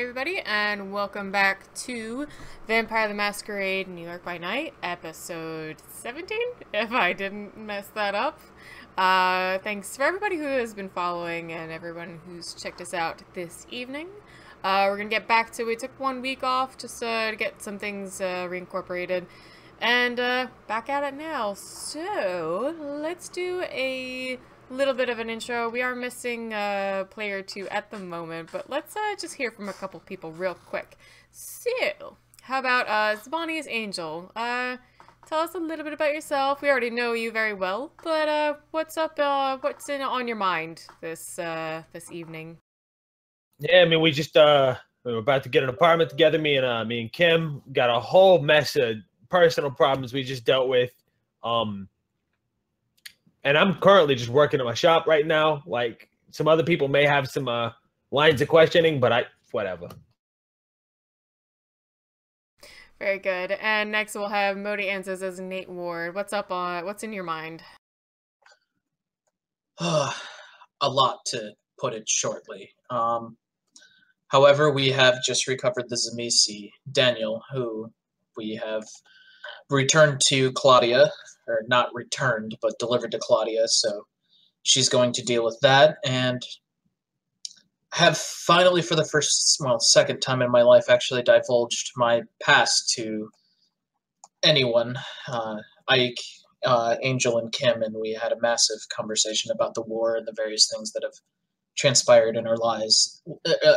everybody, and welcome back to Vampire the Masquerade New York by Night, episode 17, if I didn't mess that up. Thanks for everybody who has been following and everyone who's checked us out this evening. We're gonna get back to, we took 1 week off just to get some things reincorporated, and back at it now. So, let's do a little bit of an intro. We are missing a player or two at the moment, but let's just hear from a couple people real quick. So, how about Zabani's Angel? Tell us a little bit about yourself. We already know you very well, but what's up? What's on your mind this evening? Yeah, I mean, we were about to get an apartment together. Me and Kim got a whole mess of personal problems we just dealt with. And I'm currently just working at my shop right now. Like, some other people may have some lines of questioning, but whatever. Very good. And next we'll have Modi Answers as Nate Ward. What's up what's in your mind? A lot, to put it shortly. However, we have just recovered the Zamisi, Daniel, who we have returned to Claudia, or not returned, but delivered to Claudia, so she's going to deal with that, and have finally, for the second time in my life, actually divulged my past to anyone, Ike, Angel, and Kim, and we had a massive conversation about the war and the various things that have transpired in our lives,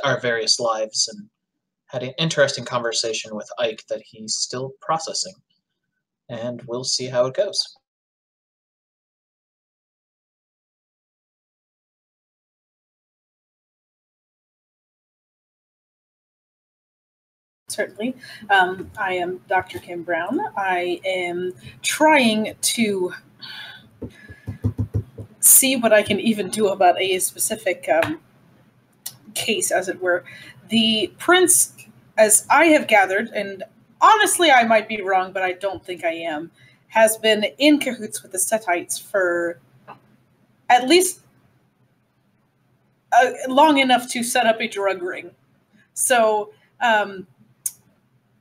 our various lives, and had an interesting conversation with Ike that he's still processing. And we'll see how it goes. Certainly. I am Dr. Kim Brown. I am trying to see what I can even do about a specific case, as it were. The prince, as I have gathered, and honestly, I might be wrong, but I don't think I am, has been in cahoots with the Setites for at least long enough to set up a drug ring. So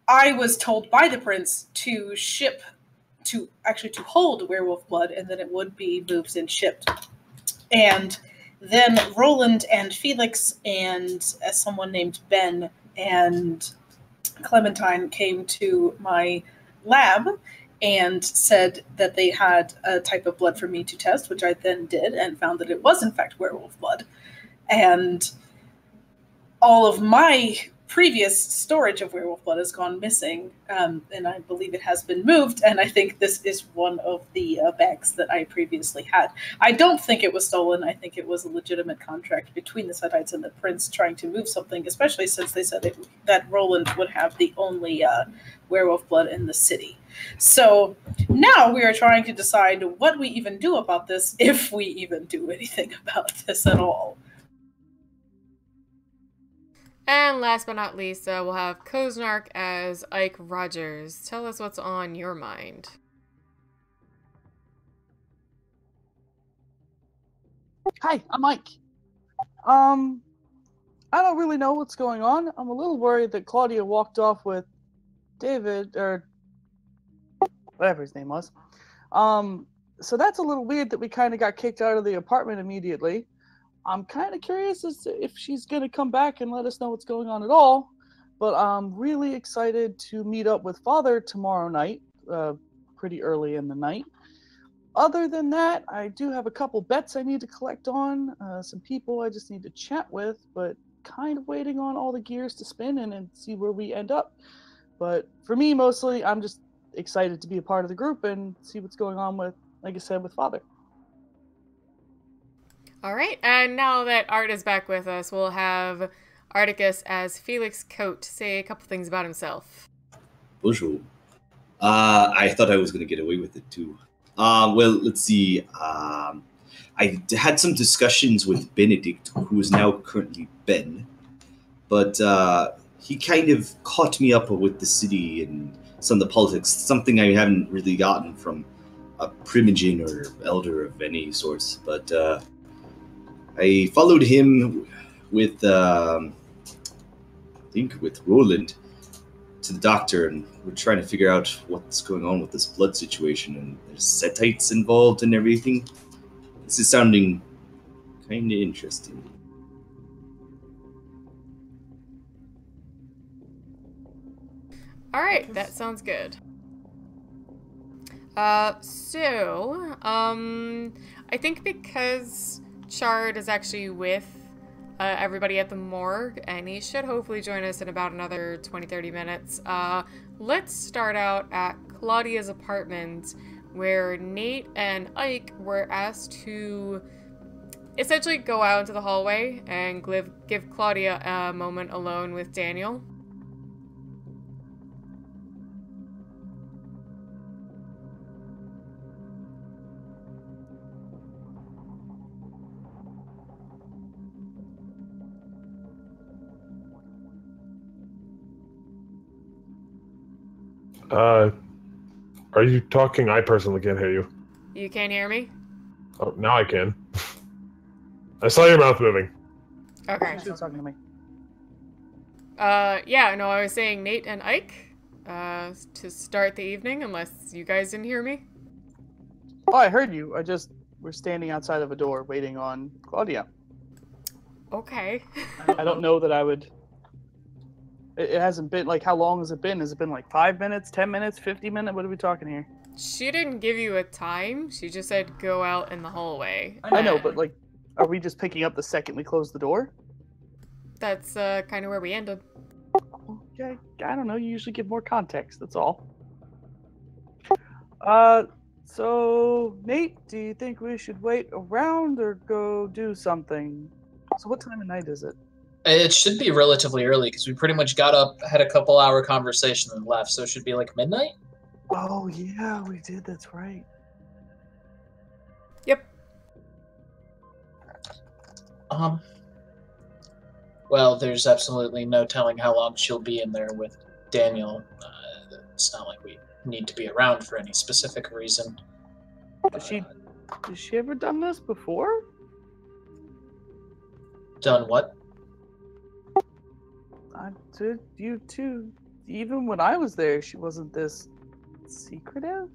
I was told by the prince to hold werewolf blood, and then it would be moved and shipped. And then Roland and Felix and someone named Ben and Clementine came to my lab and said that they had a type of blood for me to test, which I then did and found that it was in fact werewolf blood. And all of my previous storage of werewolf blood has gone missing, and I believe it has been moved, and I think this is one of the bags that I previously had. I don't think it was stolen. I think it was a legitimate contract between the Setites and the prince trying to move something, especially since they said that Roland would have the only werewolf blood in the city. So now we are trying to decide what we even do about this, if we even do anything about this at all. And last but not least, we'll have Koznark as Ike Rogers. Tell us what's on your mind. Hi, I'm Ike. I don't really know what's going on. I'm a little worried that Claudia walked off with David, or whatever his name was. So that's a little weird that we kind of got kicked out of the apartment immediately. I'm kind of curious as to if she's going to come back and let us know what's going on at all. But I'm really excited to meet up with Father tomorrow night, pretty early in the night. Other than that, I do have a couple bets I need to collect on, some people I just need to chat with, but kind of waiting on all the gears to spin and see where we end up. But for me, mostly, I'm just excited to be a part of the group and see what's going on with, like I said, with Father. All right, and now that Art is back with us, we'll have Articus as Felix Cote say a couple things about himself. Bonjour. I thought I was going to get away with it too. Well, let's see. I had some discussions with Benedict, who is now currently Ben, but he kind of caught me up with the city and some of the politics, something I haven't really gotten from a Primogen or elder of any sorts, but I followed him with think, with Roland to the doctor, and we're trying to figure out what's going on with this blood situation, and there's Setites involved and everything. This is sounding kind of interesting. All right, that sounds good. I think because Chard is actually with everybody at the morgue, and he should hopefully join us in about another 20-30 minutes, let's start out at Claudia's apartment, where Nate and Ike were asked to essentially go out into the hallway and give Claudia a moment alone with Daniel. Are you talking? I personally can't hear you. You can't hear me? Oh, now I can. I saw your mouth moving. Okay. She was talking to me. Yeah, no, I was saying Nate and Ike, to start the evening, unless you guys didn't hear me. Oh, I heard you. We're standing outside of a door waiting on Claudia. Okay. I don't know that I would... It hasn't been, like, how long has it been? Has it been, like, 5 minutes, 10 minutes, 50 minutes? What are we talking here? She didn't give you a time. She just said go out in the hallway. I know, but, like, are we just picking up the second we close the door? That's, kind of where we ended. Okay, I don't know. You usually give more context, that's all. So, Nate, do you think we should wait around or go do something? So what time of night is it? It should be relatively early because we pretty much got up, had a couple-hour conversation, and left. So it should be like midnight. Oh yeah, we did. That's right. Yep. Well, there's absolutely no telling how long she'll be in there with Daniel. It's not like we need to be around for any specific reason. Has she ever done this before? Done what? I did. You too. Even when I was there, she wasn't this secretive.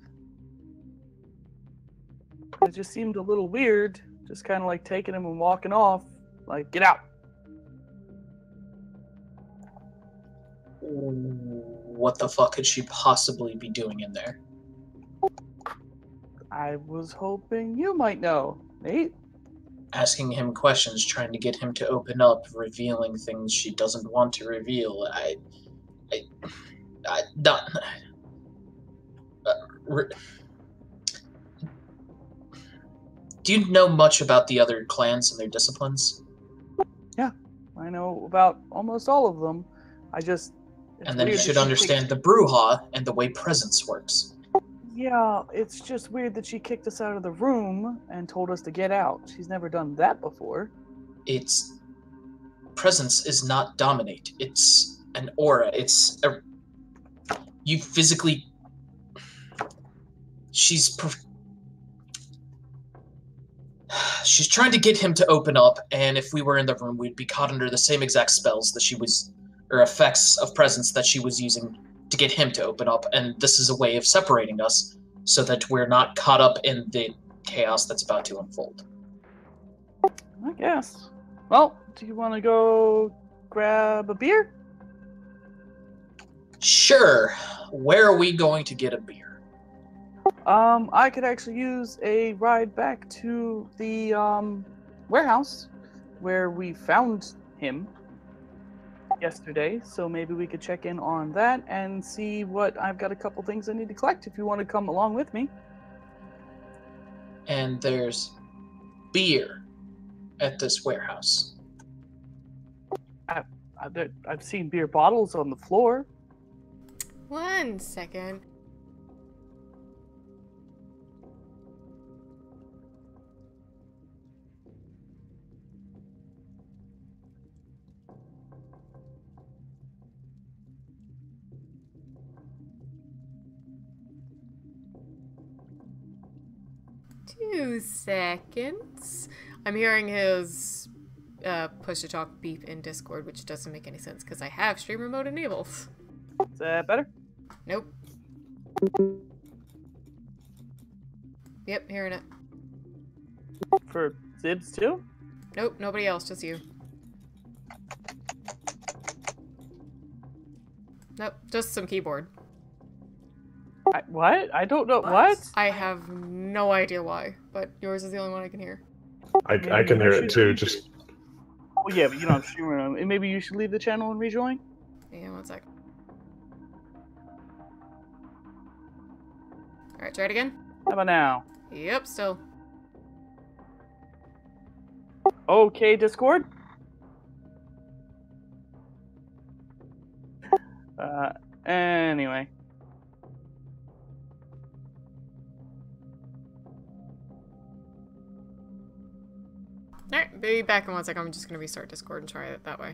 It just seemed a little weird. Just kind of like taking him and walking off. Like, get out. What the fuck could she possibly be doing in there? I was hoping you might know, Nate. Asking him questions, trying to get him to open up, revealing things she doesn't want to reveal. Do you know much about the other clans and their disciplines? Yeah, I know about almost all of them. And then you should understand the brouhaha and the way presence works. Yeah, it's just weird that she kicked us out of the room and told us to get out. She's never done that before. Presence is not dominate. It's an aura. You physically... She's trying to get him to open up, and if we were in the room, we'd be caught under the same exact spells that she was... or effects of presence that she was using to get him to open up, and this is a way of separating us so that we're not caught up in the chaos that's about to unfold. I guess. Well, do you want to go grab a beer? Sure. Where are we going to get a beer? I could actually use a ride back to the warehouse where we found him yesterday, so maybe we could check in on that and see what... I've got a couple things I need to collect if you want to come along with me. And there's beer at this warehouse. I've seen beer bottles on the floor. 1 second. Two seconds. I'm hearing his push to talk beep in Discord, which doesn't make any sense because I have streamer mode enabled. Is that better? Nope. Yep, hearing it. For Zibs too? Nope, nobody else, just you. Nope, just some keyboard. What? I don't know. What? I have no idea why, but yours is the only one I can hear. I can hear it too. Just Well, yeah, but you don't have streamer on. And maybe you should leave the channel and rejoin? Yeah, one sec. Alright, try it again. How about now? Yep, still. Okay, Discord. Anyway. Alright, be back in one sec. I'm just gonna restart Discord and try it that way.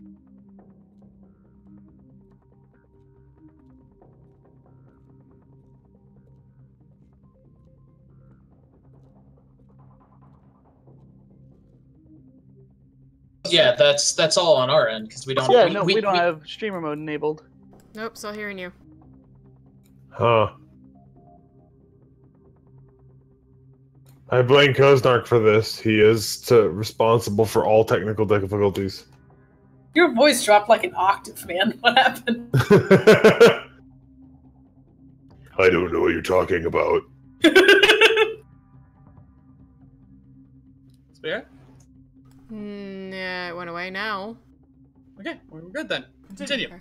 Yeah, that's all on our end because we don't. Yeah, we don't have streamer mode enabled. Nope, still hearing you. huh. I blame Koznark for this. He is responsible for all technical difficulties. Your voice dropped like an octave, man. What happened? I don't know what you're talking about. Spira? Yeah, it went away now. Okay, we're good then. Continue.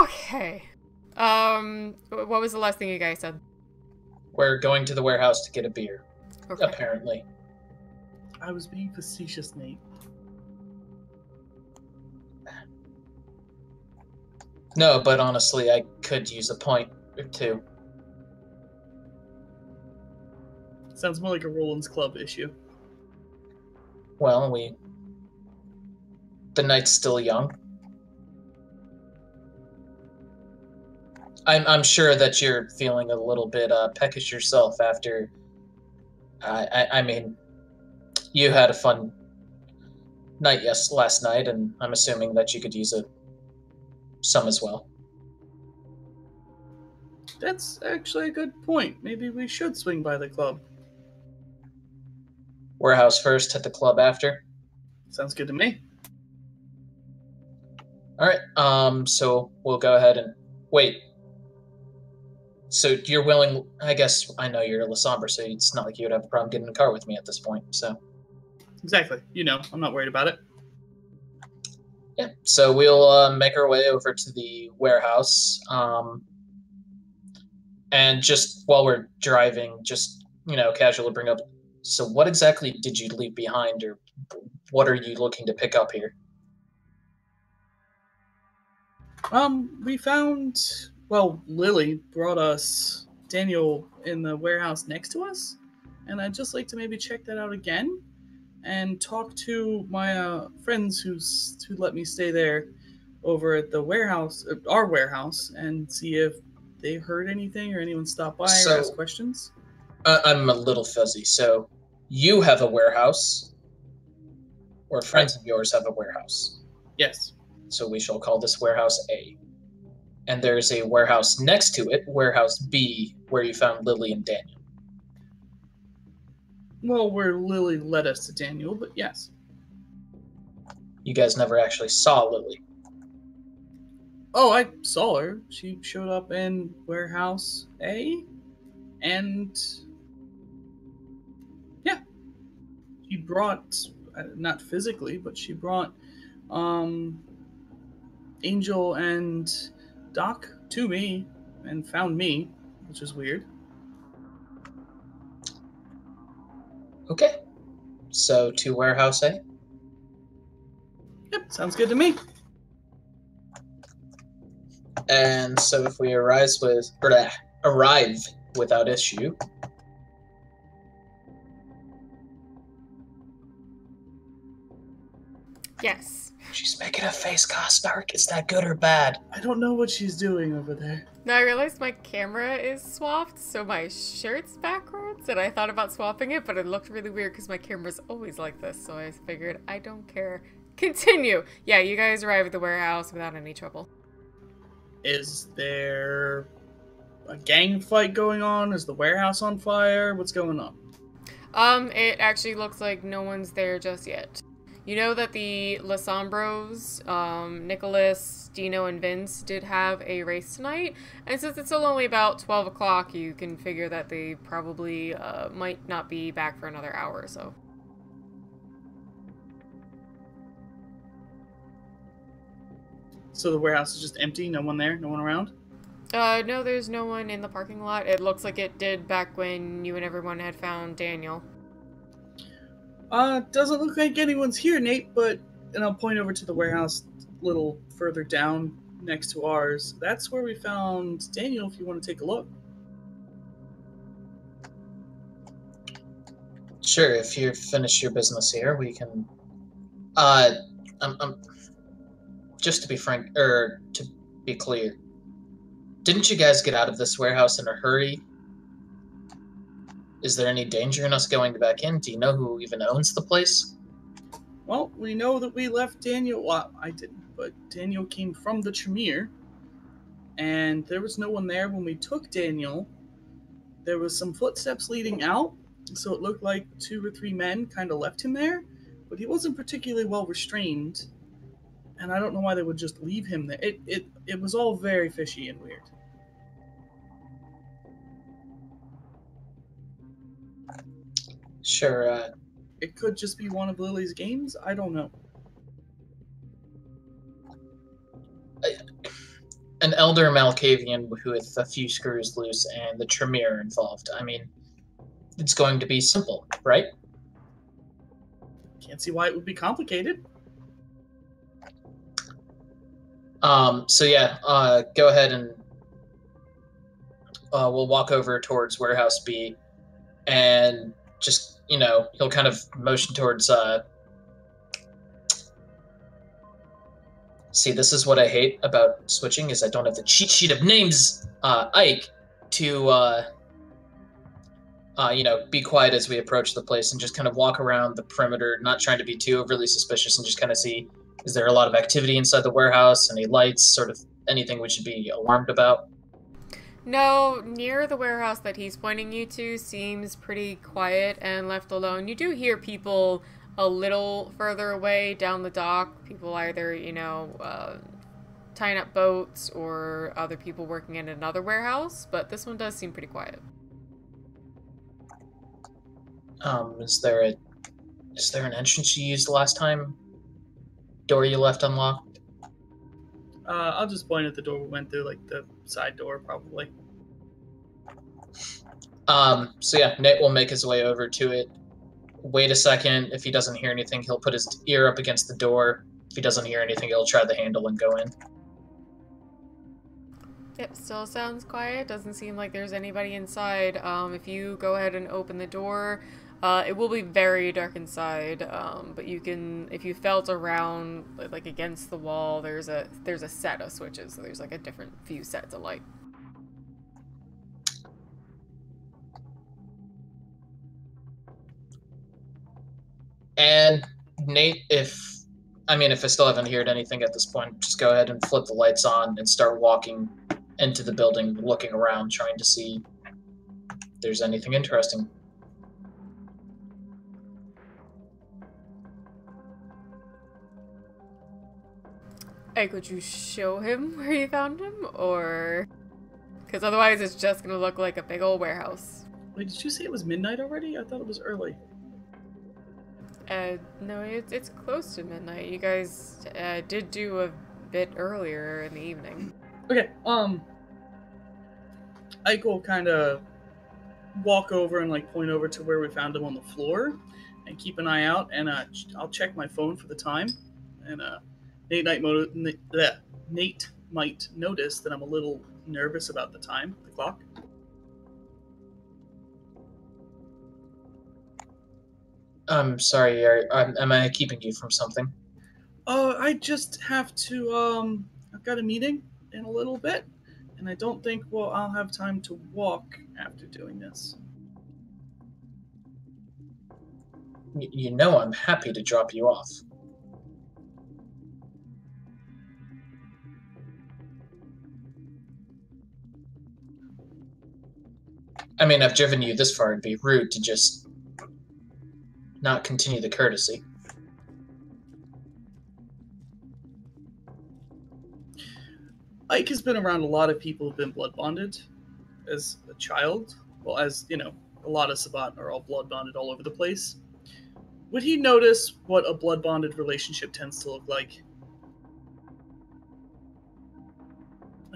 Okay. What was the last thing you guys said? We're going to the warehouse to get a beer, Okay. apparently. I was being facetious, Nate. No, but honestly, I could use a point or two. Sounds more like a Roland's Club issue. Well, the night's still young. I'm sure that you're feeling a little bit peckish yourself after. I mean, you had a fun night last night, and I'm assuming that you could use some as well. That's actually a good point. Maybe we should swing by the club. Warehouse first, hit the club after. Sounds good to me. All right. So we'll go ahead and wait. So you're willing? I guess I know you're a Lasombra, so it's not like you would have a problem getting in a car with me at this point. So Exactly. You know, I'm not worried about it. yeah. So we'll make our way over to the warehouse. And just while we're driving, just casually bring up. So what exactly did you leave behind, or what are you looking to pick up here? We found, well, Lily brought us Daniel in the warehouse next to us, and I'd just like to maybe check that out again and talk to my friends who let me stay there over at the warehouse, our warehouse, and see if they heard anything or anyone stopped by or asked questions. I'm a little fuzzy. So you have a warehouse, or friends of yours have a warehouse. Yes. So we shall call this warehouse A. And there's a warehouse next to it, warehouse B, where you found Lily and Daniel. Well, where Lily led us to Daniel, but yes. You guys never actually saw Lily. Oh, I saw her. She showed up in warehouse A, and yeah, she brought, not physically, but she brought Angel and Doc to me and found me, which is weird. Okay. So to warehouse A? Yep, sounds good to me. And so if we arrive without issue, Yes. She's making a face, Costark. Is that good or bad? I don't know what she's doing over there. Now I realized my camera is swapped, so my shirt's backwards, and I thought about swapping it, but it looked really weird because my camera's always like this, so I figured I don't care. Continue! Yeah, you guys arrive at the warehouse without any trouble. Is there a gang fight going on? Is the warehouse on fire? What's going on? It actually looks like no one's there just yet. You know that the Lasombros, Nicholas, Dino, and Vince did have a race tonight, and since it's still only about 12 o'clock, you can figure that they probably might not be back for another hour or so. So the warehouse is just empty? No one there? No one around? No, there's no one in the parking lot. It looks like it did back when you and everyone had found Daniel. Doesn't look like anyone's here, Nate, but, and I'll point over to the warehouse a little further down next to ours. That's where we found Daniel, if you want to take a look. Sure, if you finish your business here, we can... just to be frank, to be clear, didn't you guys get out of this warehouse in a hurry? Is there any danger in us going back in? Do you know who even owns the place? Well, we know that we left Daniel... Well, I didn't, but Daniel came from the Tremere, and there was no one there when we took Daniel. There was some footsteps leading out, so it looked like 2 or 3 men kind of left him there, but he wasn't particularly well restrained, and I don't know why they would just leave him there. It was all very fishy and weird. Sure, It could just be one of Lily's games. I don't know. an elder Malkavian with a few screws loose and the Tremere involved. I mean, it's going to be simple, right? Can't see why it would be complicated. So yeah, go ahead and we'll walk over towards Warehouse B, and just, you know, he'll kind of motion towards, see, this is what I hate about switching, is I don't have the cheat sheet of names, Ike, to, you know, be quiet as we approach the place and just kind of walk around the perimeter, not trying to be too overly suspicious, and just kind of see, is there a lot of activity inside the warehouse, any lights, sort of anything we should be alarmed about? No, near the warehouse that he's pointing you to seems pretty quiet and left alone. You do hear people a little further away down the dock. People either, you know, tying up boats or other people working in another warehouse, but this one does seem pretty quiet. Is there an entrance you used last time? Door you left unlocked? I'll just point at the door we went through, like the side door, probably. So yeah, Nate will make his way over to it. Wait a second. If he doesn't hear anything, he'll put his ear up against the door. If he doesn't hear anything, he'll try the handle and go in. Yep, still sounds quiet. Doesn't seem like there's anybody inside. If you go ahead and open the door, it will be very dark inside, but you can, if you felt around, like against the wall, there's a set of switches, so there's like a different few sets of light. And Nate, if I still haven't heard anything at this point, just go ahead and flip the lights on and start walking into the building, looking around, trying to see if there's anything interesting. Hey, could you show him where you found him, or... Because otherwise it's just gonna look like a big old warehouse. Wait, did you say it was midnight already? I thought it was early. No, it's close to midnight. You guys did do a bit earlier in the evening. Okay, Ike will kind of walk over and like point over to where we found him on the floor and keep an eye out, and I'll check my phone for the time, and Nate might notice that I'm a little nervous about the time, the clock. I'm sorry, am I keeping you from something? I just have to, I've got a meeting in a little bit, and I don't think, well, I'll have time to walk after doing this. You know I'm happy to drop you off. I mean, I've driven you this far. It'd be rude to just not continue the courtesy. Ike has been around a lot of people who've been blood bonded as a child. Well, as, you know, a lot of Sabat are all blood bonded all over the place. Would he notice what a blood bonded relationship tends to look like?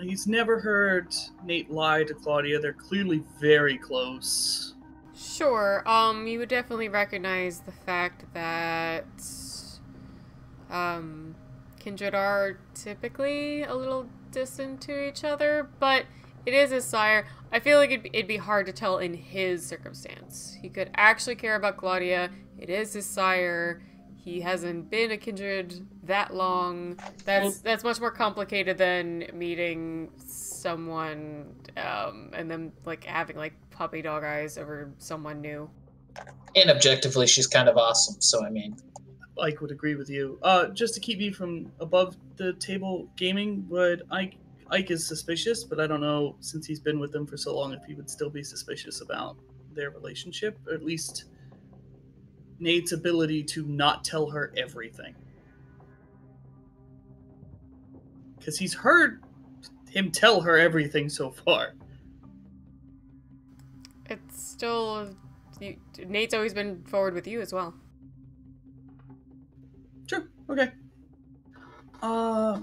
He's never heard Nate lie to Claudia. They're clearly very close. Sure, you would definitely recognize the fact that, kindred are typically a little distant to each other, but it is his sire. I feel like it'd be hard to tell in his circumstance. He could actually care about Claudia. It is his sire. He hasn't been a kindred that long. That's much more complicated than meeting someone and then like having like puppy dog eyes over someone new. And objectively, she's kind of awesome. So I mean, Ike would agree with you. Just to keep me from above the table gaming, would Ike is suspicious, but I don't know, since he's been with them for so long, if he would still be suspicious about their relationship, or at least Nate's ability to not tell her everything. Because he's heard him tell her everything so far. It's still... Nate's always been forward with you as well. Sure, okay.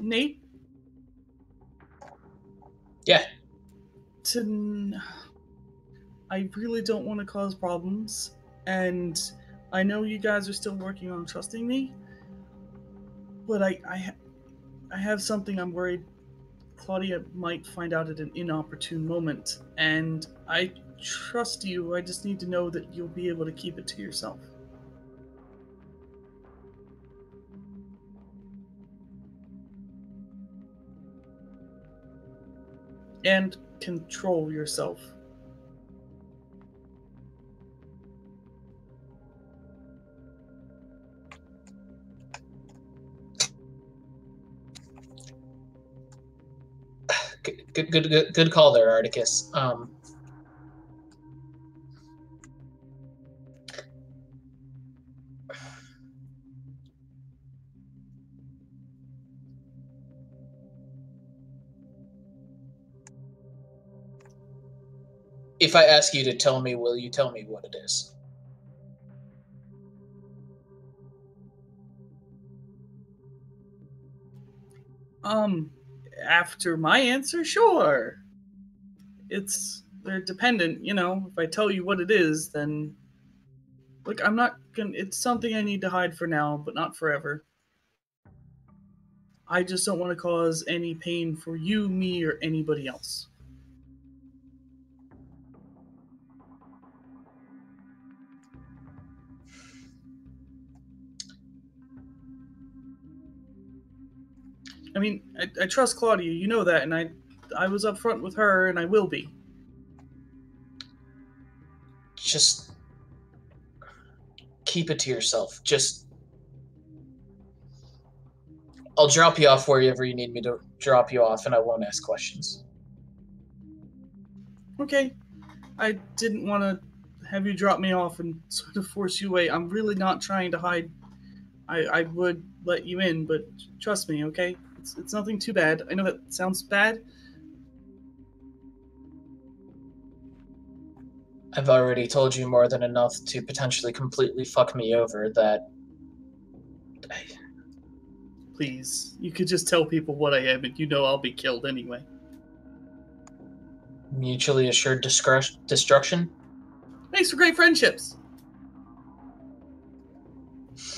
Nate? yeah. I really don't want to cause problems, and I know you guys are still working on trusting me, but I have something I'm worried Claudia might find out at an inopportune moment, and I trust you. I just need to know that you'll be able to keep it to yourself. And control yourself. Good call there, Articus. If I ask you to tell me, will you tell me what it is? After my answer, sure. They're dependent, you know. If I tell you what it is, then... Look, I'm not gonna... It's something I need to hide for now, but not forever. I just don't want to cause any pain for you, me, or anybody else. I mean, I trust Claudia, you know that, and I was upfront with her, and I will be. Just keep it to yourself. I'll drop you off wherever you need me to drop you off, and I won't ask questions. Okay. I didn't want to have you drop me off and sort of force you away. I'm really not trying to hide. I would let you in, but trust me, okay? It's nothing too bad. I know that sounds bad. I've already told you more than enough to potentially completely fuck me over that... Please, you could just tell people what I am and you know I'll be killed anyway. Mutually assured destruction? Makes for great friendships.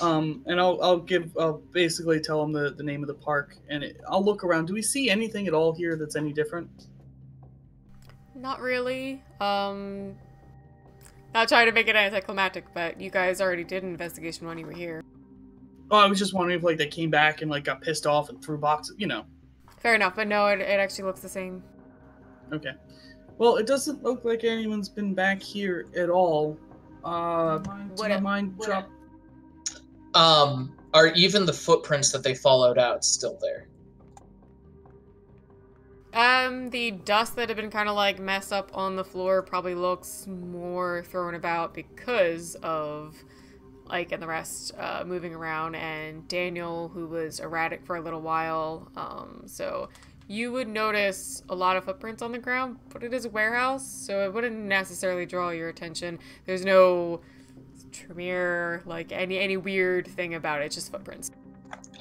And I'll basically tell them the name of the park, and I'll look around. Do we see anything at all here that's any different? Not really. Not trying to make it anticlimactic, but you guys already did an investigation when you were here. Oh, I was just wondering if like they came back and like got pissed off and threw boxes, you know. Fair enough, but no, it actually looks the same. Okay. Well, it doesn't look like anyone's been back here at all. Do my mind drop? Are even the footprints that they followed out still there? The dust that had been kind of like messed up on the floor probably looks more thrown about because of Ike and the rest moving around, and Daniel, who was erratic for a little while. So you would notice a lot of footprints on the ground, but it is a warehouse, so it wouldn't necessarily draw your attention. There's no Tremere, like any weird thing about it. It's just footprints.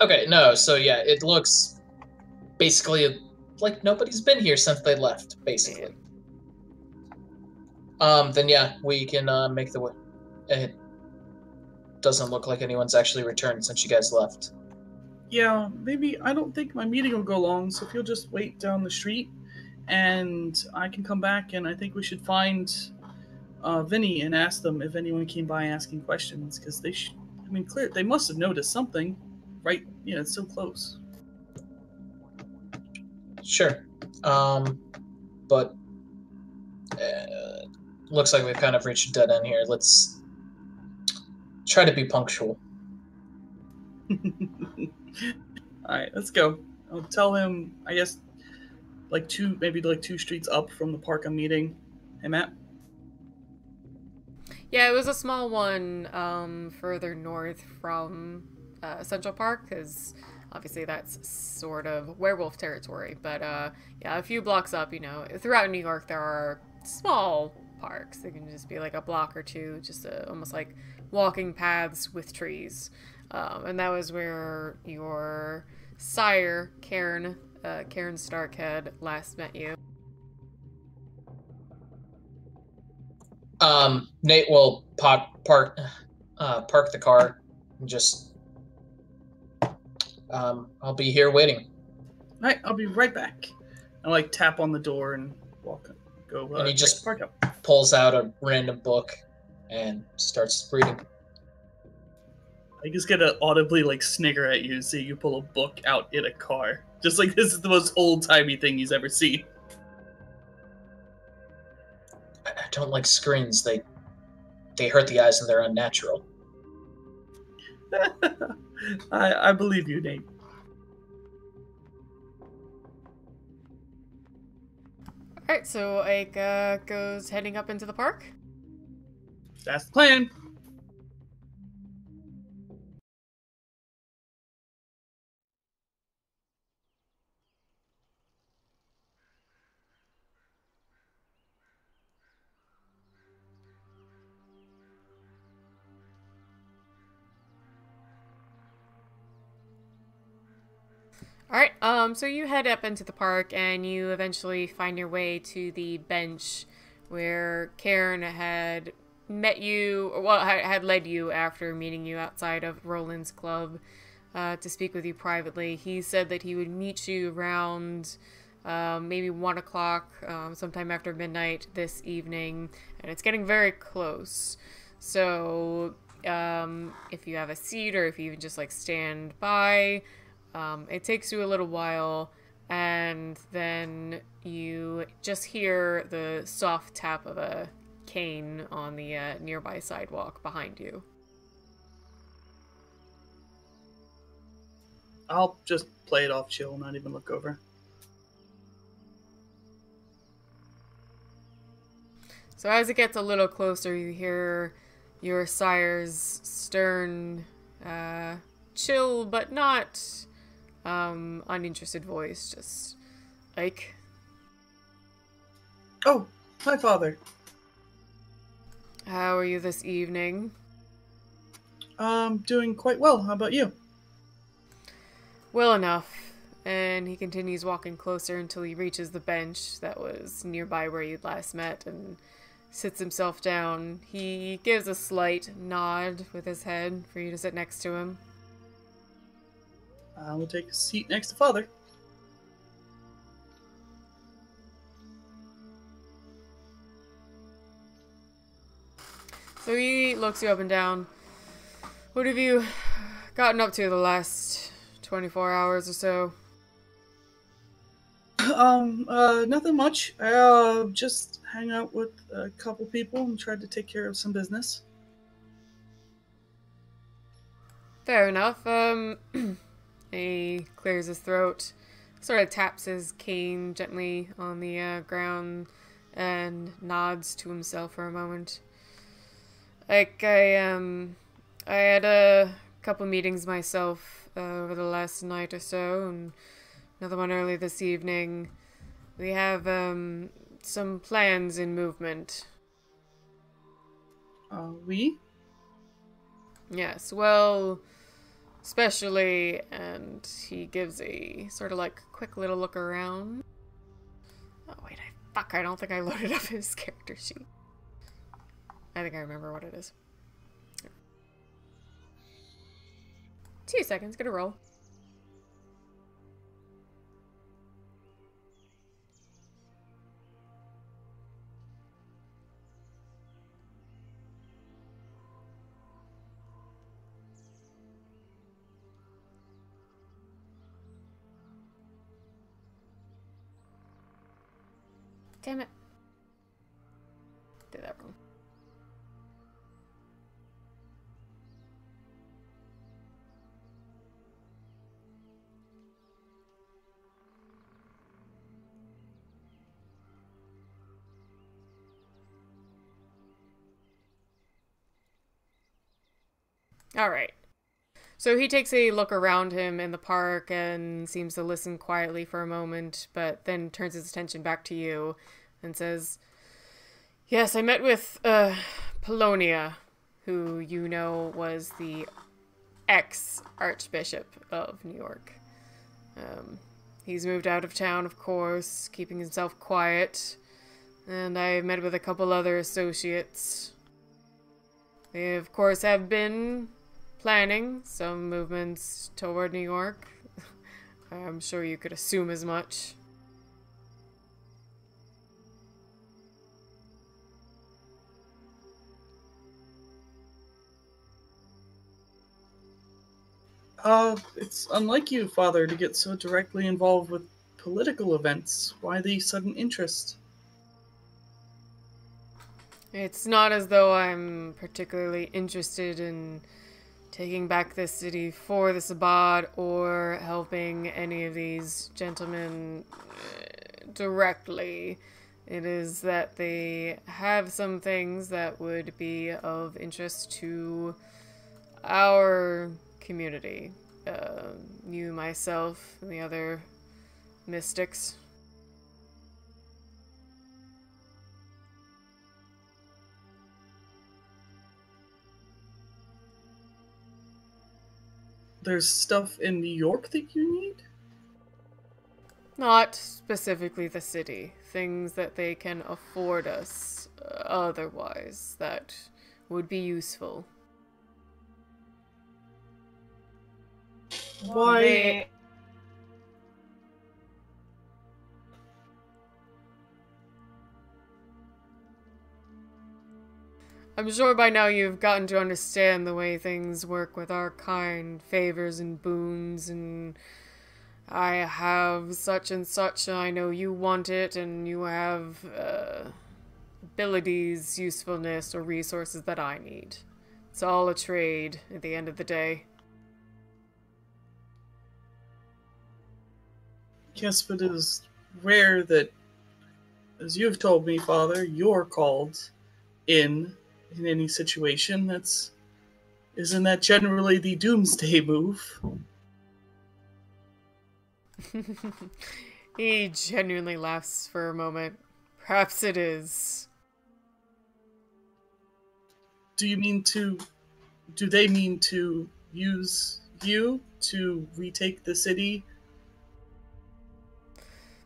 Okay, no, so yeah, it looks basically like nobody's been here since they left, basically. Then yeah, we can make the way. It doesn't look like anyone's actually returned since you guys left. Yeah, maybe. I don't think my meeting will go long, so if you'll just wait down the street, and I can come back, and I think we should find Vinny and ask them if anyone came by asking questions, because they I mean, clear, they must have noticed something, right? Yeah, it's so close. Sure. But looks like we've kind of reached a dead end here. Let's try to be punctual. Alright, let's go. I'll tell him, I guess, maybe two streets up from the park I'm meeting. Hey, Matt? Yeah, it was a small one further north from Central Park, because obviously that's sort of werewolf territory. But yeah, a few blocks up, you know, throughout New York there are small parks. They can just be like a block or two, just almost like walking paths with trees. And that was where your sire, Karen Stark, had last met you. Nate will park the car and just I'll be here waiting. Alright, I'll be right back. I like tap on the door and go. And he just park up. pulls out a random book and starts reading. I just gonna audibly like snigger at you, see you pull a book out in a car. Just like this is the most old-timey thing he's ever seen. I don't like screens. They hurt the eyes and they're unnatural. I believe you, Nate. Alright, so Ike goes heading up into the park. That's the plan. Alright, so you head up into the park and you eventually find your way to the bench where Karen had met you, or well, had led you after meeting you outside of Roland's club to speak with you privately. He said that he would meet you around maybe 1 o'clock, sometime after midnight this evening, and it's getting very close. So if you have a seat or if you even just like stand by, it takes you a little while, and then you just hear the soft tap of a cane on the nearby sidewalk behind you. I'll just play it off chill, not even look over. So as it gets a little closer, you hear your sire's stern, chill but not uninterested voice, just like, Oh, hi, Father. how are you this evening? Doing quite well. How about you? Well enough. And he continues walking closer until he reaches the bench that was nearby where you'd last met and sits himself down. He gives a slight nod with his head for you to sit next to him. I will take a seat next to Father. So he looks you up and down. What have you gotten up to the last 24 hours or so? Nothing much. Just hang out with a couple people and tried to take care of some business. Fair enough. He clears his throat, sort of taps his cane gently on the ground, and nods to himself for a moment. Like, I had a couple meetings myself over the last night or so, and another one early this evening. We have some plans in movement. We? Yes, well, especially, and he gives a sort of like quick little look around. Oh wait, I don't think I loaded up his character sheet. I think I remember what it is. 2 seconds, get a roll. Damn it. Did that wrong. Alright. So he takes a look around him in the park and seems to listen quietly for a moment, but then turns his attention back to you and says, "Yes, I met with, Polonia, who you know was the ex-Archbishop of New York. He's moved out of town, of course, keeping himself quiet, and I met with a couple other associates. They, of course, have been planning some movements toward New York. I'm sure you could assume as much." It's unlike you, Father, to get so directly involved with political events. Why the sudden interest? It's not as though I'm particularly interested in taking back this city for the Sabbat or helping any of these gentlemen directly. It is that they have some things that would be of interest to our community. You, myself, and the other mystics. There's stuff in New York that you need? Not specifically the city. Things that they can afford us otherwise that would be useful. Why? I'm sure by now you've gotten to understand the way things work with our kind, favors and boons, and I have such and such, and I know you want it, and you have abilities, usefulness, or resources that I need. It's all a trade at the end of the day. Yes, but it is rare that, as you've told me, Father, you're called in any situation. Isn't that generally the doomsday move? He genuinely laughs for a moment. Perhaps it is. Do they mean to use you to retake the city?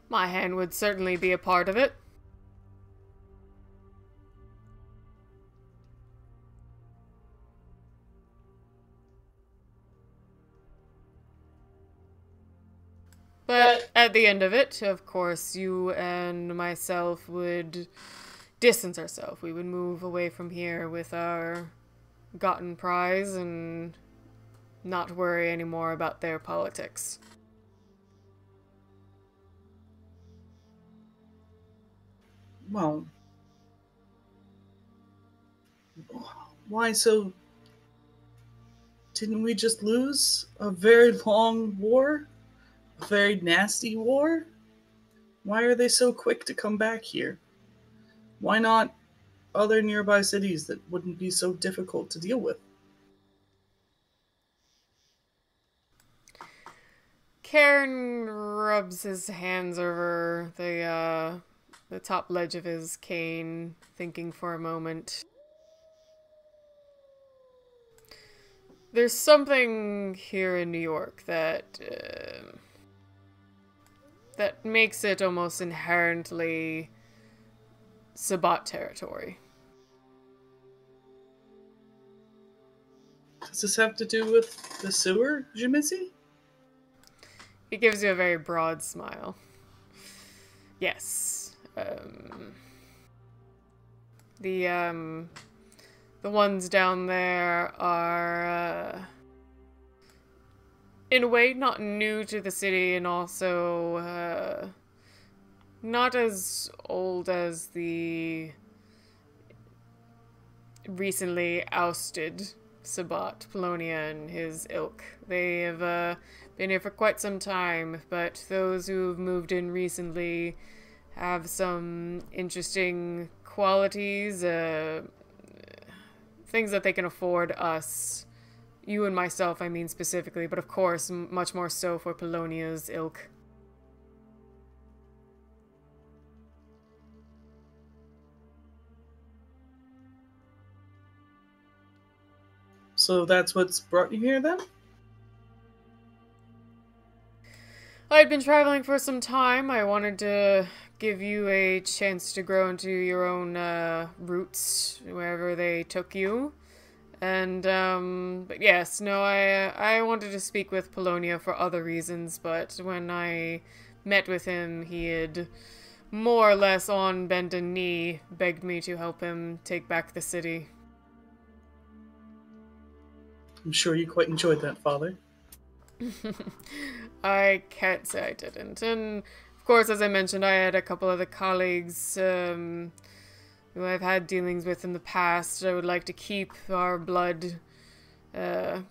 My hand would certainly be a part of it. But at the end of it, of course, you and myself would distance ourselves. We would move away from here with our gotten prize and not worry anymore about their politics. Well, why so? Didn't we just lose a very long war? A very nasty war? Why are they so quick to come back here? Why not other nearby cities that wouldn't be so difficult to deal with? Cairn rubs his hands over the top ledge of his cane, thinking for a moment. There's something here in New York that makes it almost inherently Sabbat territory. Does this have to do with the sewer, Jimisi? He gives you a very broad smile. Yes. The ones down there are, in a way, not new to the city, and also, not as old as the recently ousted Sabbat, Polonia, and his ilk. They have, been here for quite some time, but those who've moved in recently have some interesting qualities, things that they can afford us. You and myself, I mean specifically, but of course, much more so for Polonia's ilk. So that's what's brought you here then? I'd been traveling for some time. I wanted to give you a chance to grow into your own roots wherever they took you. And, but yes, no, I wanted to speak with Polonia for other reasons, but when I met with him, he had more or less on bended knee begged me to help him take back the city. I'm sure you quite enjoyed that, Father. I can't say I didn't. And, of course, as I mentioned, I had a couple of the colleagues who I've had dealings with in the past. I would like to keep our blood... I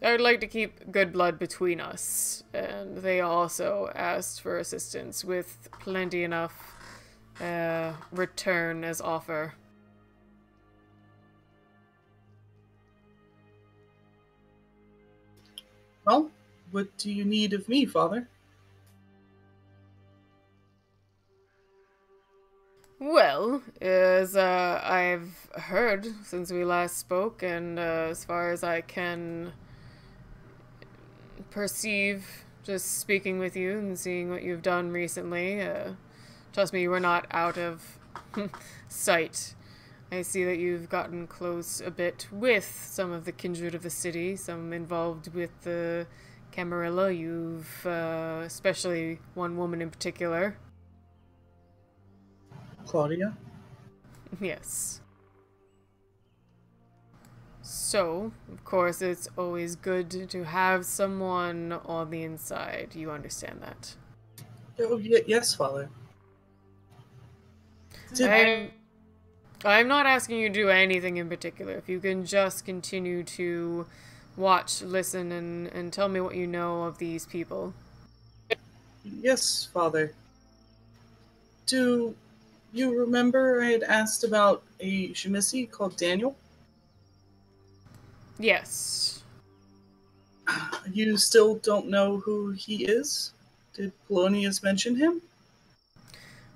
would like to keep good blood between us. And they also asked for assistance with plenty enough return as offer. Well, what do you need of me, Father? Well, as I've heard since we last spoke, and as far as I can perceive, just speaking with you and seeing what you've done recently, trust me, you were not out of sight. I see that you've gotten close a bit with some of the kindred of the city, some involved with the Camarilla. You've, especially one woman in particular. Claudia? Yes. So, of course, it's always good to have someone on the inside. You understand that? Oh, yes, Father. I'm not asking you to do anything in particular. If you can just continue to watch, listen, and tell me what you know of these people. Yes, Father. Do you remember I had asked about a Shemisi called Daniel? Yes. You still don't know who he is? Did Polonius mention him?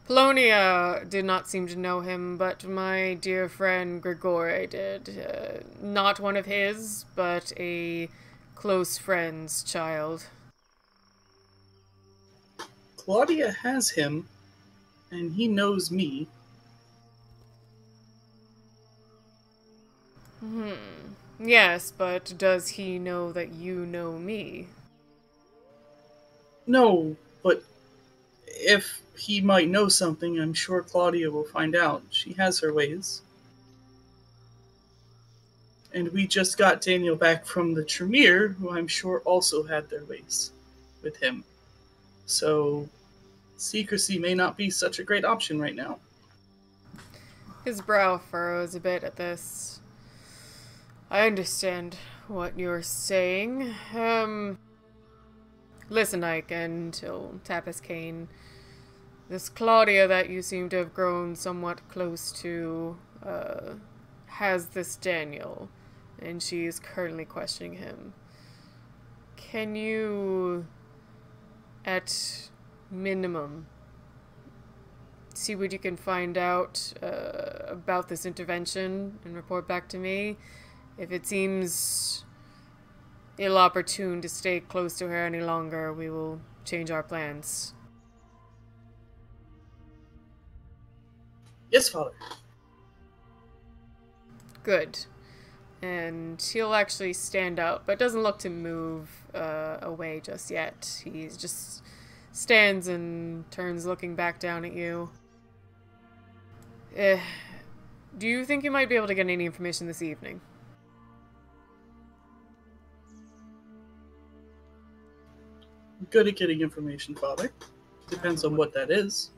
Polonia did not seem to know him, but my dear friend Grigore did. Not one of his, but a close friend's child. Claudia has him, and he knows me. Yes, but does he know that you know me? No, but if he might know something, I'm sure Claudia will find out. She has her ways. And we just got Daniel back from the Tremere, who I'm sure also had their ways with him. So secrecy may not be such a great option right now. His brow furrows a bit at this. I understand what you're saying. Listen, Ike, and he'll tap his cane. This Claudia that you seem to have grown somewhat close to, has this Daniel, and she is currently questioning him. Can you, at minimum, see what you can find out about this intervention and report back to me? If it seems ill-opportune to stay close to her any longer, we will change our plans. Yes, Father. Good. And he'll actually stand up, but doesn't look to move away just yet. He just stands and turns looking back down at you. Do you think you might be able to get any information this evening? Good at getting information, Father. Depends on what that is.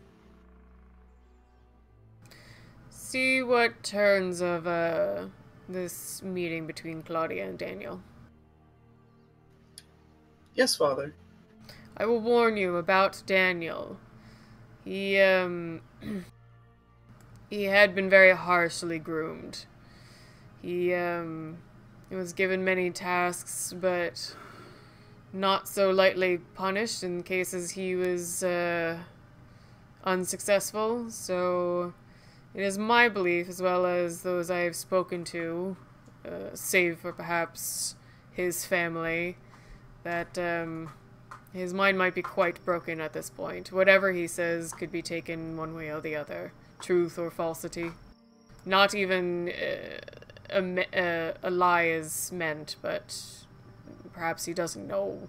See what turns of this meeting between Claudia and Daniel. Yes, Father. I will warn you about Daniel. He had been very harshly groomed. He was given many tasks, but not so lightly punished in cases he was unsuccessful. So it is my belief, as well as those I have spoken to, save for perhaps his family, that his mind might be quite broken at this point. Whatever he says could be taken one way or the other, truth or falsity. Not even a lie is meant, but perhaps he doesn't know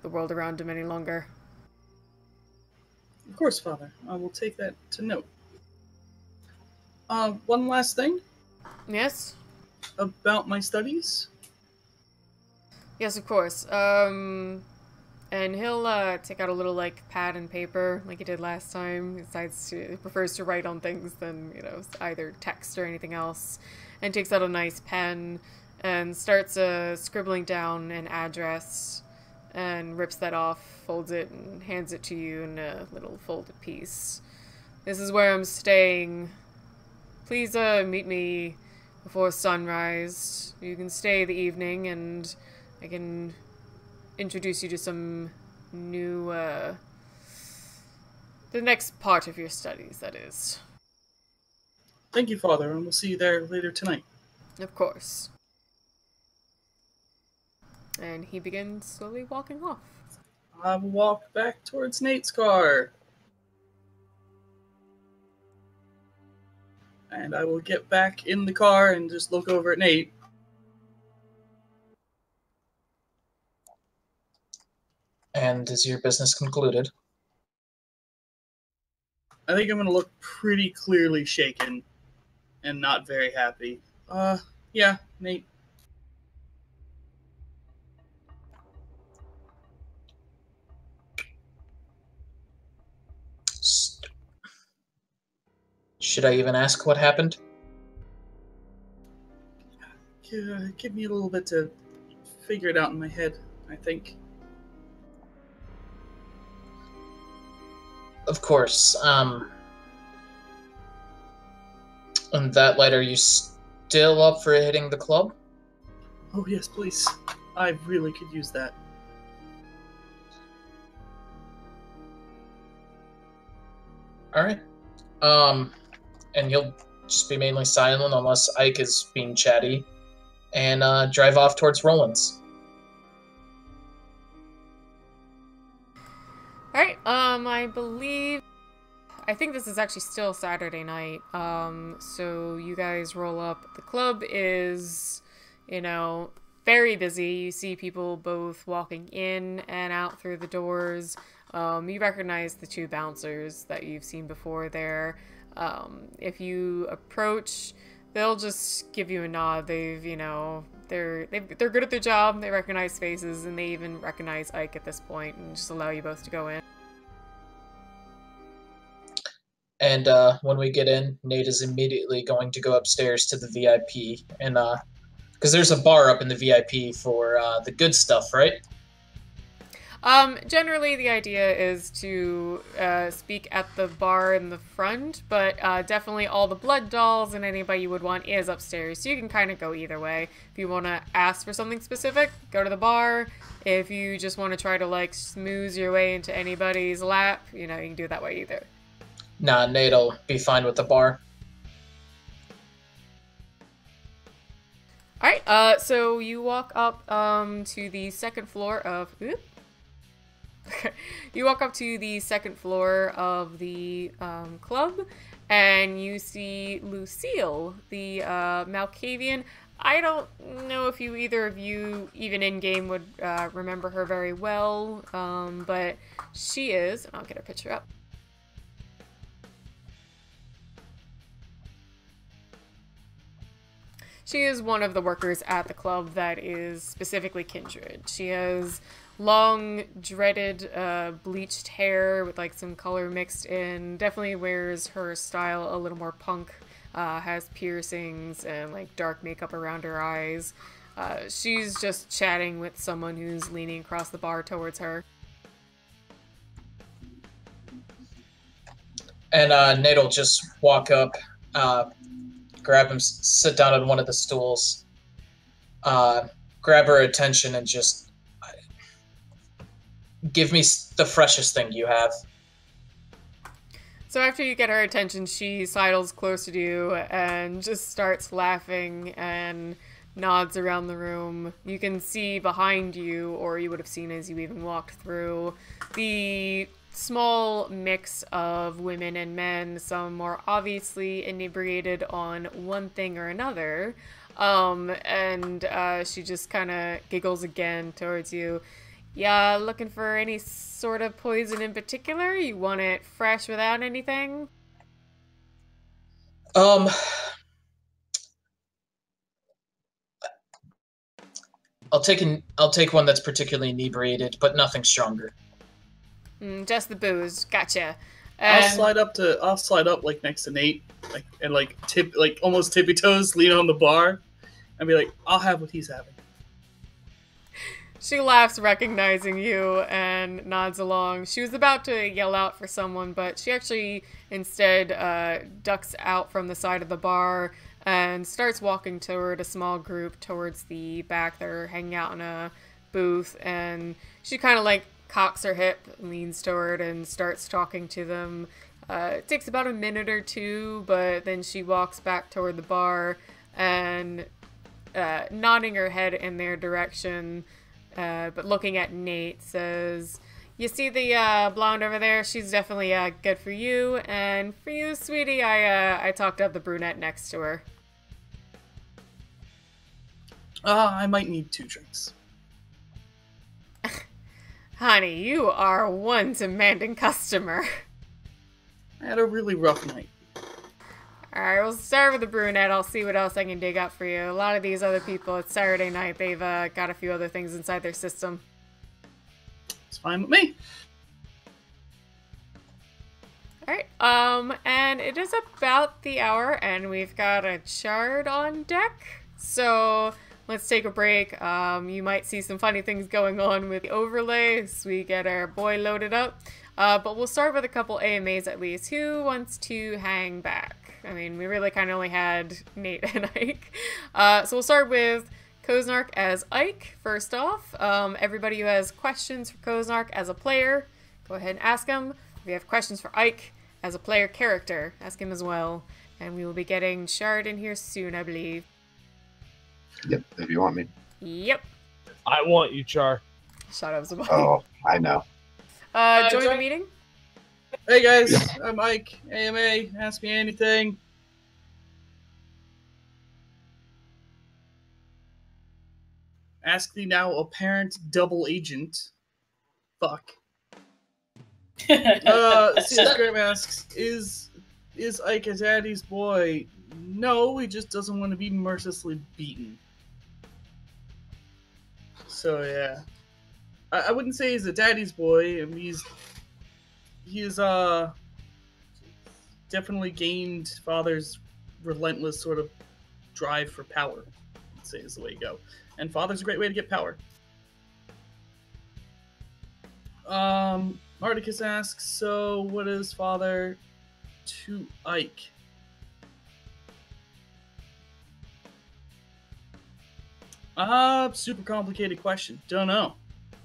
the world around him any longer. Of course, Father. I will take that to note. One last thing. Yes? About my studies. Yes, of course. And he'll take out a little, pad and paper, like he did last time. He prefers to write on things than, either text or anything else. And takes out a nice pen and starts scribbling down an address and rips that off, folds it, and hands it to you in a little folded piece. This is where I'm staying. Please meet me before sunrise. You can stay the evening, and I can introduce you to some new, the next part of your studies, that is. Thank you, Father, and we'll see you there later tonight. Of course. And he begins slowly walking off. I will walk back towards Nate's car. And I will get back in the car and just look over at Nate. And is your business concluded? I think I'm going to look pretty clearly shaken and not very happy. Yeah, Nate. Should I even ask what happened? Give me a little bit to figure it out in my head, I think. Of course. In that light, are you still up for hitting the club? Oh, yes, please. I really could use that. Alright. And you'll just be mainly silent unless Ike is being chatty. And drive off towards Roland's. Alright, I think this is actually still Saturday night, so you guys roll up. The club is, very busy. You see people both walking in and out through the doors. You recognize the two bouncers that you've seen before there. If you approach they'll just give you a nod. They've, you know, they're good at their job. They recognize faces, and they even recognize Ike at this point, and just allow you both to go in. And when we get in, Nate is immediately going to go upstairs to the VIP, and because there's a bar up in the VIP for the good stuff, right? Generally the idea is to speak at the bar in the front, but definitely all the blood dolls and anybody you would want is upstairs, so you can kind of go either way. If you want to ask for something specific, go to the bar. If you just want to try to, like, smooth your way into anybody's lap, you know, you can do it that way either. Nah, Nate'll be fine with the bar. Alright, so you walk up to the second floor of... You walk up to the second floor of the club, and you see Lucille, the Malkavian. I don't know if either of you, even in-game, would remember her very well, but she is... and I'll get her picture up. She is one of the workers at the club that is specifically kindred. She has long, dreaded, bleached hair with, like, some color mixed in. Definitely wears her style a little more punk. Has piercings and, like, dark makeup around her eyes. She's just chatting with someone who's leaning across the bar towards her. And Nate'll just walk up, grab him, sit down on one of the stools, grab her attention, and just give me the freshest thing you have. So after you get her attention, she sidles closer to you and just starts laughing and nods around the room. You can see behind you, or you would have seen as you even walked through, the small mix of women and men, some more obviously inebriated on one thing or another. And she just kind of giggles again towards you. Yeah, looking for any sort of poison in particular? You want it fresh without anything? I'll take one that's particularly inebriated, but nothing stronger. Just the booze. Gotcha. I'll slide up like next to Nate, like almost tippy toes, lean on the bar, and be like, "I'll have what he's having." She laughs, recognizing you, and nods along. She was about to yell out for someone, but she actually instead ducks out from the side of the bar and starts walking toward a small group towards the back that are hanging out in a booth, and she kind of, like, cocks her hip, leans toward, and starts talking to them. It takes about a minute or two, but then she walks back toward the bar and nodding her head in their direction, but looking at Nate, says, "You see the blonde over there? She's definitely good for you, and for you, sweetie, I talked up the brunette next to her." I might need 2 drinks. Honey, you are one demanding customer. I had a really rough night. Alright, we'll start with the brunette. I'll see what else I can dig up for you. A lot of these other people, it's Saturday night. They've got a few other things inside their system. It's fine with me. Alright, and it is about the hour, and we've got a chart on deck. So let's take a break. You might see some funny things going on with the overlay as we get our boy loaded up. But we'll start with a couple AMAs at least. Who wants to hang back? I mean, we really kind of only had Nate and Ike. So we'll start with Koznark as Ike, first off. Everybody who has questions for Koznark as a player, go ahead and ask him. If you have questions for Ike as a player character, ask him as well. And we will be getting Shard in here soon, I believe. Yep, if you want me. Yep. I want you, Char. Shut up, Zabari. Oh, I know. Join the meeting? Hey guys, I'm Mike, AMA, ask me anything. Ask the now apparent double agent. Fuck. CS Graham asks, is Ike a daddy's boy? No, he just doesn't want to be mercilessly beaten. So yeah, I wouldn't say he's a daddy's boy. I mean, he's definitely gained father's relentless sort of drive for power. I'd say is the way to go, and father's a great way to get power. Articus asks, so what is father to Ike? Super complicated question. Don't know.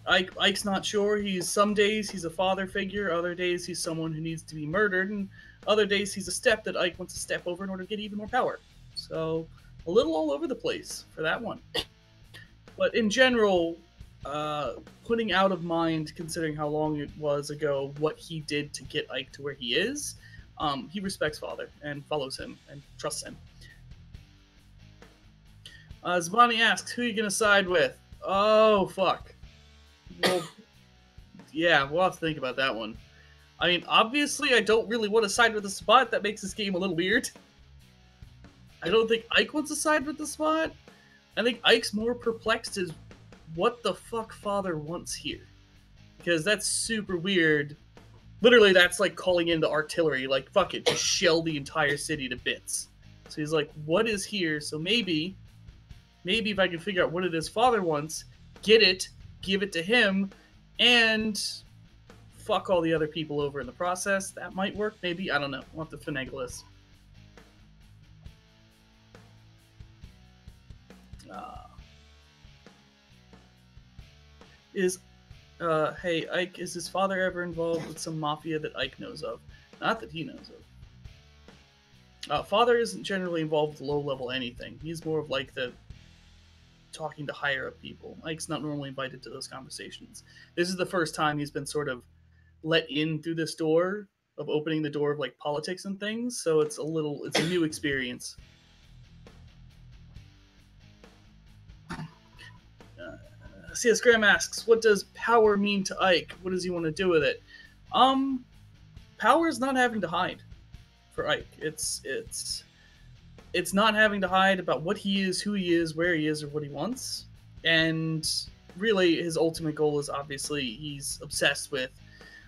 Ike's not sure. Some days he's a father figure, other days he's someone who needs to be murdered, and other days he's a step that Ike wants to step over in order to get even more power. So, a little all over the place for that one. But in general, putting out of mind, considering how long it was ago, what he did to get Ike to where he is, he respects father and follows him and trusts him. Zbani asks, who are you going to side with? Oh, fuck. Well, yeah, we'll have to think about that one. I mean, obviously, I don't really want to side with the Spot. That makes this game a little weird. I don't think Ike wants to side with the Spot. I think Ike's more perplexed as what the fuck father wants here. Because that's super weird. Literally, that's like calling in the artillery. Like, fuck it, just shell the entire city to bits. So he's like, what is here? So maybe if I can figure out what it is father wants, get it, give it to him, and fuck all the other people over in the process. That might work, maybe. I don't know. We'll have to finagle this. Hey, Ike, is his father ever involved with some mafia that Ike knows of? Not that he knows of. Father isn't generally involved with low-level anything. He's more of like the talking to higher-up people. Ike's not normally invited to those conversations. This is the first time he's been sort of let in through this door of opening the door of like politics and things, so it's a new experience. CS Graham asks, what does power mean to Ike? What does he want to do with it? Power is not having to hide for Ike. It's not having to hide about what he is, who he is, where he is, or what he wants. And really, his ultimate goal is obviously he's obsessed with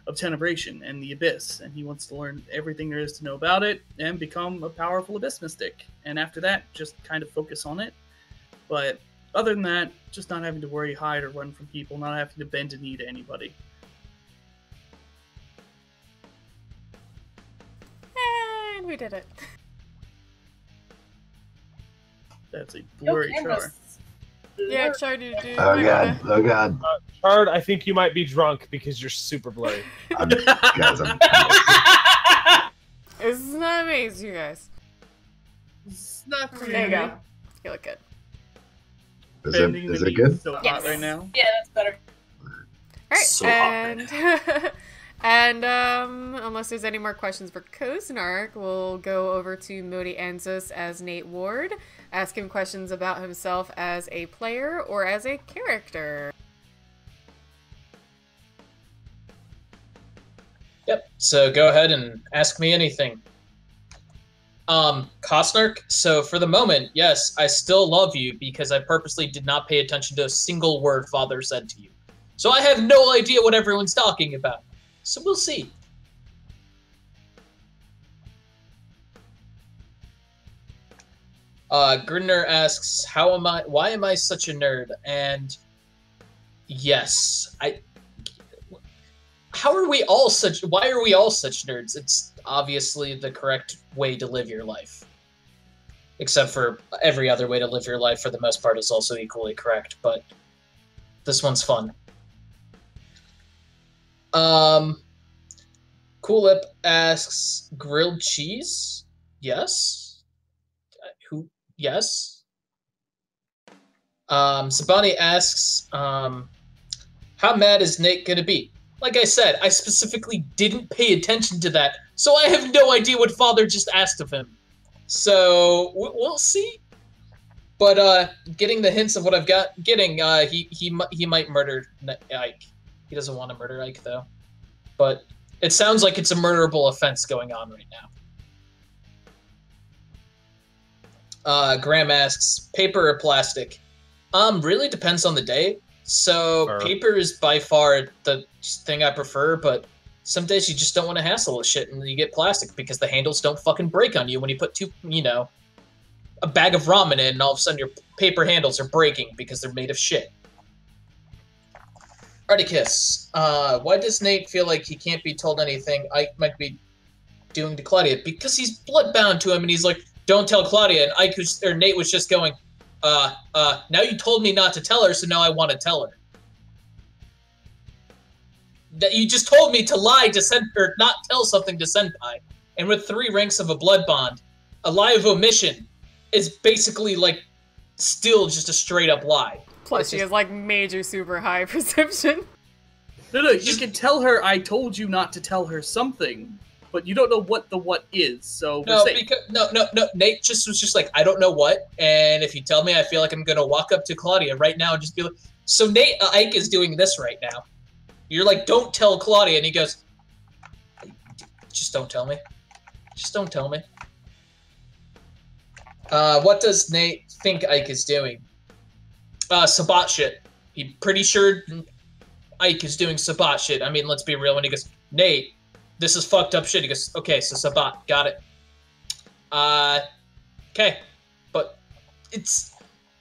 Obtenebration and the Abyss, and he wants to learn everything there is to know about it and become a powerful Abyss Mystic. And after that, just kind of focus on it. But other than that, just not having to worry, hide, or run from people, not having to bend a knee to anybody. And we did it. That's a blurry chart. Yeah, Char, do Oh god, oh god. Chard, I think you might be drunk because you're super blurry. Guys, This is not amazing, you guys. It's not for There you go. You look good. is it good? So hot Yes. right now. Yeah, that's better. Alright, So hot right and unless there's any more questions for Kozark, we'll go over to Modi Anzus as Nate Ward, ask him questions about himself as a player or as a character. Yep, so go ahead and ask me anything. Kosnark, so for the moment, yes, I still love you because I purposely did not pay attention to a single word Father said to you. So I have no idea what everyone's talking about. So we'll see. Grinner asks, why am I such a nerd? And yes, why are we all such nerds? It's obviously the correct way to live your life. Except for every other way to live your life, for the most part, is also equally correct, but this one's fun. Coolip asks, grilled cheese? Yes? Yes? Sabani asks, how mad is Nate gonna be? Like I said, I specifically didn't pay attention to that, so I have no idea what Father just asked of him. So, we'll see. But, getting the hints of what I've got, he might murder Ike. He doesn't want to murder Ike, though. But it sounds like it's a murderable offense going on right now. Graham asks, paper or plastic? Really depends on the day. So paper is by far the thing I prefer, but some days you just don't want to hassle with shit and you get plastic because the handles don't fucking break on you when you put a bag of ramen in and all of a sudden your paper handles are breaking because they're made of shit. Articus, why does Nate feel like he can't be told anything Ike might be doing to Claudia? Because he's bloodbound to him and he's like, don't tell Claudia, and Nate was just going, now you told me not to tell her, so now I want to tell her. That you just told me to lie to or not tell something to Senpai. And with 3 ranks of a blood bond, a lie of omission is basically like still just a straight up lie. Plus, she has like major super high perception. No, you can tell her I told you not to tell her something, but you don't know what the what is. So no, Nate just was just like, I don't know what, and if you tell me, I feel like I'm gonna walk up to Claudia right now and just be like, so Ike is doing this right now. You're like, don't tell Claudia, and he goes, just don't tell me. Just don't tell me. What does Nate think Ike is doing? Sabat shit. He's pretty sure Ike is doing Sabat shit. I mean, let's be real. When he goes, Nate, this is fucked up shit. He goes, okay, so Sabat, got it. Okay. But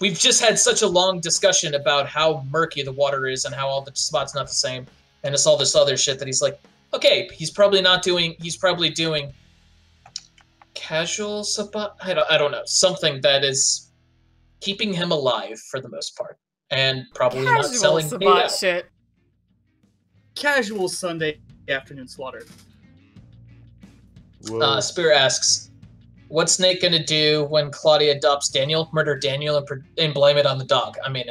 we've just had such a long discussion about how murky the water is and how all the Sabat's not the same. And it's all this other shit that he's like, okay, he's probably doing casual Sabat? I don't know. Something that is keeping him alive for the most part. And probably not selling Sabat shit. Casual Sunday afternoon slaughter. Spira asks, what's Nate gonna do when Claudia adopts Daniel? Murder Daniel and blame it on the dog. I mean,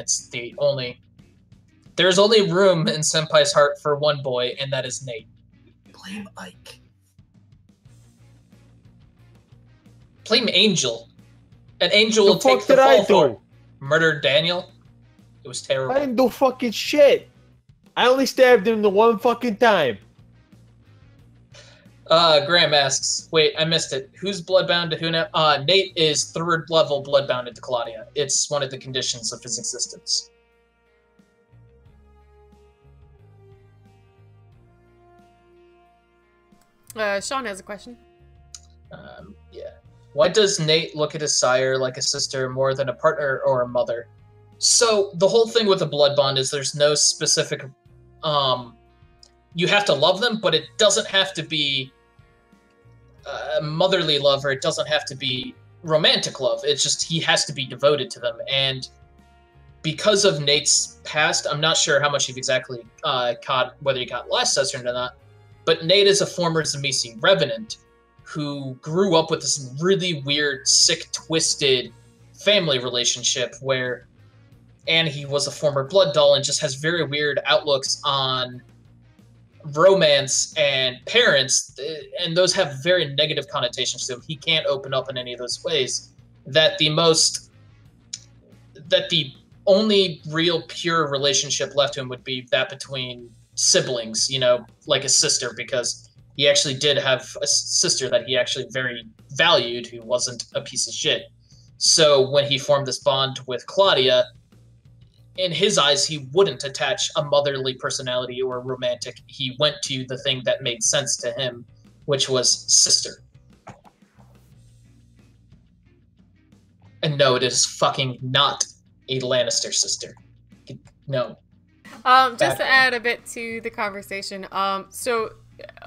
there's only room in Senpai's heart for one boy, and that is Nate. Blame Ike. Blame Angel. An Angel will take the fall for it. Murder Daniel? It was terrible. I didn't do fucking shit. I only stabbed him the one fucking time. Graham asks, wait, I missed it. Who's bloodbound to who now? Nate is 3rd level bloodbounded to Claudia. It's one of the conditions of his existence. Sean has a question. Yeah. Why does Nate look at his sire like a sister more than a partner or a mother? So, the whole thing with a blood bond is there's no specific... you have to love them, but it doesn't have to be motherly love, or it doesn't have to be romantic love. It's just he has to be devoted to them. And because of Nate's past, I'm not sure how much you've exactly caught, whether you caught last session or not, but Nate is a former Zamisi revenant who grew up with this really weird, sick, twisted family relationship and he was a former blood doll and just has very weird outlooks on romance and parents, and those have very negative connotations to him. He can't open up in any of those ways. That the only real pure relationship left to him would be that between siblings, like a sister, because he actually did have a sister that he actually very valued who wasn't a piece of shit. So when he formed this bond with Claudia, in his eyes, he wouldn't attach a motherly personality or romantic. He went to the thing that made sense to him, which was sister. And no, it is fucking not a Lannister sister. No. Just to add a bit to the conversation, so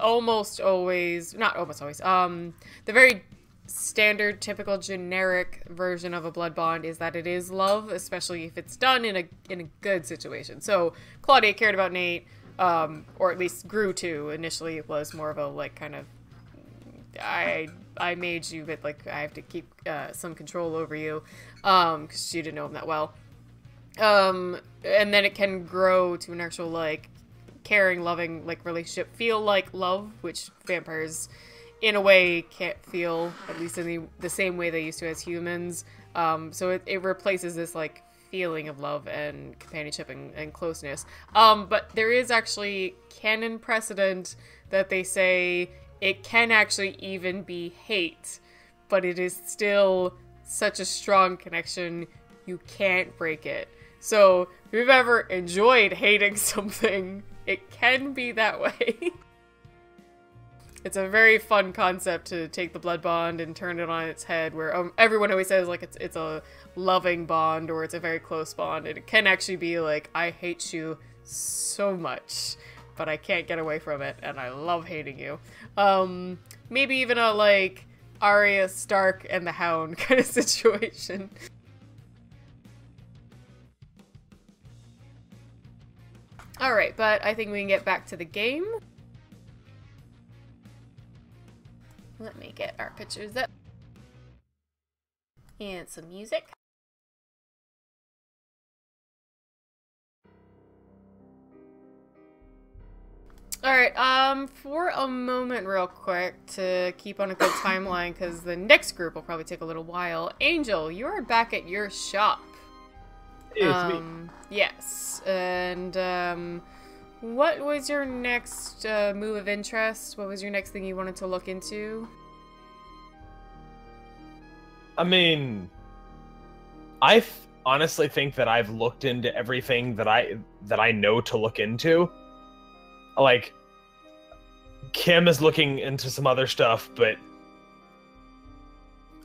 almost always, not almost always, the very standard, typical, generic version of a blood bond is that it is love, especially if it's done in a good situation. So Claudia cared about Nate, or at least grew to. Initially, it was more of a like kind of, I made you, but like I have to keep some control over you, because she didn't know him that well. And then it can grow to an actual like caring, loving like relationship, feel like love, which vampires in a way can't feel, at least in the same way they used to as humans. So it replaces this like feeling of love and companionship and closeness. But there is actually canon precedent that they say it can actually even be hate, but it is still such a strong connection, you can't break it. So if you've ever enjoyed hating something, it can be that way. It's a very fun concept to take the blood bond and turn it on its head, where everyone always says like it's a loving bond or it's a very close bond, and it can actually be like, I hate you so much, but I can't get away from it, and I love hating you. Maybe even a like Arya Stark and the Hound kind of situation. Alright, but I think we can get back to the game. Let me get our pictures up. And some music. Alright, for a moment real quick to keep on a good timeline, because the next group will probably take a little while. Angel, you are back at your shop. It's me. Yes, and what was your next move of interest? What was your next thing you wanted to look into? I mean, I honestly think that I've looked into everything that I know to look into. Like, Kim is looking into some other stuff, but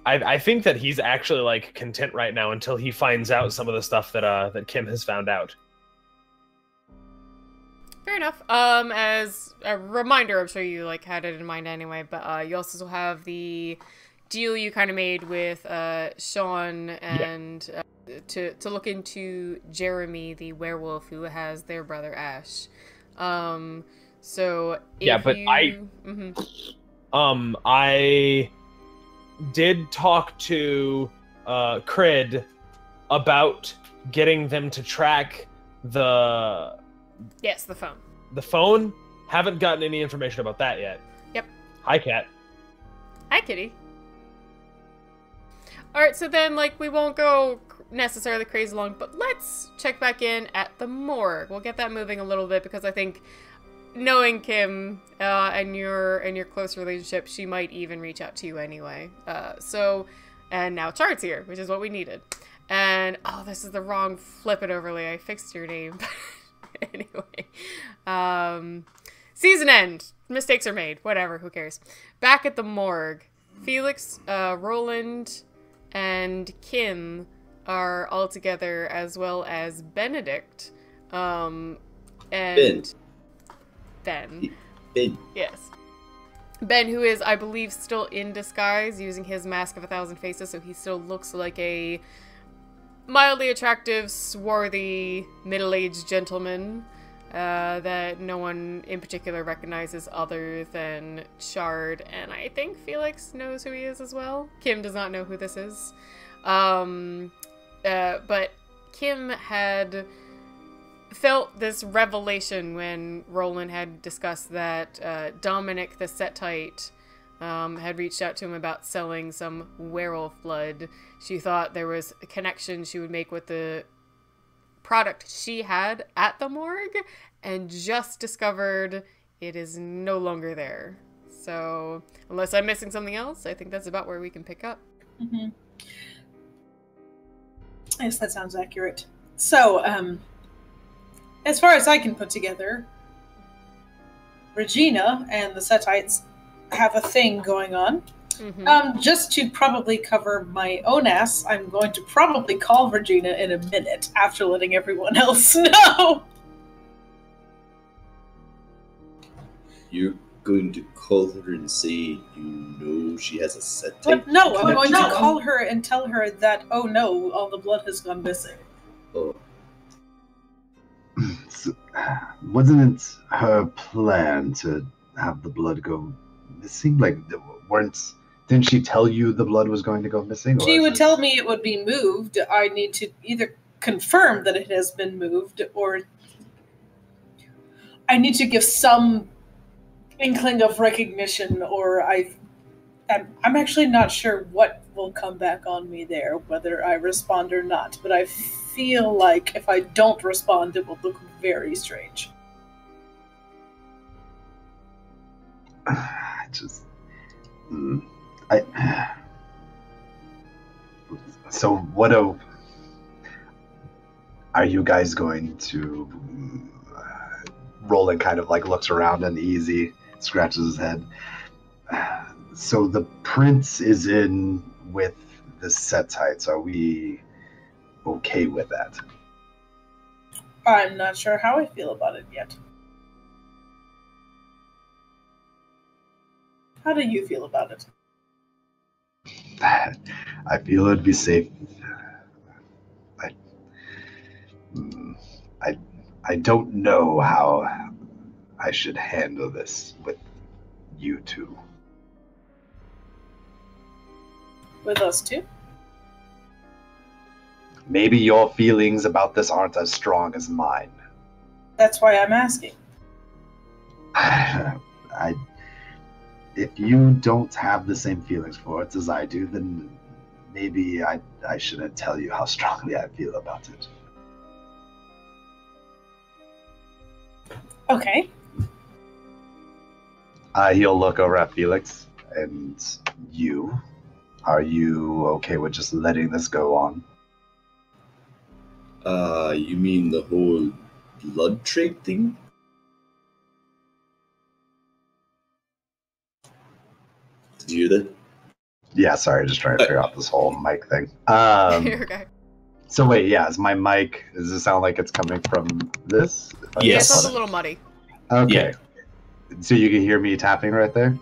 I think that he's actually like content right now until he finds out some of the stuff that Kim has found out. Fair enough. As a reminder, I'm sure you like had it in mind anyway, but you also have the deal you kind of made with Sean and to look into Jeremy, the werewolf who has their brother Ash. So if yeah, but I did talk to Crid about getting them to track the phone. The phone. Haven't gotten any information about that yet. Yep. Hi, Cat. Hi, Kitty. Alright, so then, like, we won't go necessarily crazy long, but let's check back in at the morgue. We'll get that moving a little bit, because I think, knowing Kim and your close relationship, she might even reach out to you anyway. And now Chart's here, which is what we needed. And, oh, this is the wrong flip it overlay. I fixed your name. Anyway. Season end. Mistakes are made. Whatever, who cares. Back at the morgue. Felix, Roland, and Kim are all together, as well as Benedict. And Ben. Ben. Yes. Ben, who is, I believe, still in disguise, using his mask of 1,000 faces, so he still looks like a mildly attractive, swarthy, middle-aged gentleman that no one in particular recognizes other than Chard, and I think Felix knows who he is as well. Kim does not know who this is. But Kim had felt this revelation when Roland had discussed that Dominic the Setite had reached out to him about selling some werewolf blood. She thought there was a connection she would make with the product she had at the morgue, and just discovered it is no longer there. So, unless I'm missing something else, I think that's about where we can pick up. Mm-hmm. Yes, that sounds accurate. So, as far as I can put together, Regina and the Setites have a thing going on. Mm-hmm. Just to probably cover my own ass, I'm going to probably call Regina in a minute after letting everyone else know. You're going to call her and say you know she has a set type? No, I'm going to call her and tell her that, oh no, all the blood has gone missing. Oh. So, wasn't it her plan to have the blood go missing? Like, didn't she tell you the blood was going to go missing? She would tell me it would be moved. I need to either confirm that it has been moved, or I need to give some inkling of recognition, or I'm actually not sure what will come back on me there, whether I respond or not, but I feel like if I don't respond, it will look very strange. So are you guys going to Roland kind of like looks around uneasy, scratches his head. So the prince is in with the Setites. Are we okay with that? I'm not sure how I feel about it yet. How do you feel about it? I feel it'd be safe. I don't know how I should handle this with you two. With us too? Maybe your feelings about this aren't as strong as mine. That's why I'm asking. If you don't have the same feelings for it as I do, then maybe I shouldn't tell you how strongly I feel about it. Okay. He'll look over at Felix, and you. Are you okay with just letting this go on? You mean the whole blood trade thing? Did you hear that? Yeah, sorry, just trying to figure out this whole mic thing. You're okay. So wait, yeah, is my mic, does it sound like it's coming from this? Yeah, it Yes. sounds a little muddy. Okay. So you can hear me tapping right there?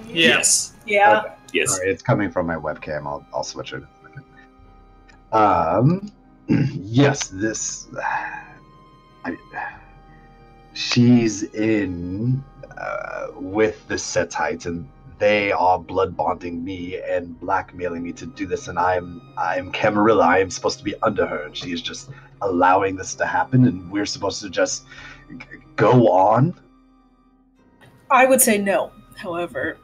Yes. Yeah. Okay. Yes. Sorry, it's coming from my webcam. I'll switch it. Yes, this. She's in with the Setites, and they are blood bonding me and blackmailing me to do this. And I'm Camarilla. I am supposed to be under her, and she's just allowing this to happen. And we're supposed to just go on. I would say no. However,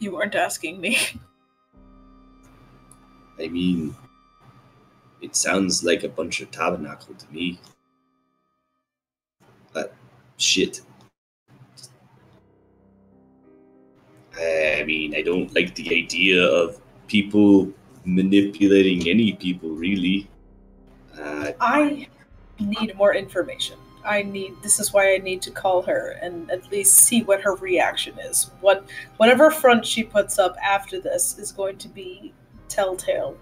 you weren't asking me. I mean, it sounds like a bunch of tabernacle to me. Shit. I mean, I don't like the idea of people manipulating any people, really. I need more information. This is why I need to call her and at least see what her reaction is. Whatever front she puts up after this is going to be telltale.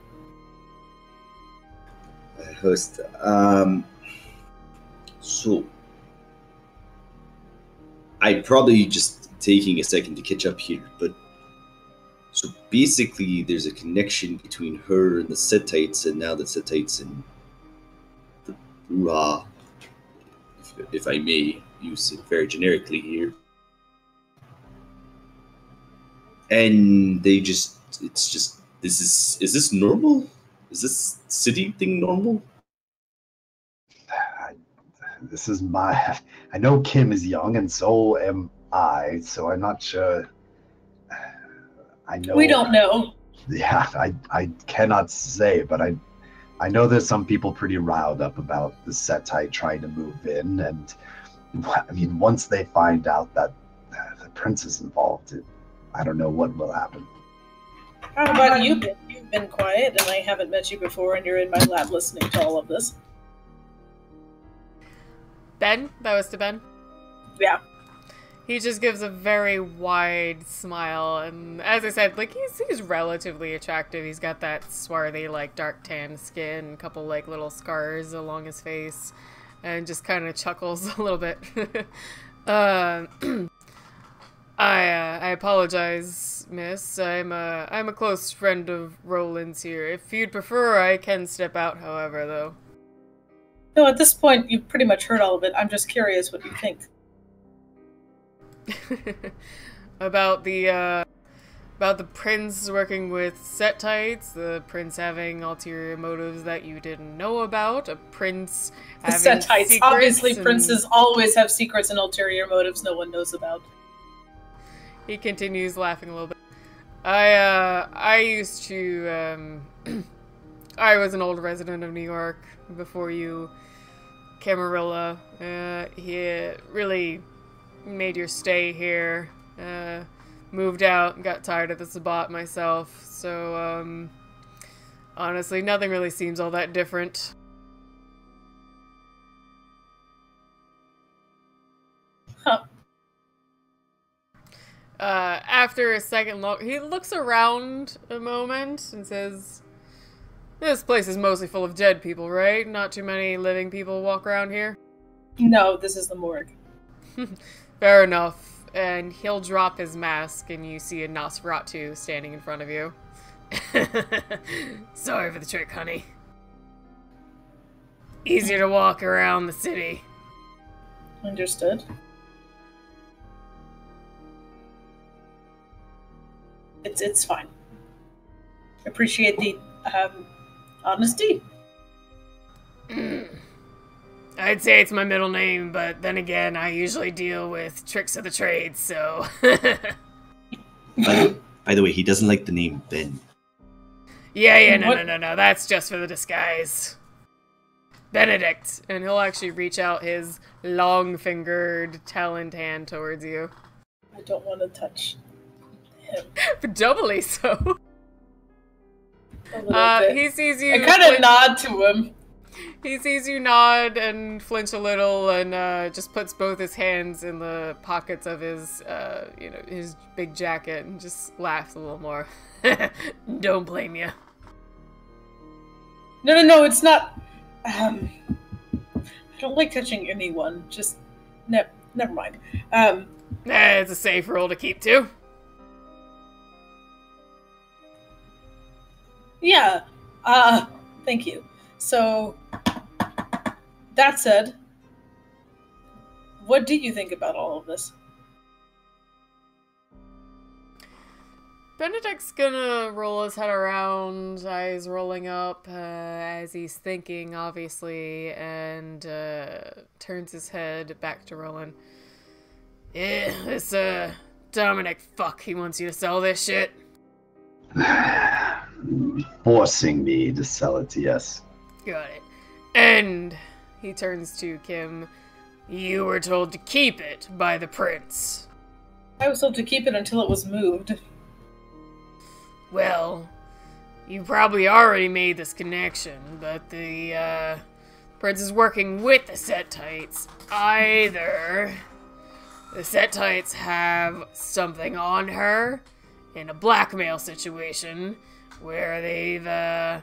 Host, so I'm probably just taking a second to catch up here, but so basically there's a connection between her and the Setites, and now the Setites and the Bruja, if I may use it very generically here. And is this normal? Is this city thing normal? This is I know Kim is young, and so am I, so I'm not sure. I know. We don't know. Yeah, I cannot say, but I know there's some people pretty riled up about the Setite trying to move in, and I mean, once they find out that the prince is involved, I don't know what will happen. How about you, Ben? You've been quiet, and I haven't met you before, and you're in my lab listening to all of this. Ben? That was to Ben? Yeah. He just gives a very wide smile, and as I said, like, he's relatively attractive. He's got that swarthy, like, dark tan skin, a couple, like, little scars along his face, and just kind of chuckles a little bit. I apologize, miss. I'm a close friend of Roland's here. If you'd prefer, I can step out, however, though. No, at this point, you've pretty much heard all of it. I'm just curious what you think. About the prince working with Setites, the prince having ulterior motives that you didn't know about, a prince having Setites. secrets. Obviously, princes always have secrets and ulterior motives no one knows about. He continues laughing a little bit. I used to, I was an old resident of New York before you, Camarilla. He really made your stay here. Moved out and got tired of the Sabbat myself, so, Honestly, nothing really seems all that different. Huh. After a second look, he looks around a moment and says, "This place is mostly full of dead people, right? Not too many living people walk around here?" No, this is the morgue. Fair enough. And he'll drop his mask and you see a Nosferatu standing in front of you. Sorry for the trick, honey. Easier to walk around the city. Understood. It's fine. Appreciate the honesty. I'd say it's my middle name, but then again, I usually deal with tricks of the trade, so... By the way, he doesn't like the name Ben. Yeah, no, that's just for the disguise. Benedict, and he'll actually reach out his long-fingered, taloned hand towards you. I don't want to touch him. Doubly so. A little bit. He sees you... I kind of nod to him. He sees you nod and flinch a little and just puts both his hands in the pockets of his, his big jacket and just laughs a little more. Don't blame you. No, it's not... I don't like touching anyone. Just... never mind. It's a safe rule to keep to. Yeah. Thank you. So, that said, what do you think about all of this? Benedict's gonna roll his head around, eyes rolling up as he's thinking, obviously, and turns his head back to Roland. Yeah, this Dominic fuck, he wants you to sell this shit. Forcing me to sell it, yes. Got it. And he turns to Kim. You were told to keep it by the prince. I was told to keep it until it was moved. Well, you probably already made this connection, but the prince is working with the Setites. Either the Setites have something on her in a blackmail situation where they've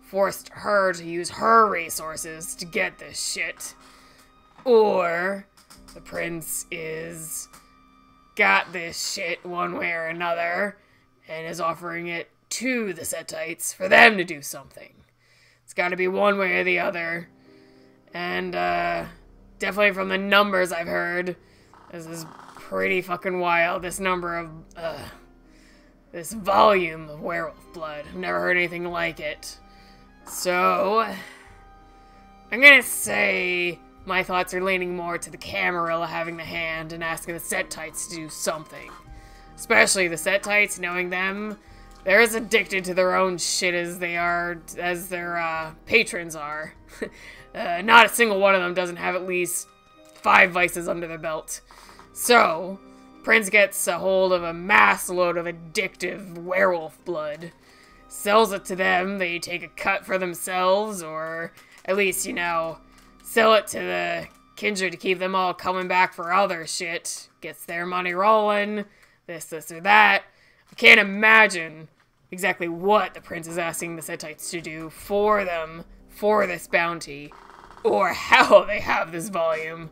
forced her to use her resources to get this shit. Or the prince is got this shit one way or another and is offering it to the Setites for them to do something. It's gotta be one way or the other. And definitely from the numbers I've heard, this is pretty fucking wild, this number of this volume of werewolf blood. I've never heard anything like it. So, I'm gonna say my thoughts are leaning more to the Camarilla having the hand and asking the Setites to do something. Especially the Setites, knowing them, they're as addicted to their own shit as they are, as their patrons are. Not a single one of them doesn't have at least 5 vices under their belt. So, Prince gets a hold of a mass load of addictive werewolf blood. Sells it to them, they take a cut for themselves, or at least, sell it to the kindred to keep them all coming back for other shit. Gets their money rolling, this or that. I can't imagine exactly what the prince is asking the Setites to do for them, for this bounty, or how they have this volume.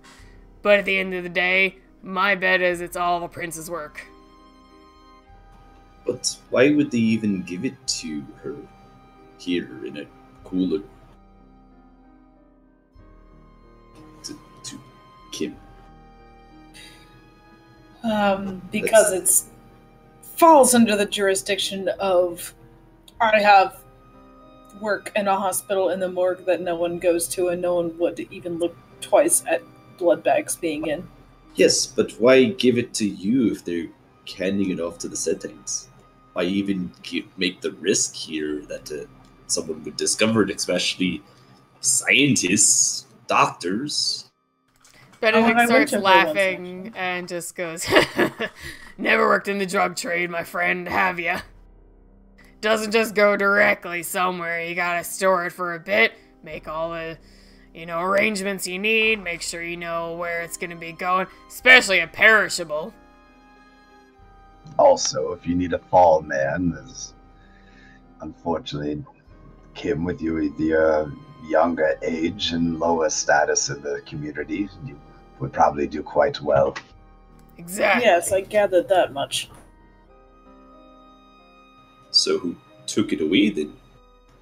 But at the end of the day, my bet is it's all the prince's work. But why would they even give it to her here in a cooler? To Kim? Because it's falls under the jurisdiction of I have work in a hospital in the morgue that no one goes to and no one would even look twice at blood bags being in. Yes, but why give it to you if they're handing it off to the Setites? Why even make the risk here that someone would discover it, especially scientists, doctors? Benedict starts laughing and just goes, Never worked in the drug trade, my friend, have ya? doesn't just go directly somewhere. You gotta store it for a bit, make all the, arrangements you need, make sure you know where it's gonna be going, especially a perishable. Also, if you need a fall man, there's unfortunately Kim with your younger age and lower status in the community, you would probably do quite well. Exactly. Yes, I gathered that much. So who took it away then?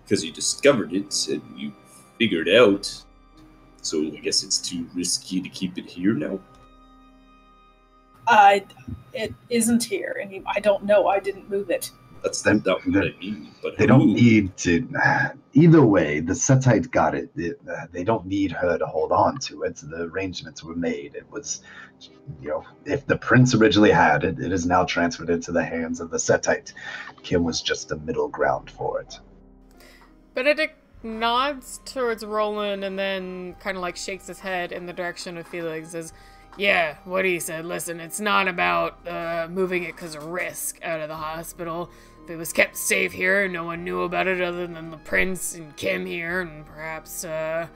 Because you discovered it and you figured it out. So I guess it's too risky to keep it here now? It isn't here, and I don't know. I didn't move it. That's not what I mean. But They don't need to. Either way, the Setite got it. They don't need her to hold on to it. The arrangements were made. It was, if the prince originally had it, it is now transferred into the hands of the Setite. Kim was just a middle ground for it. Benedict nods towards Roland and then kind of like shakes his head in the direction of Felix as, yeah, what he said. Listen, it's not about moving it because of risk out of the hospital. If it was kept safe here, no one knew about it other than the prince and Kim here, and perhaps a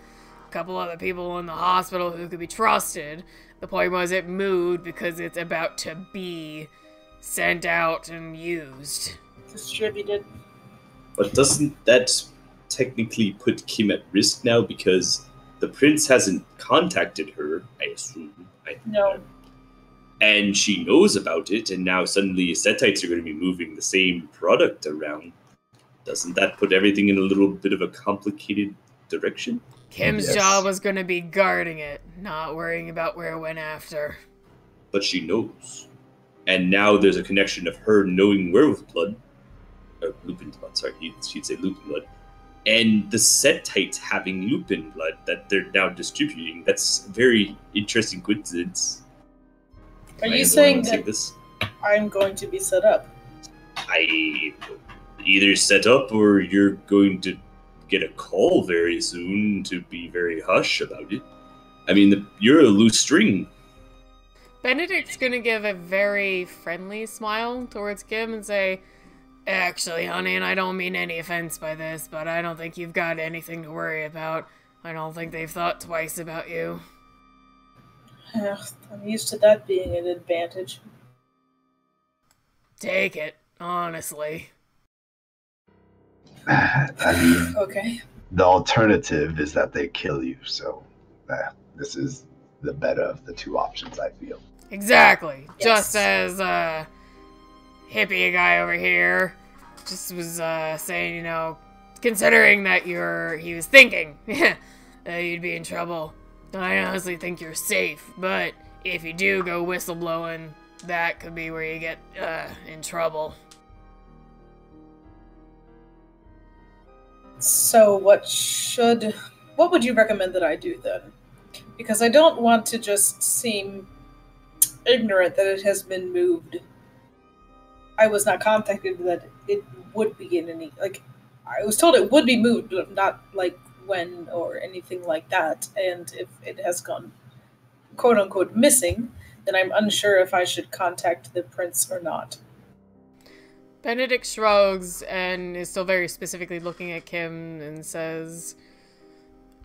couple other people in the hospital who could be trusted. The point was it moved because it's about to be sent out and used. Distributed. But doesn't that technically put Kim at risk now because the prince hasn't contacted her, I assume? No. And she knows about it, and now suddenly Setites are going to be moving the same product around. Doesn't that put everything in a little bit of a complicated direction? Kim's job was going to be guarding it, not worrying about where it went after. But she knows. And now there's a connection of her knowing werewolf blood. Lupin blood, sorry, she'd say Lupin blood. And the Setites having Lupin blood that they're now distributing. That's a very interesting coincidence. Are you saying that I'm going to be set up? I either set up or you're going to get a call very soon to be very hush about it. I mean, you're a loose string. Benedict's gonna give a very friendly smile towards Kim and say, actually, honey, and I don't mean any offense by this, but I don't think you've got anything to worry about. I don't think they've thought twice about you. I'm used to that being an advantage. Take it, honestly. I mean, okay. The alternative is that they kill you, so this is the better of the two options, I feel. Exactly. Yes. Just as hippie guy over here just was saying, considering that he was thinking that you'd be in trouble. I honestly think you're safe, but if you do go whistleblowing, that could be where you get in trouble. So what would you recommend that I do then? Because I don't want to just seem ignorant that it has been moved. I was not contacted that it would be in any, I was told it would be moved, but not when or anything like that. And if it has gone quote unquote missing, then I'm unsure if I should contact the prince or not. Benedict shrugs and is still very specifically looking at Kim and says,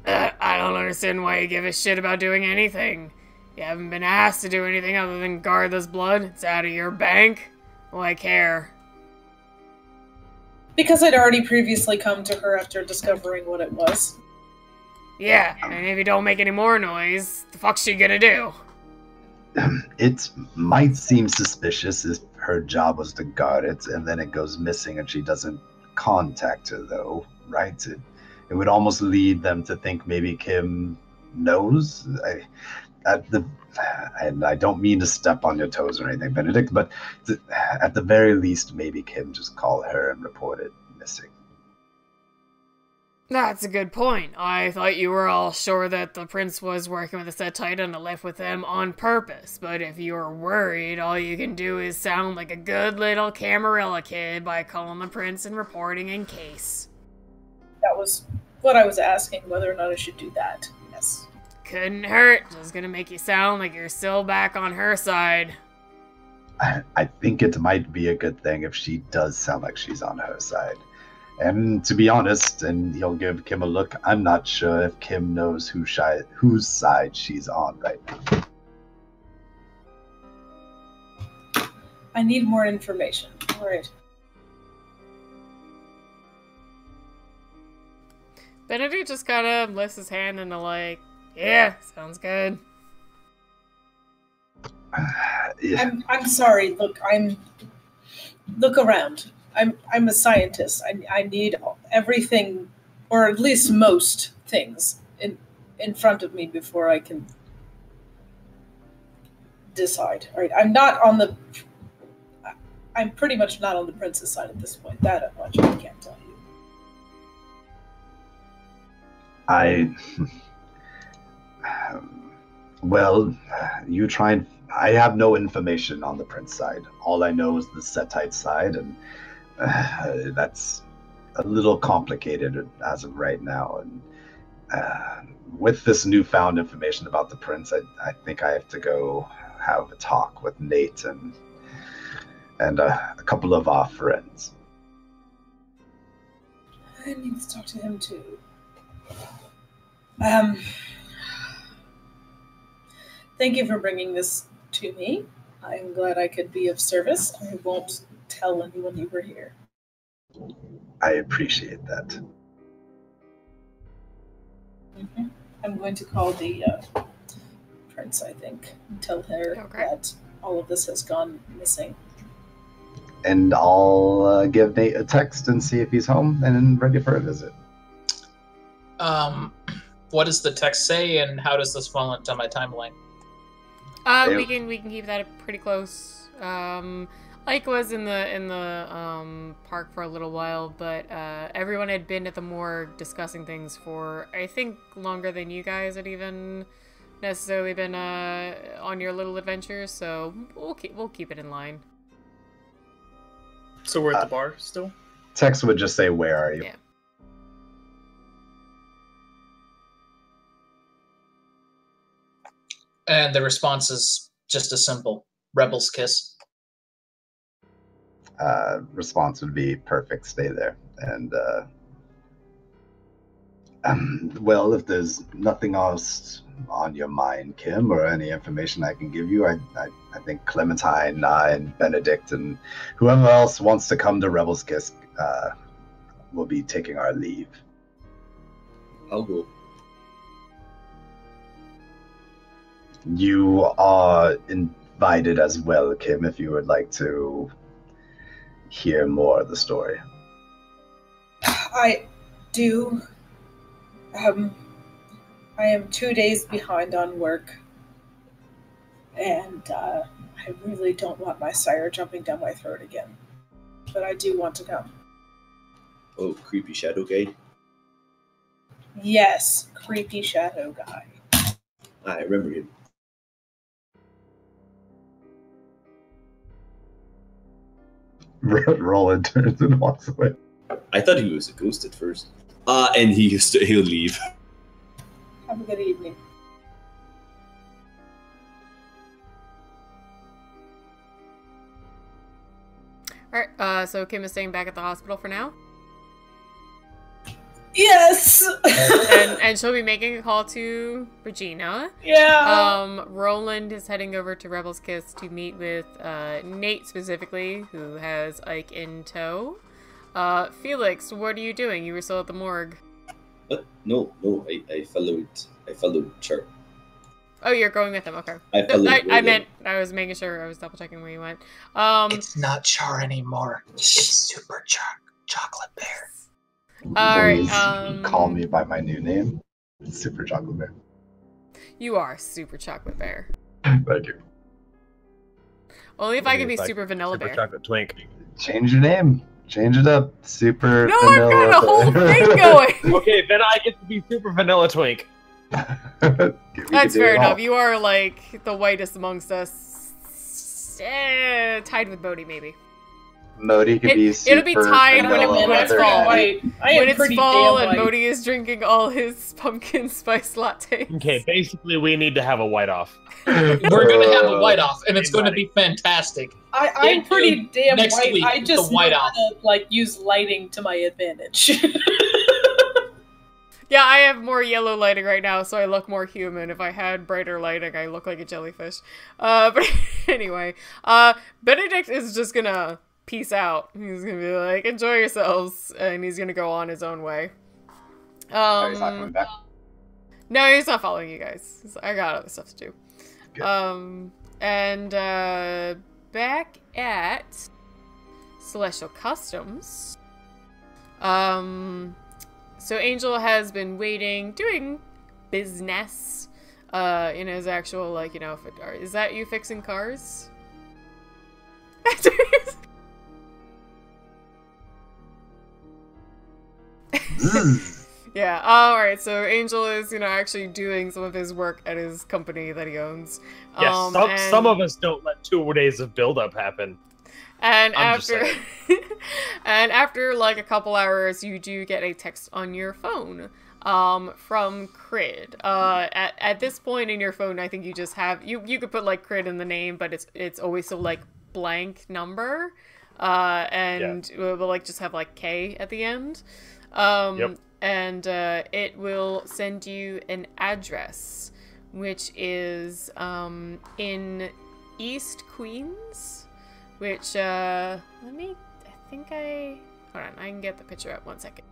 I don't understand why you give a shit about doing anything. You haven't been asked to do anything other than guard this blood. It's out of your bank. Why care? Because I'd already previously come to her after discovering what it was. Yeah, and if you don't make any more noise, the fuck's she gonna do? It might seem suspicious if her job was to guard it, and then it goes missing and she doesn't contact her, though, right? It would almost lead them to think maybe Kim knows. And I don't mean to step on your toes or anything, Benedict, but at the very least, maybe Kim just call her and report it missing. That's a good point. I thought you were all sure that the prince was working with a Setite and left with them on purpose, but if you're worried, all you can do is sound like a good little Camarilla kid by calling the prince and reporting in case. That was what I was asking, whether or not I should do that. Yes. Couldn't hurt. Just gonna make you sound like you're still back on her side. I think it might be a good thing if she does sound like she's on her side. And to be honest, and he'll give Kim a look, I'm not sure if Kim knows whose side she's on right now. I need more information. All right. Benedict just kind of lifts his hand and like, yeah, sounds good. Yeah. I'm sorry. Look, look around. I'm a scientist. I need everything, or at least most things, in front of me before I can decide. All right. I'm pretty much not on the prince's side at this point. That much I can't tell you. Well, you try and... I have no information on the prince side. All I know is the Setite side, and that's a little complicated as of right now. And with this newfound information about the prince, I think I have to go have a talk with Nate and a couple of our friends. I need to talk to him too. Thank you for bringing this to me. I'm glad I could be of service. I won't tell anyone you were here. I appreciate that. Mm-hmm. I'm going to call the prince, I think, and tell her that all of this has gone missing. And I'll give Nate a text and see if he's home and ready for a visit. What does the text say, and how does this fall into my timeline? We can keep that pretty close. Ike was in the park for a little while, but everyone had been at the morgue discussing things for, I think, longer than you guys had even necessarily been on your little adventures. So we'll keep it in line. So we're at the bar still? Text would just say, "Where are you?" Yeah. And the response is just a simple rebel's kiss. Response would be perfect. Stay there. And well, if there's nothing else on your mind, Kim, or any information I can give you, I think Clementine and Benedict and whoever else wants to come to Rebel's Kiss will be taking our leave. I'll go. You are invited as well, Kim, if you would like to hear more of the story. I do. I am 2 days behind on work, and I really don't want my sire jumping down my throat again. But I do want to come. Oh, creepy shadow guy? Yes, creepy shadow guy. I remember him. Roland turns and walks away. I thought he was a ghost at first. And he'll leave. Have a good evening. Alright, so Kim is staying back at the hospital for now? Yes! and she'll be making a call to Regina. Yeah! Roland is heading over to Rebel's Kiss to meet with Nate specifically, who has Ike in tow. Felix, what are you doing? You were still at the morgue. What? No, I followed Char. Oh, you're going with him, okay. I was making sure, I was double checking where you went. It's not Char anymore. It's Super Chocolate Bear. Please call me by my new name, Super Chocolate Bear. You are Super Chocolate Bear. Thank you. Only if I can be Super Vanilla Bear. Super Chocolate Twink. Change your name. Change it up. Super No, Vanilla I've got a whole Bear. thing going! Okay, then I get to be Super Vanilla Twink. That's fair enough. You are, like, the whitest amongst us. Tied with Bodhi, maybe. Modi could be super. It'll be tied when it's fall. White. When it's fall and Bodhi is drinking all his pumpkin spice lattes. Okay, basically we need to have a white off. We're going to have a white off, and it's going to be fantastic. I'm pretty damn next white. week, I just the white know how to like use lighting to my advantage. Yeah, I have more yellow lighting right now, so I look more human. If I had brighter lighting, I look like a jellyfish. But anyway, Benedict is just gonna peace out. He's gonna be like, enjoy yourselves, and he's gonna go on his own way. Oh, he's not coming back. No, he's not following you guys. I got other stuff to do. Good. And back at Celestial Customs, so Angel has been waiting, doing business, in his actual, like, you know, is that you fixing cars? Yeah, alright, so Angel is, you know, actually doing some of his work at his company that he owns. Yes, some of us don't let 2 days of build-up happen. And I'm just after and after like a couple hours, you do get a text on your phone from Crid. At this point in your phone, I think you just have you could put like Crid in the name, but it's always so like blank number. And it will like just have like K at the end. Yep. And it will send you an address, which is in East Queens. Which, hold on, I can get the picture up 1 second.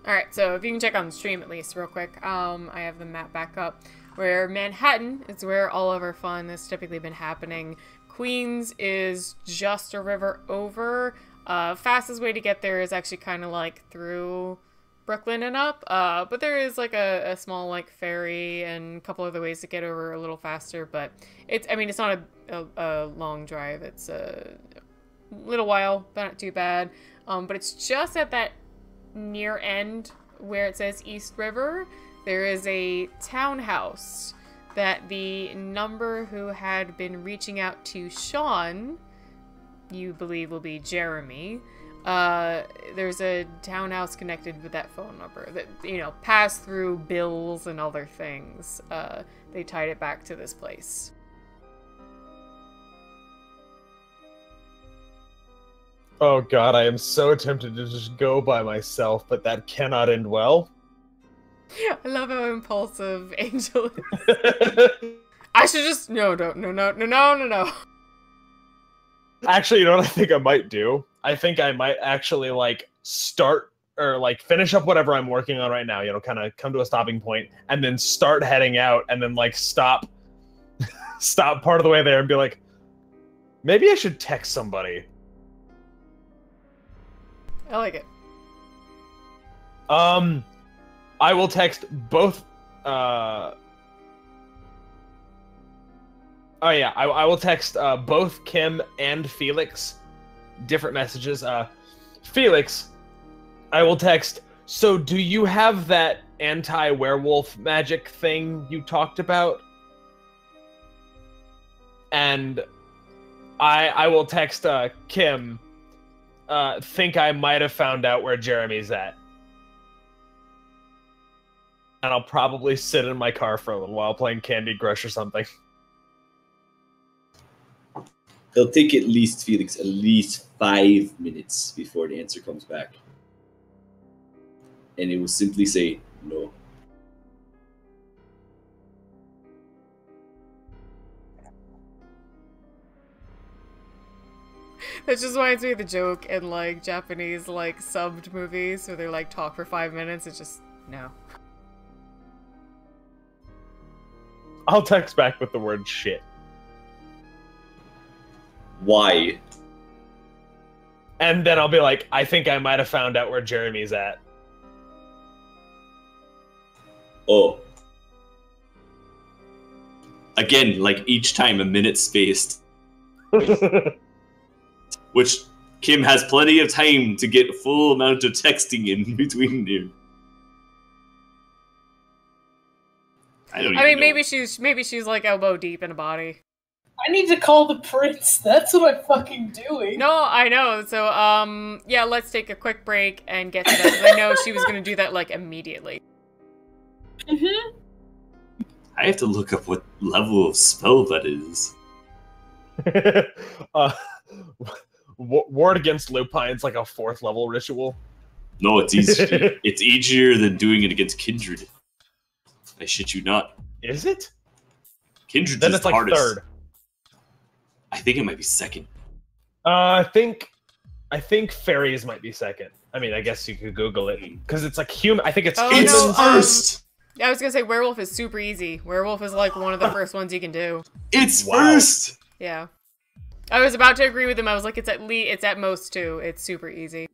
Alright, so if you can check on the stream at least real quick, I have the map back up. Where Manhattan is where all of our fun has typically been happening. Queens is just a river over. Fastest way to get there is actually kind of like through Brooklyn and up. But there is like a small like ferry and a couple other ways to get over a little faster. But it's not a long drive. It's a little while, but not too bad. But it's just at that near end where it says East River. There is a townhouse that the number who had been reaching out to Sean, you believe will be Jeremy. There's a townhouse connected with that phone number that, you know, passed through bills and other things. They tied it back to this place. Oh god, I am so tempted to just go by myself, but that cannot end well. I love how impulsive Angel is. I should just no. Actually, you know what I think I might do? I think I might actually like start or like finish up whatever I'm working on right now, you know, kind of come to a stopping point and then start heading out and then like stop part of the way there and be like, maybe I should text somebody. I like it. I will text both, I will text both Kim and Felix different messages. Felix, I will text, so do you have that anti-werewolf magic thing you talked about? And I will text Kim, think I might have found out where Jeremy's at. And I'll probably sit in my car for a little while playing Candy Crush or something. It'll take at least, Felix, at least 5 minutes before the answer comes back. And it will simply say, no. That just reminds me of the joke in, like, Japanese, like, subbed movies where they're, like, talk for 5 minutes. It's just, no. I'll text back with the word shit. Why? And then I'll be like, I think I might have found out where Jeremy's at. Oh. Again, like each time a minute spaced. Which Kim has plenty of time to get a full amount of texting in between you. I mean, maybe she's like elbow deep in a body. I need to call the prince. That's what I'm fucking doing. No, I know. So, yeah, let's take a quick break and get to that. 'Cause I know she was gonna do that, like, immediately. Mm-hmm. I have to look up what level of spell that is. Ward against Lupine's like a 4th level ritual. No, it's easy. It's easier than doing it against Kindred. I shit you not. Is it? Kindred's Then is it's the like hardest. 3rd. I think it might be 2nd. I think fairies might be 2nd. I mean, I guess you could Google it because it's like human. I think it's Oh, humans no, first. I was gonna say werewolf is super easy. Werewolf is like one of the first ones you can do. It's Wow. first. Yeah. I was about to agree with him. I was like, it's at most 2. It's super easy.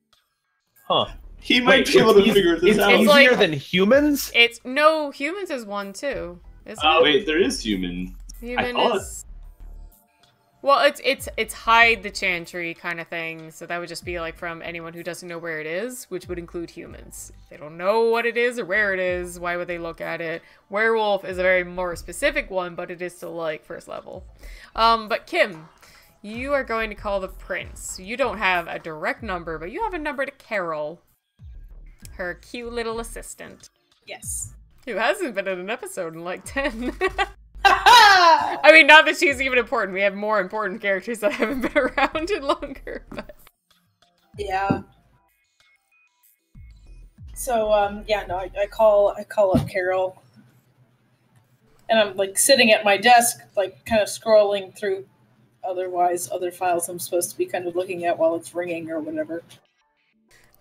Huh? He might be able to figure this It's out. easier like- than humans. No, humans is 1 too. Isn't Oh it? wait, there is human. Human thought- is. Well, it's hide the chantry kind of thing. So that would just be like from anyone who doesn't know where it is, which would include humans. If they don't know what it is or where it is, why would they look at it? Werewolf is a very more specific one, but it is still like 1st level. But Kim, you are going to call the prince. You don't have a direct number, but you have a number to Carol, her cute little assistant, Yes. who hasn't been in an episode in like 10. I mean, not that she's even important. We have more important characters that haven't been around in longer. But Yeah. So, yeah, no, I call up Carol. And I'm, like, sitting at my desk, like, kind of scrolling through other files I'm supposed to be kind of looking at while it's ringing or whatever.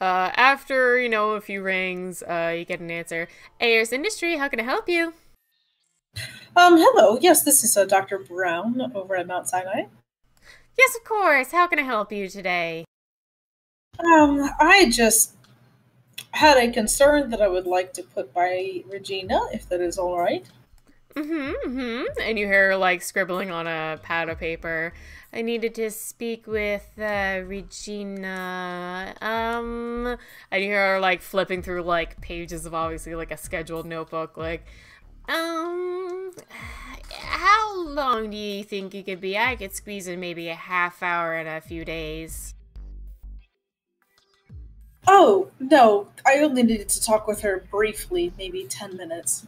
after, a few rings, you get an answer. Ayers Industry, how can I help you? Hello. Yes, this is Dr. Brown over at Mount Sinai. Yes, of course. How can I help you today? I just had a concern that I would like to put by Regina, if that is all right. And you hear her, like, scribbling on a pad of paper. I needed to speak with, Regina. And you hear her, like, flipping through, like, pages of obviously, like, a scheduled notebook, like, how long do you think you could be? I could squeeze in maybe a half hour in a few days. Oh, no, I only needed to talk with her briefly, maybe 10 minutes.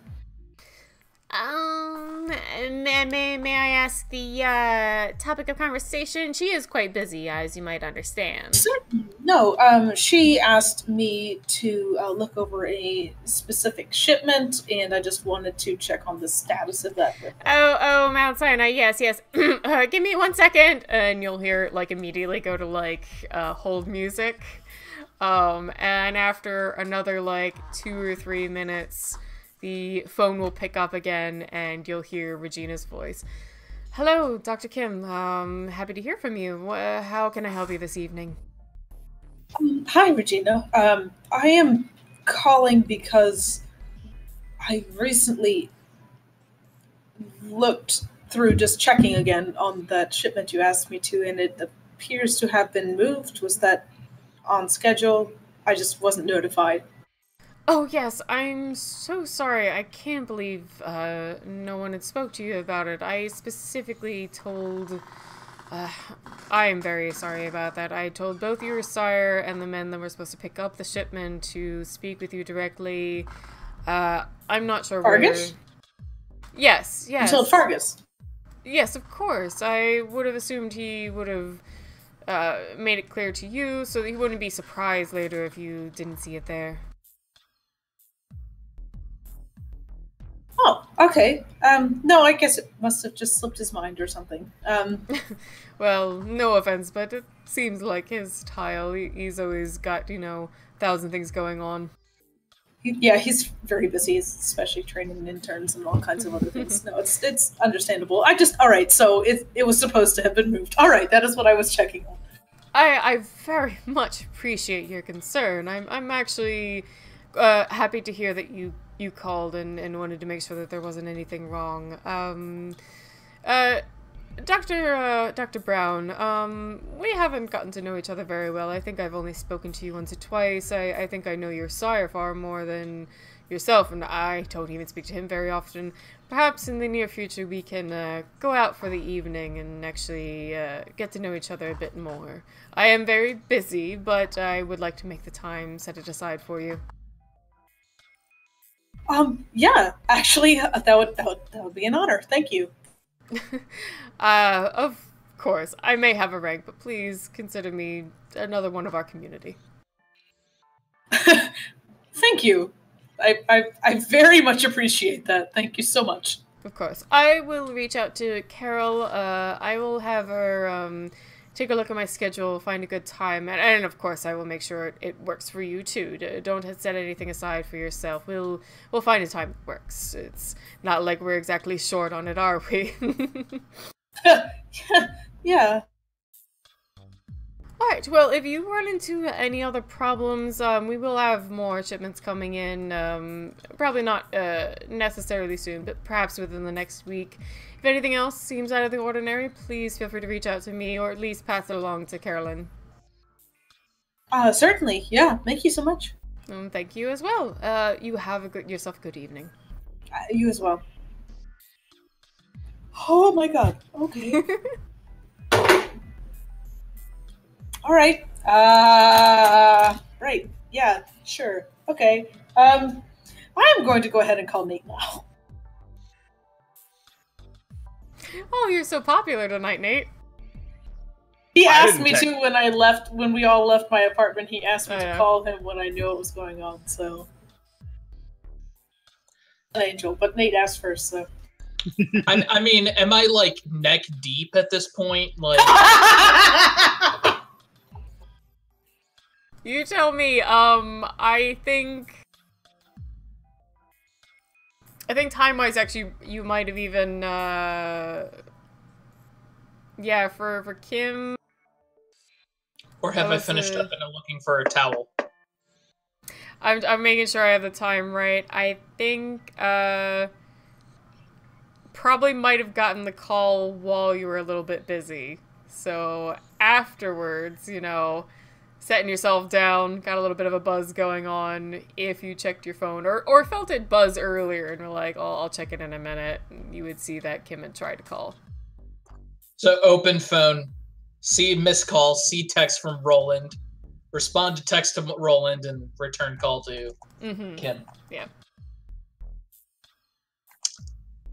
May I ask the topic of conversation? She is quite busy, as you might understand. No, she asked me to look over a specific shipment, and I just wanted to check on the status of that. Oh, Mount Sinai, yes. Give me 1 second, and you'll hear, like, immediately go to, like, hold music. And after another, like, 2 or 3 minutes, the phone will pick up again, and you'll hear Regina's voice. Hello, Dr. Kim. Happy to hear from you. How can I help you this evening? Hi, Regina. I am calling because I recently looked through, just checking again on that shipment you asked me to, and it appears to have been moved. Was that on schedule? I just wasn't notified. Oh, yes, I'm so sorry. I can't believe no one had spoke to you about it. I specifically told... I am very sorry about that. I told both your sire and the men that were supposed to pick up the shipment to speak with you directly. I'm not sure Fargus? where... Yes. You told Fargus? Yes, of course. I would have assumed he would have made it clear to you so that he wouldn't be surprised later if you didn't see it there. Oh, okay. No, I guess it must have just slipped his mind or something. Well, no offense, but it seems like his style. He's always got, 1,000 things going on. Yeah, he's very busy, especially training interns and all kinds of other things. No, it's understandable. All right, so it was supposed to have been moved. All right, that is what I was checking on. I very much appreciate your concern. I'm actually happy to hear that you called and wanted to make sure that there wasn't anything wrong. Dr. Brown, we haven't gotten to know each other very well. I think I've only spoken to you once or twice. I think I know your sire far more than yourself, and I don't even speak to him very often. Perhaps in the near future we can go out for the evening and actually get to know each other a bit more. I am very busy, but I would like to make the time, set it aside for you. Yeah, actually, that would be an honor. Thank you. Of course, I may have a rank, but please consider me another one of our community. Thank you. I very much appreciate that. Thank you so much. Of course. I will reach out to Carol. I will have her take a look at my schedule, find a good time, and of course I will make sure it works for you too. Don't set anything aside for yourself. We'll find a time that works. It's not like we're exactly short on it, are we? Yeah. Alright, well, if you run into any other problems, we will have more shipments coming in, probably not necessarily soon, but perhaps within the next week. If anything else seems out of the ordinary, please feel free to reach out to me, or at least pass it along to Carolyn. Certainly, yeah. Thank you so much. Thank you as well. You have yourself a good evening. You as well. Oh my god, okay. Alright, right, yeah, sure, okay. I'm going to go ahead and call Nate now. Oh, you're so popular tonight, Nate. He asked me to when we all left my apartment, he asked me to call him when I knew what was going on, so. An angel, but Nate asked first, so. I mean, am I, like, neck deep at this point? Like... You tell me, I think time-wise, actually, you might have even, yeah, for Kim... Or have I finished up and I'm looking for a towel? I'm making sure I have the time right. I think, probably might have gotten the call while you were a little bit busy. So, afterwards, you know... setting yourself down, got a little bit of a buzz going on if you checked your phone, or felt it buzz earlier and were like, oh, I'll check it in a minute, you would see that Kim had tried to call. So open phone, see missed call, see text from Roland, respond to text to Roland, and return call to Kim. Yeah.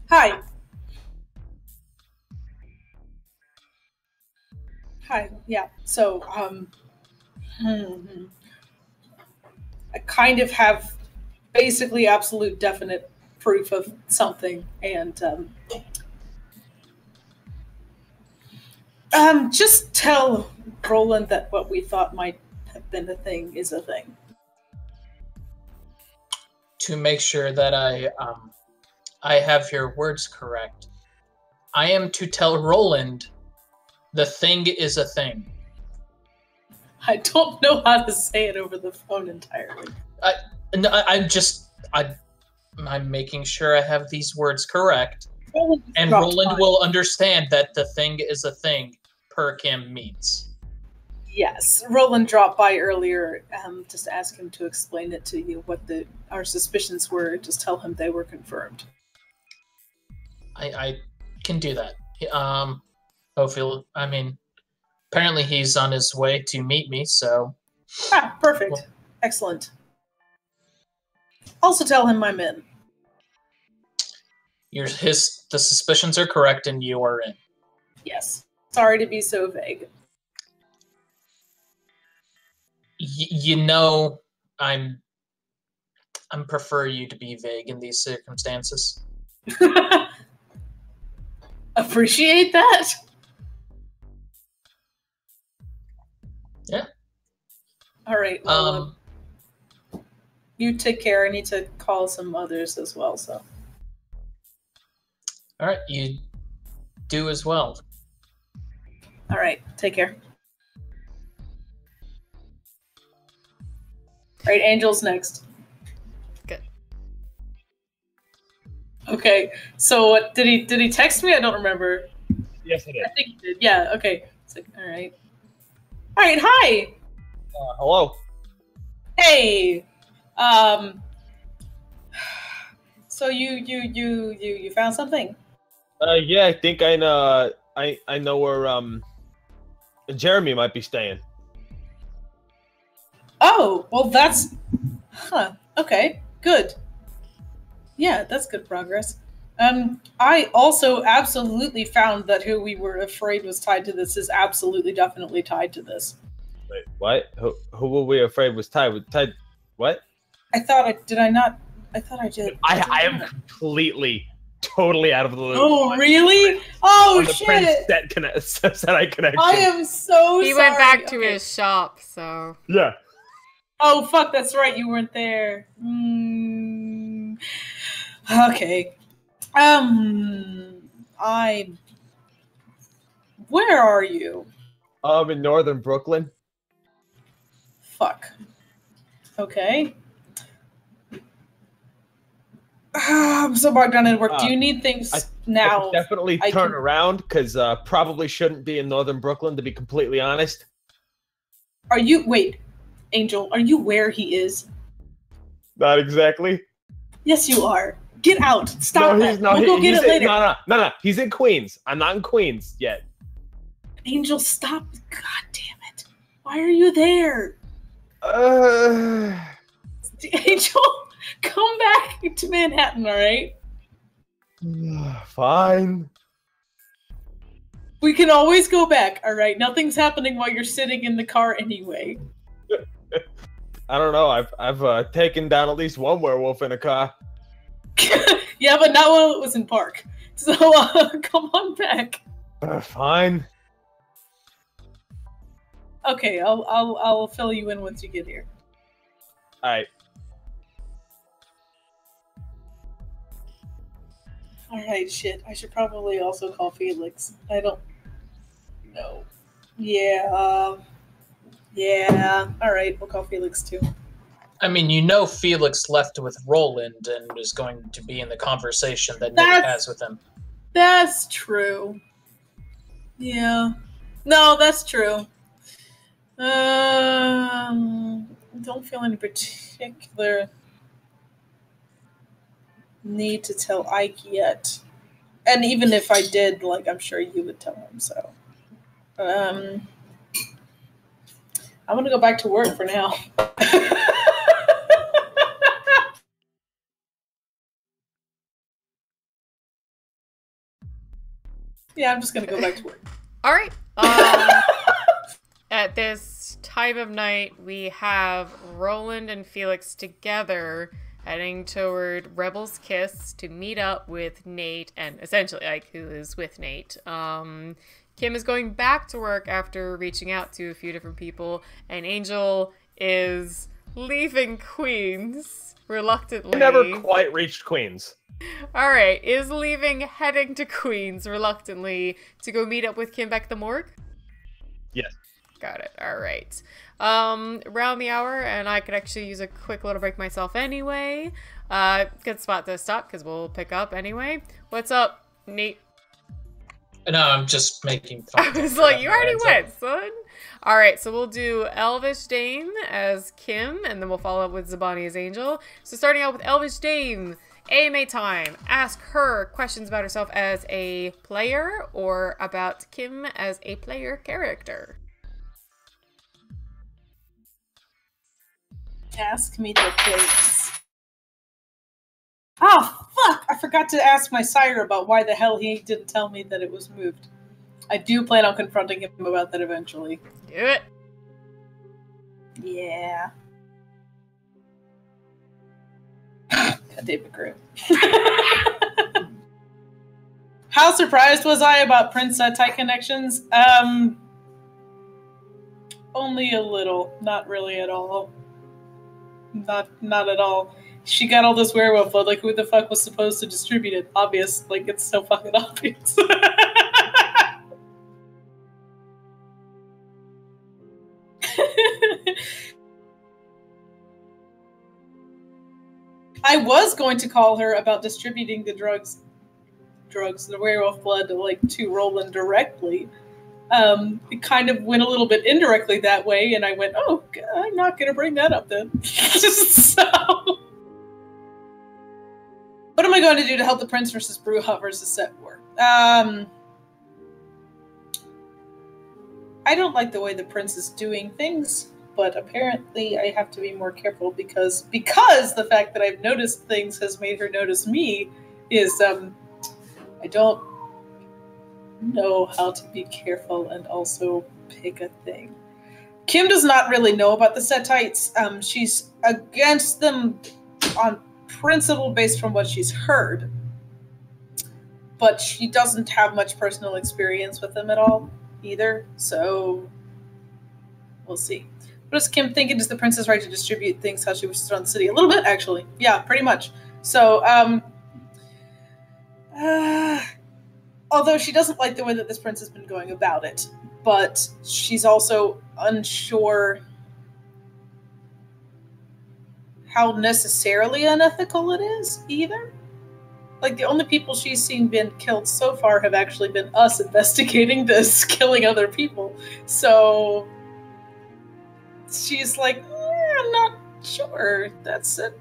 Hi. Hi, yeah, so, I kind of have basically absolute definite proof of something, and just tell Roland that what we thought might have been a thing is a thing. To make sure that I have your words correct, I am to tell Roland the thing is a thing. I don't know how to say it over the phone entirely. I'm making sure I have these words correct. And Roland will understand that the thing is a thing per Kim means. Yes, Roland dropped by earlier. Just ask him to explain it to you, what our suspicions were. Just tell him they were confirmed. I can do that. Hopefully, I mean, apparently he's on his way to meet me, so... Ah, perfect. Well, excellent. Also tell him I'm in. The suspicions are correct and you are in. Yes. Sorry to be so vague. You know, I'm prefer you to be vague in these circumstances. Appreciate that. Yeah. All right. Well, you take care. I need to call some others as well. So. All right, you do as well. All right. Take care. All right, Angel's next. Good. Okay. So, what did he text me? I don't remember. Yes, it is. I think you did. Yeah. Okay. It's like, all right. All right. Hi. Hello. Hey. So you found something? Yeah, I think I know. I know where Jeremy might be staying. Oh, well, that's... Huh. Okay. Good. Yeah, that's good progress. I also absolutely found that who we were afraid was tied to this is absolutely definitely tied to this. Wait, what? Who were we afraid was tied with tied? What? I thought I... Did I not? I thought I did. I am completely, totally out of the loop. Oh, really? Oh, on the Prince shit! set I connection. I am so sorry. He went back to his shop, so... Yeah. Oh, fuck, that's right, you weren't there. Okay. Where are you? In northern Brooklyn. Fuck. Okay. I'm so bogged down at work. Do you need things now? I definitely turn around, because probably shouldn't be in northern Brooklyn, to be completely honest. Are you... Wait, Angel, are you where he is? Not exactly. Yes, you are. Get out. Stop that. No, we'll go get it later. No. He's in Queens. I'm not in Queens yet. Angel, stop. God damn it. Why are you there? Angel, come back to Manhattan, alright? Fine. We can always go back, alright? Nothing's happening while you're sitting in the car anyway. I don't know. I've taken down at least one werewolf in a car. Yeah, but not while it was in park. So come on back. Fine. Okay, I'll fill you in once you get here. All right. All right, shit. I should probably also call Felix. I don't know. Yeah. Yeah. All right, we'll call Felix too. I mean, you know Felix left with Roland and is going to be in the conversation that Nick has with him. That's true. Yeah. No, that's true. Don't feel any particular need to tell Ike yet. And even if I did, like, I'm sure you would tell him, so. I'm gonna go back to work for now. Yeah, I'm just gonna go back to work. All right. At this time of night, we have Roland and Felix together heading toward Rebel's Kiss to meet up with Nate and essentially Ike, who is with Nate. Kim is going back to work after reaching out to a few different people, and Angel is leaving Queens reluctantly. I never quite reached Queens. Alright, is leaving, heading to Queens reluctantly to go meet up with Kim back at the morgue? Yes. Got it, alright. Around the hour, and I could actually use a quick little break myself anyway. Good spot to stop, because we'll pick up anyway. What's up, Nate? No, I'm just making fun. I was like, you already went, son. Alright, so we'll do Elvish Dame as Kim, and then we'll follow up with Zabani as Angel. So starting out with Elvish Dame, AMA time. Ask her questions about herself as a player or about Kim as a player character. Ask me the things. Oh, fuck! I forgot to ask my sire about why the hell he didn't tell me that it was moved. I do plan on confronting him about that eventually. Do it. Yeah. David Grimm. How surprised was I about Prince tight connections? Only a little. Not really at all. Not at all. She got all this werewolf blood. Like, who the fuck was supposed to distribute it? Obvious. Like, it's so fucking obvious. I was going to call her about distributing the drugs drugs, the werewolf blood, like to Roland directly. It kind of went a little bit indirectly that way, and I went, "Oh, I'm not going to bring that up then." So, what am I going to do to help the Prince versus Brujah versus Set War? I don't like the way the Prince is doing things, but apparently I have to be more careful because the fact that I've noticed things has made her notice me is I don't know how to be careful and also pick a thing. Kim does not really know about the Setites. She's against them on principle based from what she's heard, but she doesn't have much personal experience with them at all either, so we'll see. What is Kim thinking? Is the princess right to distribute things how she wishes around the city? A little bit, actually. Yeah, pretty much. So, although she doesn't like the way that this prince has been going about it, but she's also unsure how necessarily unethical it is, either. Like, the only people she's seen been killed so far have actually been us investigating this, killing other people. So she's like, I'm not sure. That's a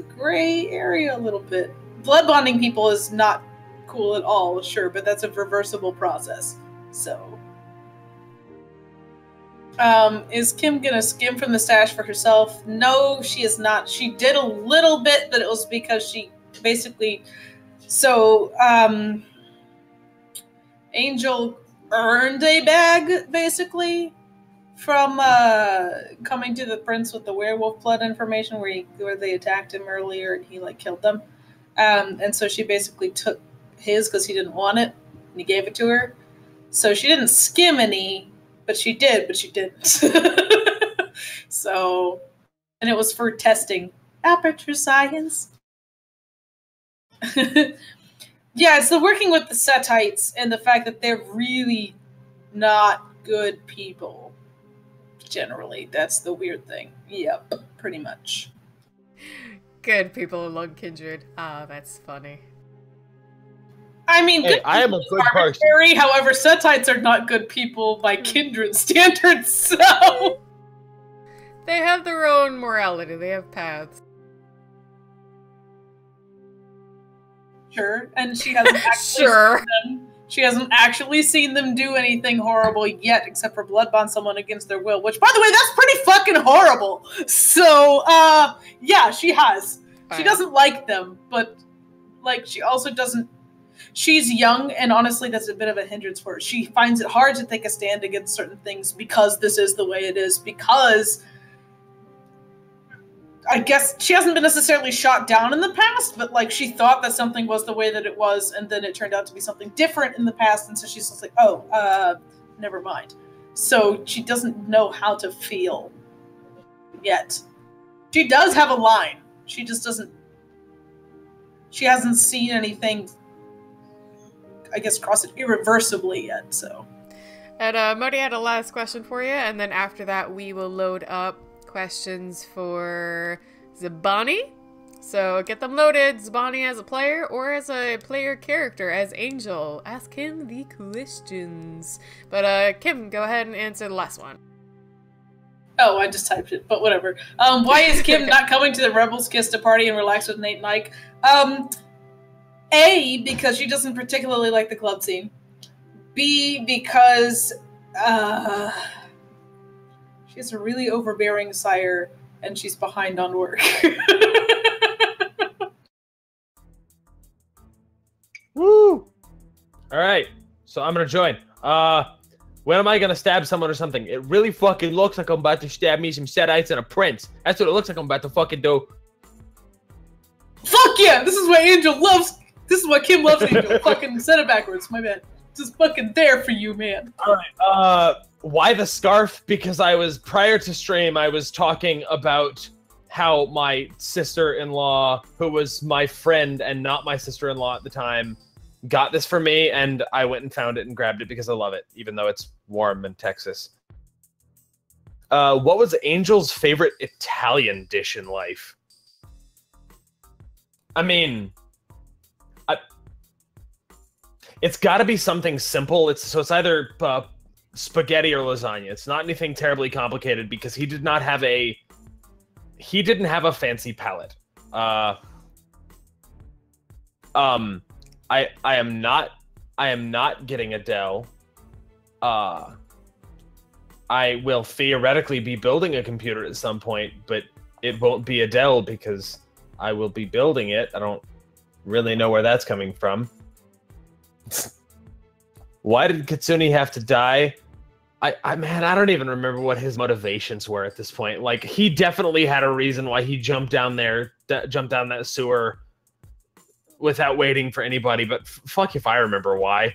gray area a little bit. Blood bonding people is not cool at all, sure, but that's a reversible process. So, is Kim gonna skim from the stash for herself? No, she is not. She did a little bit, but it was because she basically... So, Angel earned a bag, basically, from coming to the prince with the werewolf blood information where they attacked him earlier and he, like, killed them. And so she basically took his because he didn't want it, and he gave it to her. So she didn't skim any, but she didn't. So, and it was for testing. Aperture science. Yeah, so working with the Setites and the fact that they're really not good people, generally. That's the weird thing. Yep, pretty much. Good people among kindred. Ah, that's funny. I mean, Hey, I am a good person. However, Setites are not good people by kindred standards, so... They have their own morality. They have paths. Sure, and she hasn't actually Sure. seen them. She hasn't actually seen them do anything horrible yet, except for blood bond someone against their will. Which, by the way, that's pretty fucking horrible. So, yeah, she has. She doesn't like them, but like she also doesn't. She's young, and honestly, that's a bit of a hindrance for her. She finds it hard to take a stand against certain things because this is the way it is. Because I guess she hasn't been necessarily shot down in the past, but like she thought that something was the way that it was, and then it turned out to be something different in the past, and so she's just like, oh, never mind. So she doesn't know how to feel yet. She does have a line. She just doesn't. She hasn't seen anything, I guess, cross it irreversibly yet, so. And Modi had a last question for you, and then after that we will load up questions for Zabani. So get them loaded, Zabani as a player or as a player character, as Angel. Ask him the questions. But Kim, go ahead and answer the last one. Oh, I just typed it, but whatever. Why is Kim not coming to the Rebels Kiss to party and relax with Nate and Ike? A, because she doesn't particularly like the club scene. B, because she has a really overbearing sire and she's behind on work. Woo! Alright, so I'm gonna join. When am I gonna stab someone or something? It really fucking looks like I'm about to stab me some Setites and a prince. That's what it looks like I'm about to fucking do. Fuck yeah! This is what Angel loves. This is what Kim loves, Angel. Fucking said it backwards, my bad. Just fucking there for you, man. Alright, why the scarf? Because prior to stream, I was talking about how my sister-in-law, who was my friend and not my sister-in-law at the time, got this for me, and I went and found it and grabbed it because I love it, even though it's warm in Texas. What was Angel's favorite Italian dish in life? I mean, it's got to be something simple. It's either spaghetti or lasagna. It's not anything terribly complicated because he didn't have a fancy palate. I am not getting Adele. I will theoretically be building a computer at some point, but it won't be Adele because I will be building it. I don't really know where that's coming from. Why did Katsuni have to die? Man, I don't even remember what his motivations were at this point. Like, he definitely had a reason why he jumped down that sewer without waiting for anybody, but fuck if I remember why.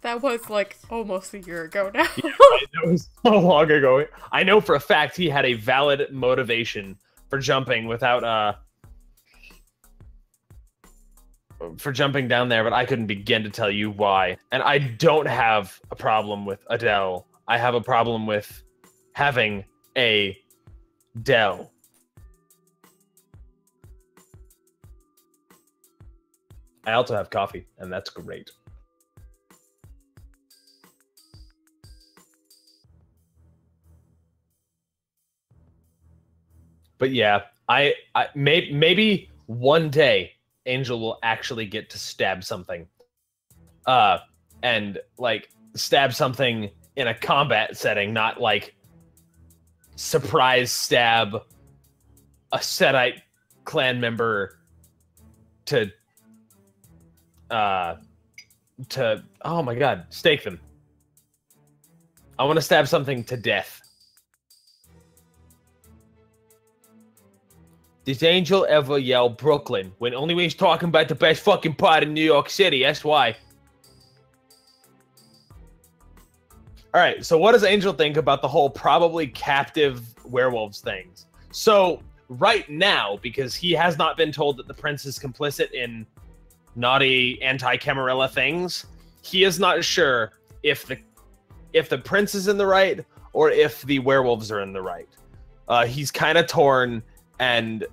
That was like almost a year ago now. Yeah, right, that was so long ago. I know for a fact he had a valid motivation for jumping without for jumping down there, but I couldn't begin to tell you why. And I don't have a problem with Adele. I have a problem with having a Dell. I also have coffee, and that's great. But yeah, I maybe one day Angel will actually get to stab something, and like stab something in a combat setting, not like surprise stab a Setite clan member to oh my god, stake them. I want to stab something to death. Does Angel ever yell Brooklyn when only when he's talking about the best fucking part in New York City? That's why. Alright, so what does Angel think about the whole probably captive werewolves things? So, right now, because he has not been told that the prince is complicit in naughty anti-Camarilla things, he is not sure if the prince is in the right or if the werewolves are in the right. He's kind of torn and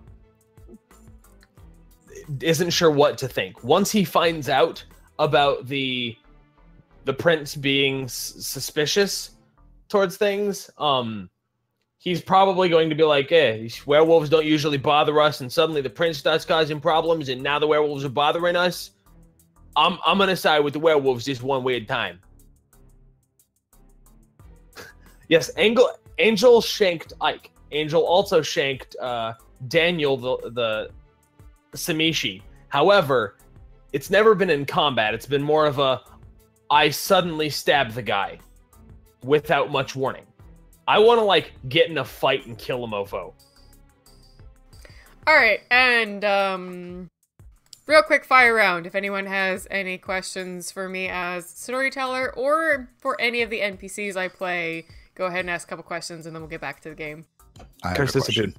isn't sure what to think. Once he finds out about the prince being suspicious towards things, he's probably going to be like, werewolves don't usually bother us, and suddenly the prince starts causing problems, and now the werewolves are bothering us. I'm gonna side with the werewolves this one weird time. Yes, Angel shanked Ike. Angel also shanked Daniel, the Samishi. However, it's never been in combat. It's been more of a, I suddenly stabbed the guy without much warning. I want to, like, get in a fight and kill a mofo. Alright, and, real quick fire round. If anyone has any questions for me as storyteller or for any of the NPCs I play, go ahead and ask a couple questions and then we'll get back to the game. I have a question.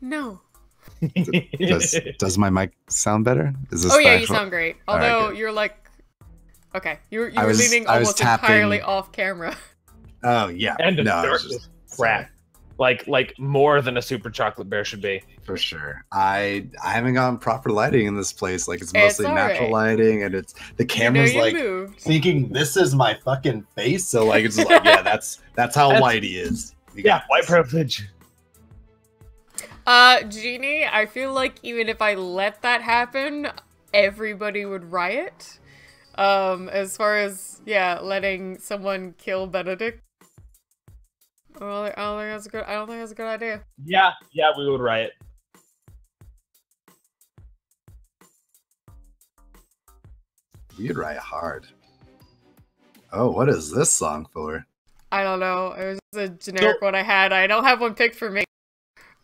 No. Does my mic sound better? Is this yeah, you sound great. Although right, you're like, okay, you were leaning almost entirely off camera. Oh yeah, And darkness crap, like more than a super chocolate bear should be. For sure. I haven't gotten proper lighting in this place. Like, it's mostly natural lighting, and it's the camera's like thinking this is my fucking face. So like it's like, yeah, that's how white he is. Yeah, white privilege. Jeannie, I feel like even if I let that happen, everybody would riot. As far as, yeah, letting someone kill Benedict. Well, I don't think that's a good idea. Yeah, we would riot. We'd riot hard. Oh, what is this song for? I don't know. It was just a generic one I had. I don't have one picked for me.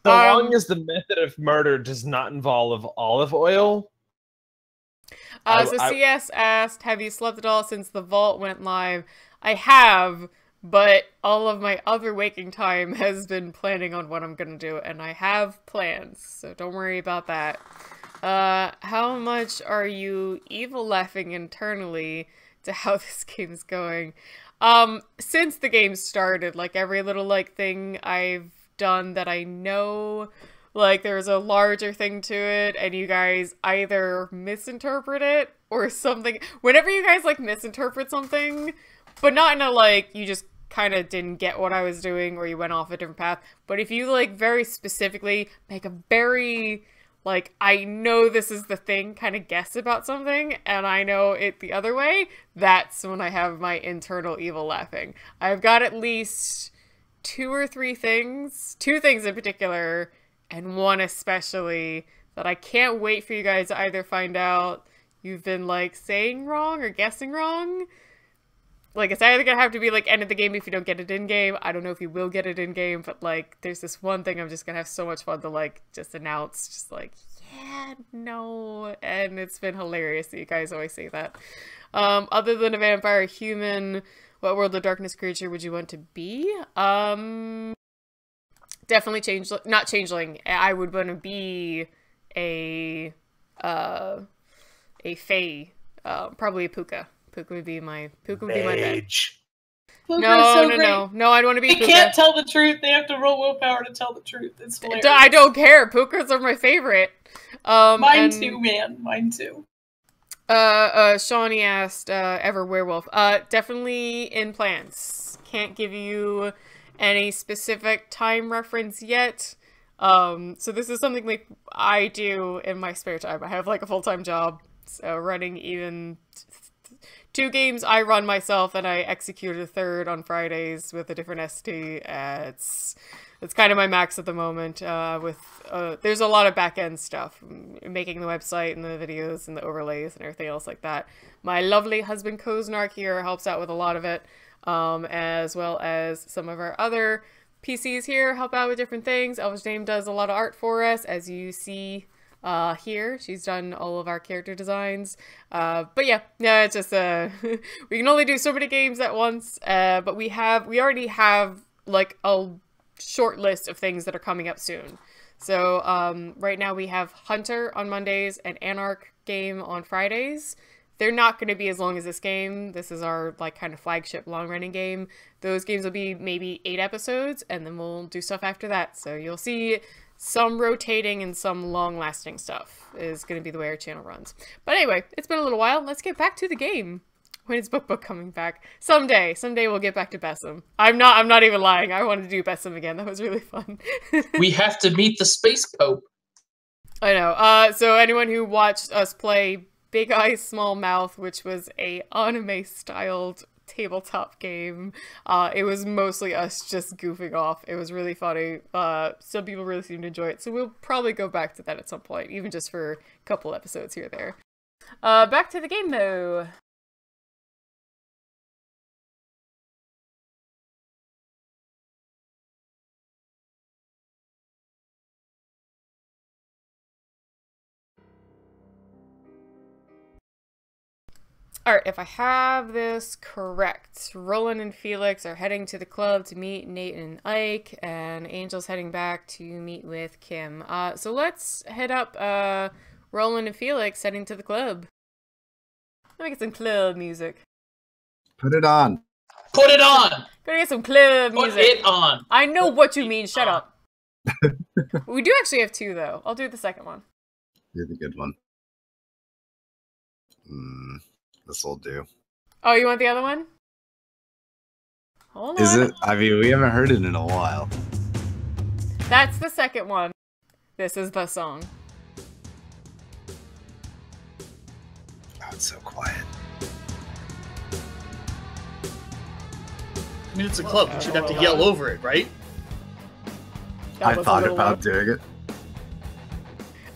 So long as the method of murder does not involve olive oil. CS asked, have you slept at all since the vault went live? I have, but all of my other waking time has been planning on what I'm gonna do, and I have plans, so don't worry about that. How much are you evil laughing internally to how this game's going? Since the game started, like every little thing I've done that I know like there's a larger thing to it, and you guys either misinterpret it or something. Whenever you guys like misinterpret something, but not in a like you just kind of didn't get what I was doing or you went off a different path, but if you like very specifically make a very like, I know this is the thing kind of guess about something, and I know it the other way, that's when I have my internal evil laughing. I've got at least 2 or 3 things, 2 things in particular, and one especially, that I can't wait for you guys to either find out you've been, like, saying wrong or guessing wrong. Like, it's either gonna have to be, like, end of the game if you don't get it in-game. I don't know if you will get it in-game, but, like, there's this one thing I'm just gonna have so much fun to, like, just announce. Just like, yeah, no. And it's been hilarious that you guys always say that. Other than a vampire, human, what World of Darkness creature would you want to be? Definitely not changeling. I would want to be a fae. Probably a puka. Puka would be my bet. No, I'd want to be Puka. They can't tell the truth. They have to roll willpower to tell the truth. It's hilarious. I don't care. Pukas are my favorite. Mine too, man. Mine too. Shawnee asked, ever werewolf. Definitely in plans. Can't give you any specific time reference yet. So this is something like I do in my spare time. I have like a full-time job. So running even 2 games I run myself, and I execute a 3rd on Fridays with a different ST. It's kind of my max at the moment. There's a lot of back-end stuff, making the website and the videos and the overlays and everything else like that. My lovely husband Koznark here helps out with a lot of it, as well as some of our other PCs here help out with different things. Elvish Dame does a lot of art for us, as you see here. She's done all of our character designs. But yeah, it's just we can only do so many games at once, but we already have like a short list of things that are coming up soon. So right now we have Hunter on Mondays and Anarch game on Fridays. They're not going to be as long as this game. This is our like kind of flagship long-running game. Those games will be maybe 8 episodes, and then we'll do stuff after that. So you'll see some rotating and some long-lasting stuff is going to be the way our channel runs. But anyway, it's been a little while. Let's get back to the game. When is Book coming back? Someday we'll get back to Bessem. I'm not even lying. I wanted to do Bessem again. That was really fun. We have to meet the Space Pope. I know. So anyone who watched us play Big Eyes Small Mouth, which was a anime-styled tabletop game, it was mostly us just goofing off. It was really funny. Some people really seemed to enjoy it, so we'll probably go back to that at some point, even just for a couple episodes here or there. Back to the game though. Alright, if I have this correct, Roland and Felix are heading to the club to meet Nate and Ike, and Angel's heading back to meet with Kim. So let's head up, Roland and Felix heading to the club. Let me get some club music. Put it on. Put it on! Gotta get some club music. Put it on! I know what you mean, shut up. We do actually have 2, though. I'll do the second one. You're the good one. This'll do. Oh, you want the other one? Hold on. Is it? I mean, we haven't heard it in a while. That's the second one. This is the song. Oh, it's so quiet. I mean, it's a club. We should have to yell over it, right? I thought about doing it.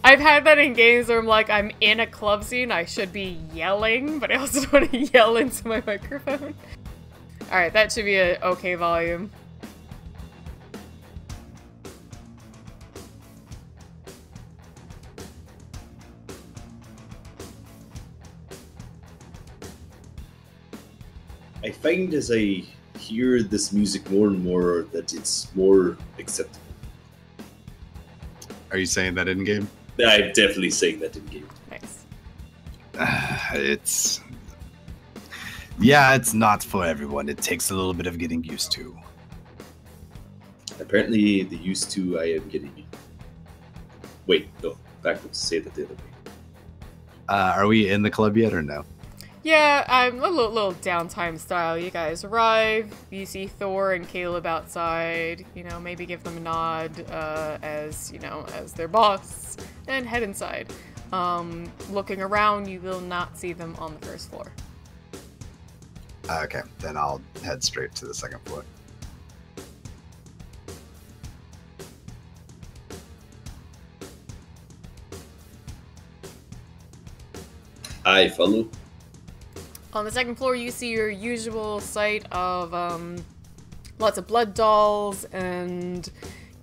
I've had that in games where I'm like, I'm in a club scene, I should be yelling, but I also don't want to yell into my microphone. Alright, that should be an okay volume. I find as I hear this music more and more that it's more acceptable. Are you saying that in game? I'm definitely saying that in game. Nice. It's not for everyone. It takes a little bit of getting used to. Apparently, the used to I am getting. Wait, go backwards. Say that the other way. Are we in the club yet or no? Yeah, I'm a little downtime style. You guys arrive, you see Thor and Caleb outside, you know, maybe give them a nod as, you know, as their boss, and head inside. Looking around, you will not see them on the first floor. Okay, then I'll head straight to the second floor. I follow. On the second floor, you see your usual sight of lots of blood dolls and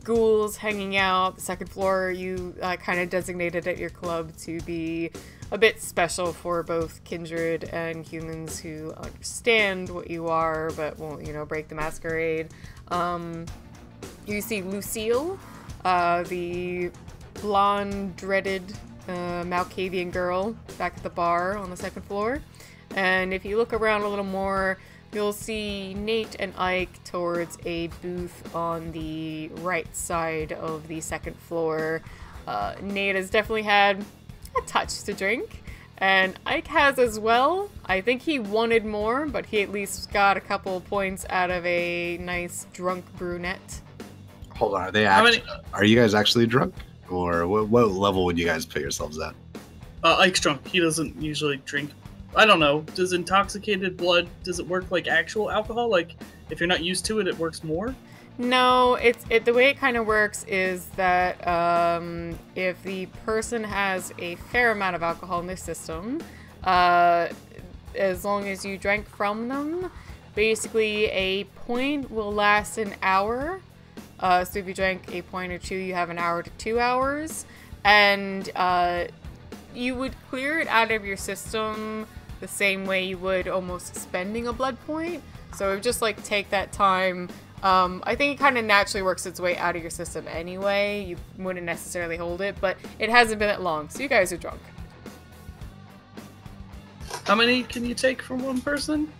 ghouls hanging out. The second floor, you kind of designated at your club to be a bit special for both kindred and humans who understand what you are, but won't, you know, break the masquerade. You see Lucille, the blonde, dreaded Malkavian girl back at the bar on the second floor. And if you look around a little more, you'll see Nate and Ike towards a booth on the right side of the second floor. Nate has definitely had a touch to drink, and Ike has as well. I think he wanted more, but he at least got a couple points out of a nice drunk brunette. Hold on, are you guys actually drunk? Or what level would you guys put yourselves at? Ike's drunk. He doesn't usually drink. I don't know. Does intoxicated blood, does it work like actual alcohol? Like, if you're not used to it, it works more? No, the way it kind of works is that if the person has a fair amount of alcohol in their system, as long as you drank from them, basically a point will last an hour. So if you drank a point or two, you have an hour to 2 hours, and you would clear it out of your system the same way you would almost spending a blood point. So just like take that time. I think it kind of naturally works its way out of your system anyway. You wouldn't necessarily hold it, but it hasn't been that long, so you guys are drunk. How many can you take from one person?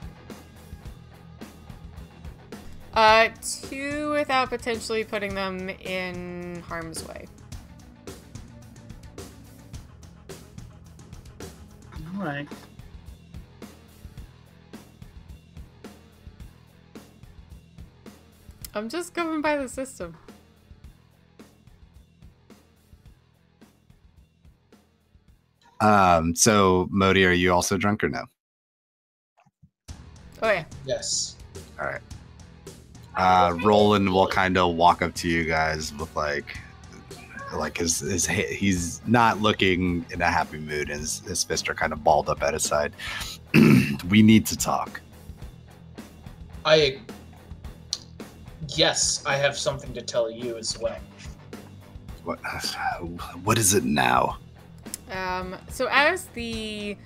2 without potentially putting them in harm's way. Alright. I'm just going by the system. So Modi, are you also drunk or no? Oh yeah. Yes. All right. Roland will kind of walk up to you guys with like he's not looking in a happy mood, and his fists are kind of balled up at his side. We need to talk. Yes, I have something to tell you as well. What is it now? So as the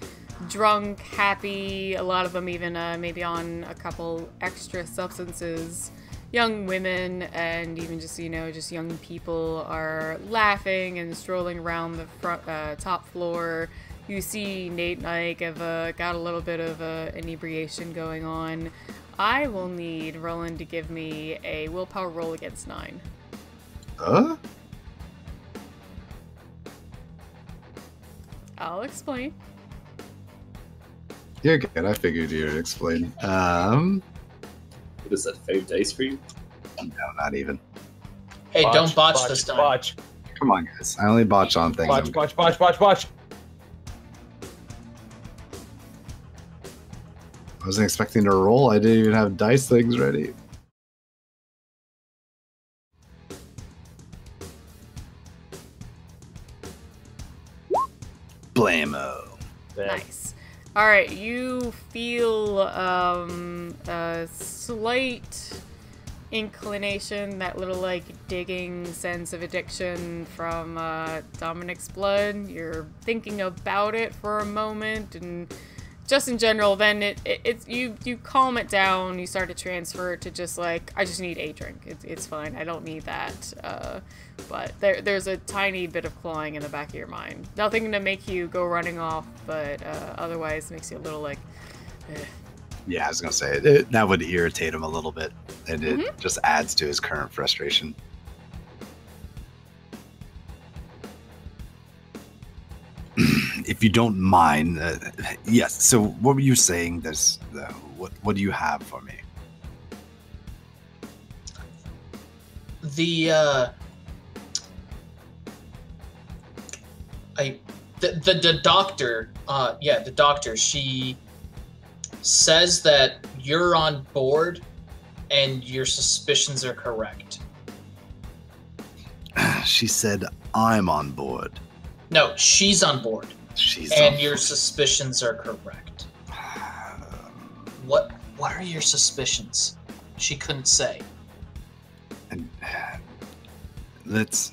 drunk, happy, a lot of them even maybe on a couple extra substances, young women and even just, you know, just young people are laughing and strolling around the front, top floor. You see Nate and Ike have got a little bit of inebriation going on. I will need Roland to give me a willpower roll against 9. Huh? I'll explain. You're good. I figured you'd explain. What is that, 5 dice for you? No, not even. Hey, don't botch this time. Botch. Come on, guys. I only botch on things. Botch. I wasn't expecting to roll. I didn't even have dice things ready. Blammo. Nice. All right, you feel a slight inclination, that little like digging sense of addiction from Dominic's blood. You're thinking about it for a moment, and just in general, then you calm it down. You start to transfer it to just like, I just need a drink. It's fine. I don't need that. But there's a tiny bit of clawing in the back of your mind. Nothing to make you go running off, but otherwise makes you a little like, eh. Yeah, I was gonna say that would irritate him a little bit, and it just adds to his current frustration. if you don't mind, yes. So, what were you saying? There's what do you have for me? The doctor, the doctor, she says that you're on board and your suspicions are correct. She said I'm on board. No, she's on board. And your suspicions are correct. What are your suspicions? She couldn't say. And let's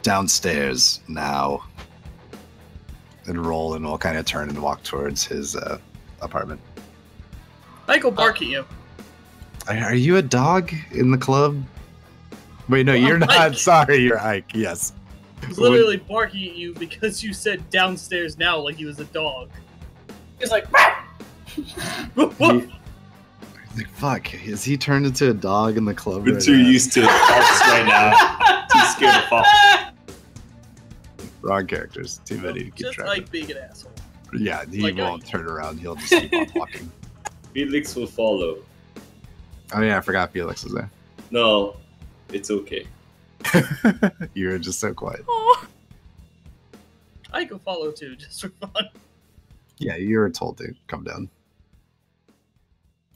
downstairs now. And Roland will kind of turn and walk towards his apartment. Ike will bark at you. Are you a dog in the club? Wait, no, you're not. Ike. Sorry, you're Ike. Yes. He's literally barking at you because you said downstairs now like he was a dog. He's like, Woof. Like, fuck, is he turned into a dog in the club? We're too used to dogs right now. Too scared to fall. Wrong characters. Too many to keep Just track like of. being an asshole. Yeah, he like won't Ike. turn around. He'll just keep on walking. Felix will follow. Oh yeah, I forgot Felix was there. No, it's okay. You're just so quiet. Aw. I can follow too, just for fun. Yeah, you were told to come down.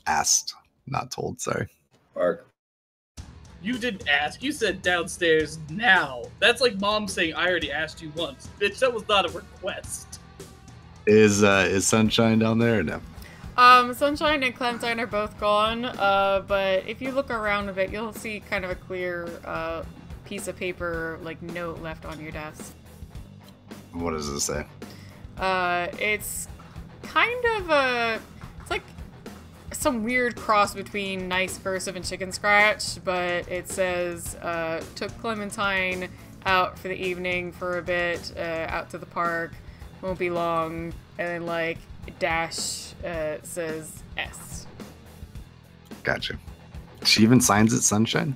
Asked, not told, sorry. Bark. You didn't ask. You said downstairs now. That's like mom saying, I already asked you once. Bitch, that was not a request. Is Sunshine down there or no? Sunshine and Clementine are both gone, but if you look around a bit, you'll see kind of a clear piece of paper, like, note left on your desk. What does it say? It's kind of it's like some weird cross between nice cursive and chicken scratch, but it says, took Clementine out for the evening for a bit, out to the park, won't be long, and then, like, dash says S. Gotcha. She even signs it Sunshine?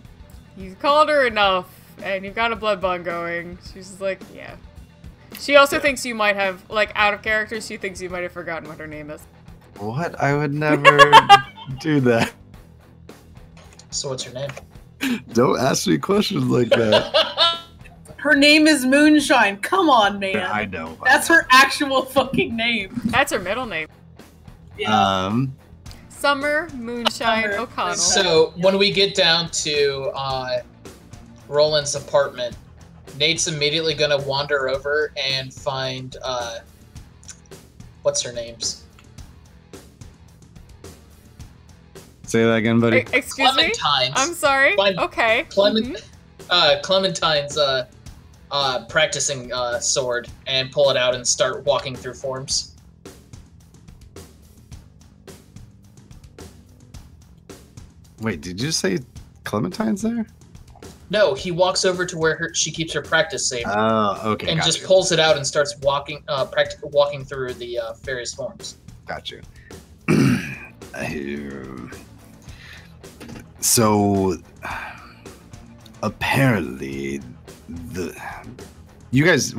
You've called her enough, and you've got a blood bond going. She's just like, yeah. She also thinks you might have, like, out of character, she thinks you might have forgotten what her name is. What? I would never do that. So what's her name? Don't ask me questions like that. her name is Moonshine. Come on, man. I know. That's her actual fucking name. That's her middle name. Yeah. Summer Moonshine Summer. O'Connell. So when we get down to Roland's apartment, Nate's immediately gonna wander over and find what's her name's? Say that again, buddy. Excuse me? Clementine's. I'm sorry. Okay. Clementine's practicing sword and pull it out and start walking through forms. Wait, did you say Clementine's there? No, he walks over to where she keeps her practice saber. Oh, okay. And just pulls it out and starts walking, walking through the various forms. Got you. So, apparently, you guys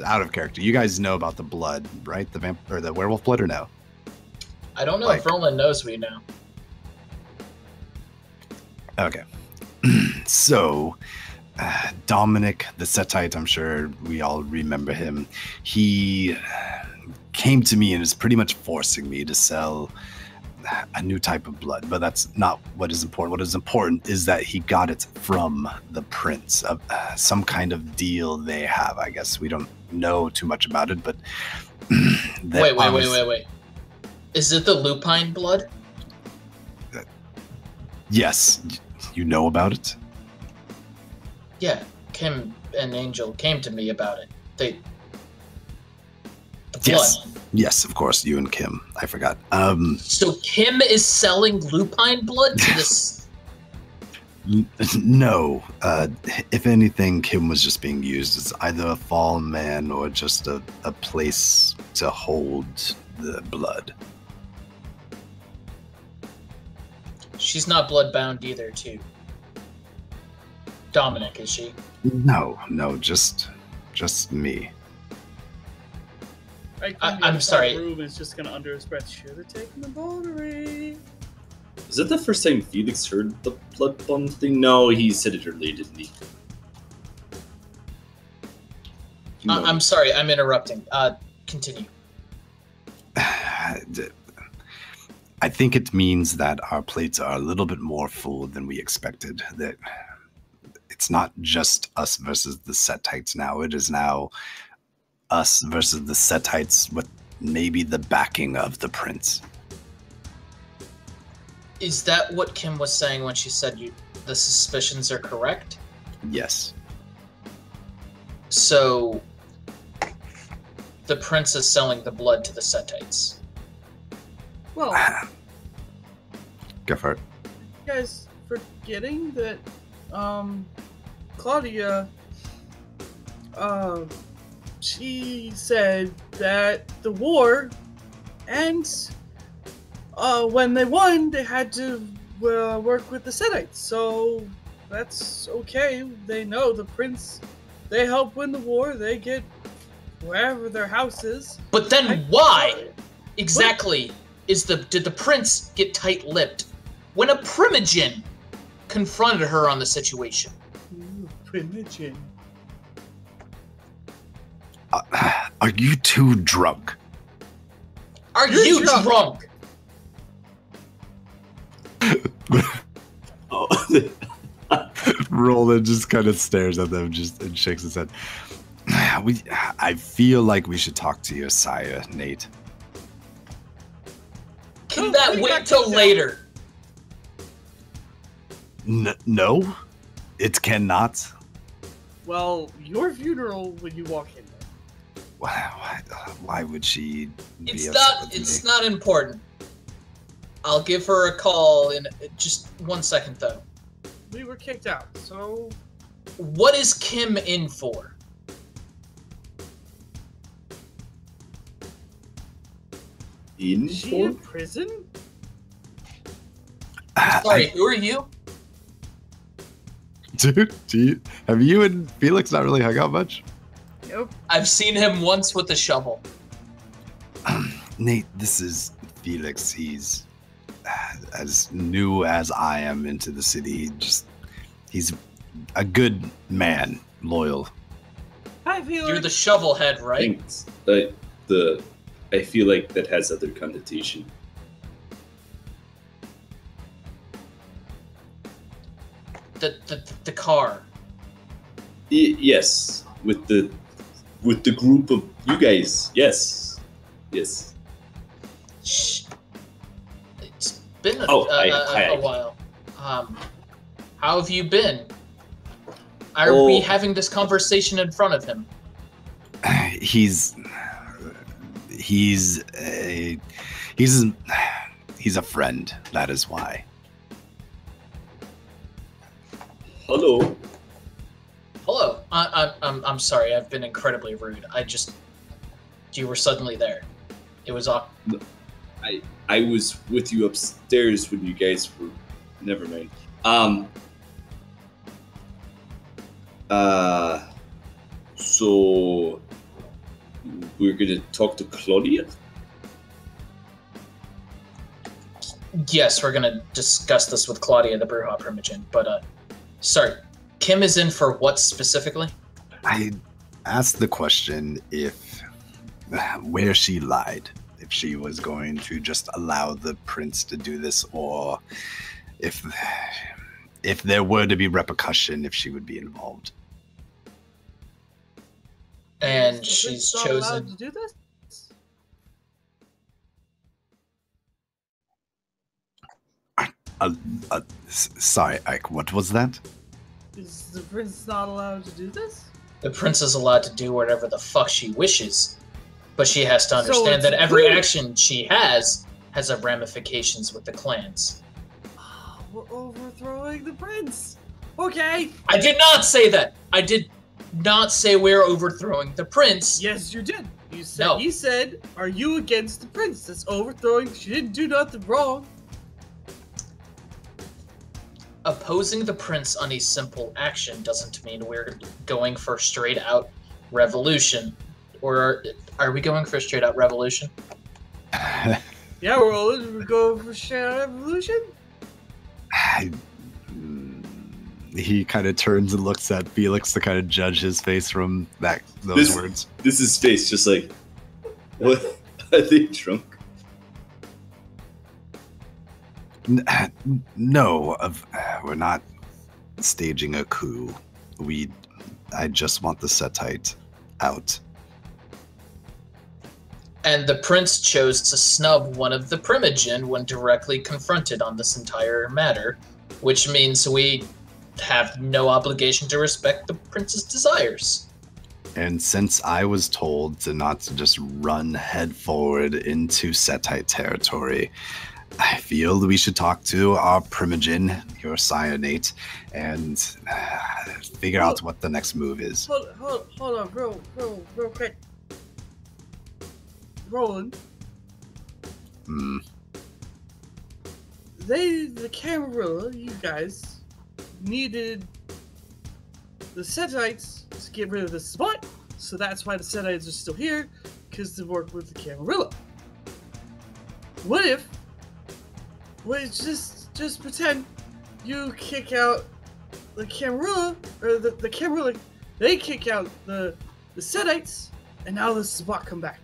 out of character. You guys know about the blood, right? The werewolf blood, or no? I don't know if Roland knows we know. Okay. So, Dominic the Setite, I'm sure we all remember him. He came to me and is pretty much forcing me to sell a new type of blood, but that's not what is important. What is important is that he got it from the prince of some kind of deal they have. I guess we don't know too much about it, but wait. Is it the lupine blood? Yes, you know about it. Yeah, Kim and Angel came to me about it. The blood. Yes, of course, you and Kim. I forgot. So Kim is selling lupine blood to this? No. If anything, Kim was just being used as either a fallen man or just a place to hold the blood. She's not bloodbound either, too. Dominic, is she? No, just Just me. I'm sorry. Rube is just gonna under his breath. Should have taken the lottery. Is that the first time Felix heard the blood bond thing? No, he said it earlier, didn't he? No. I'm sorry, I'm interrupting. Continue. I think it means that our plates are a little bit more full than we expected. That it's not just us versus the Setites now. It is now us versus the Setites with maybe the backing of the prince. Is that what Kim was saying when she said the suspicions are correct? Yes. So the prince is selling the blood to the Setites. Well, Go for it. you guys forgetting that Claudia she said that the war ends when they won, they had to work with the Setites. So that's okay. They know the prince, they help win the war, they get wherever their house is. But then why exactly did the prince get tight-lipped when a Primogen confronted her on the situation? Ooh, Primogen. Are you too drunk? Are you drunk? Roland just kind of stares at them and shakes his head. I feel like we should talk to your sire, Nate. Can that wait till later? No, it cannot. Well, your funeral when you walk in there. Why would she be It's not important. I'll give her a call in just 1 second, though. We were kicked out, so... What is Kim in for? Is she in prison? Sorry, who are you? Dude, have you and Felix not really hung out much? Nope. I've seen him once with a shovel. Nate, this is Felix. He's as new as I am into the city. He's a good man, loyal. I feel You're the shovel head, right? Thanks. I feel like that has other connotation. The car. Yes, with the group of you guys. Yes. Shh. It's been a while. How have you been? Are we having this conversation in front of him? He's a friend. That is why. Hello. I'm sorry. I've been incredibly rude. You were suddenly there. It was awkward. I was with you upstairs when you guys were. Never mind. So we're gonna talk to Claudia? Yes, we're gonna discuss this with Claudia, the Bruja Primogen. But sorry, Kim is in for what specifically? I asked the question where she lied, if she was going to just allow the prince to do this, or if there were to be repercussion, if she would be involved. And she's chosen to do this? Sorry, Ike, what was that? Is the prince not allowed to do this? The prince is allowed to do whatever the fuck she wishes, but she has to understand that it's every good. action she has a ramifications with the clans. We're overthrowing the prince. Okay. I did not say that. I did not say we're overthrowing the prince. Yes, you did. You said. No. He said, "Are you against the prince?" That's overthrowing. She didn't do nothing wrong. Opposing the prince on a simple action doesn't mean we're going for straight out revolution. Or are we going for a straight out revolution? Yeah, we're going for straight out revolution. He kind of turns and looks at Felix to kind of judge his face from those words. This is face, just like, what? Are they drunk? No, we're not staging a coup. I just want the Setite out. And the prince chose to snub one of the Primogen when directly confronted on this entire matter, which means we have no obligation to respect the prince's desires. And since I was told to not to just run head forward into Setite territory, I feel that we should talk to our Primogen, your Cyanate, and figure out what the next move is. Hold on, real quick. Roland. The Camarilla, you guys, needed the Setites to get rid of the spot, so that's why the Setites are still here, because they work with the Camarilla. What if, just pretend you kick out the Camarilla, or the Camarilla, they kick out the Setites, and now the spot come back.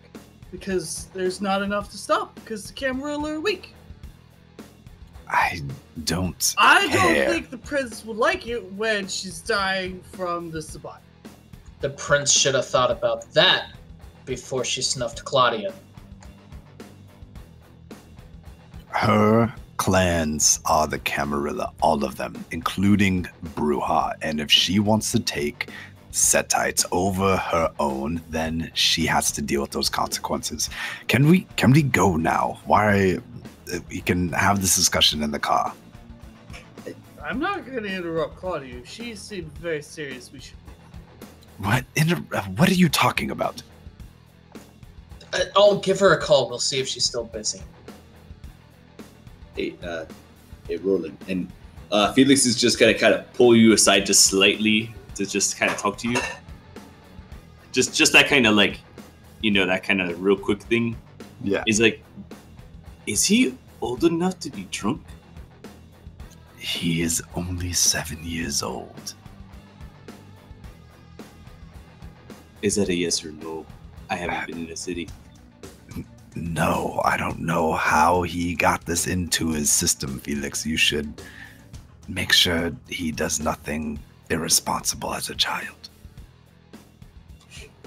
Because there's not enough to stop, because the Camarilla are weak. I don't think the prince would like it when she's dying from the Sabbat. The prince should have thought about that before she snuffed Claudia. Her clans are the Camarilla, all of them, including Bruja, and if she wants to take Setites over her own, then she has to deal with those consequences. Can we go now? Why? We can have this discussion in the car. I'm not going to interrupt Claudia. She seemed very serious. We should. What are you talking about? I'll give her a call. We'll see if she's still busy. Hey, Roland. And Felix is just gonna kind of pull you aside just slightly to just kind of talk to you. Just that kind of like, that kind of real quick thing. Yeah. Is like, is he old enough to be drunk? He is only 7 years old. Is that a yes or no? I haven't been in the city. No, I don't know how he got this into his system, Felix. You should make sure he does nothing irresponsible as a child.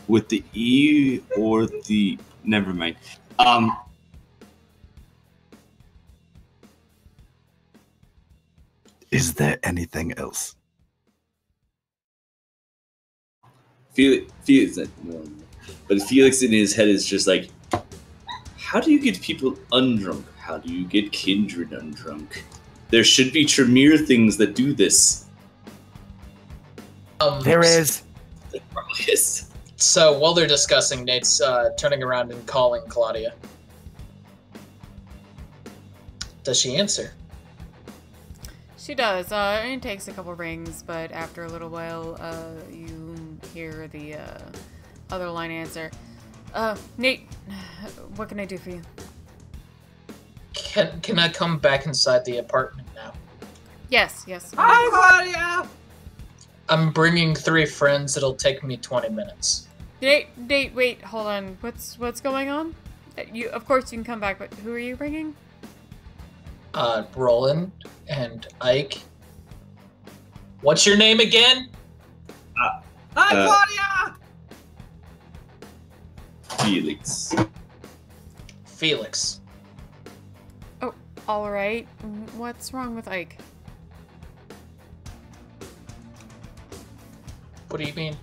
With the E or the... Never mind. Is there anything else? Felix, but Felix in his head is just like, how do you get people undrunk? How do you get kindred undrunk? There should be Tremere things that do this. There is. There probably is. So while they're discussing, Nate's turning around and calling Claudia. Does she answer? She does. It takes a couple rings, but after a little while, you hear the other line answer. Nate, what can I do for you? Can I come back inside the apartment now? Yes. Hi, Claudia! I'm bringing 3 friends. It'll take me 20 minutes. Nate, wait, hold on. What's going on? Of course you can come back, but who are you bringing? Roland and Ike. What's your name again? Hi, Claudia! Felix. Oh, all right. What's wrong with Ike? What do you mean?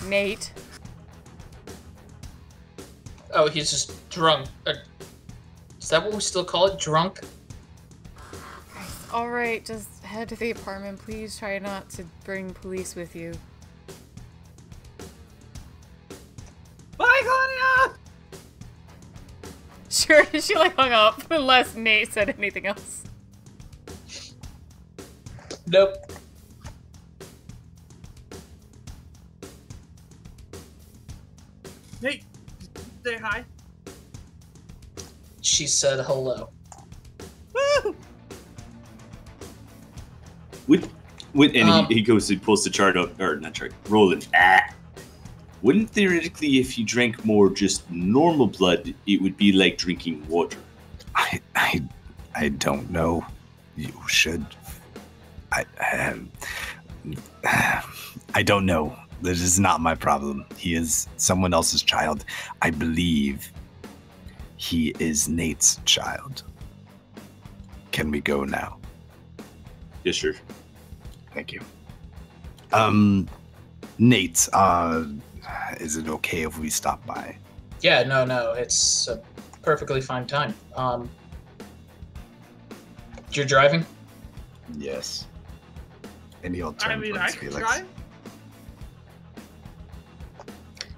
Nate. Oh, he's just drunk. Is that what we still call it? Drunk? All right, just head to the apartment. Please try not to bring police with you. Bye, Claudia! Sure, she hung up unless Nate said anything else. Nope. Hey, say hi. She said hello. Woo! He goes and pulls the chart up, or not chart, Roland. Wouldn't theoretically, if you drank more just normal blood, it would be like drinking water? I don't know. You should. I don't know. This is not my problem. He is someone else's child. I believe he is Nate's child. Can we go now? Yes, sure. Thank you. Nate, is it okay if we stop by? Yeah, no, it's a perfectly fine time. You're driving? Yes. Any I alternative? mean, I can drive.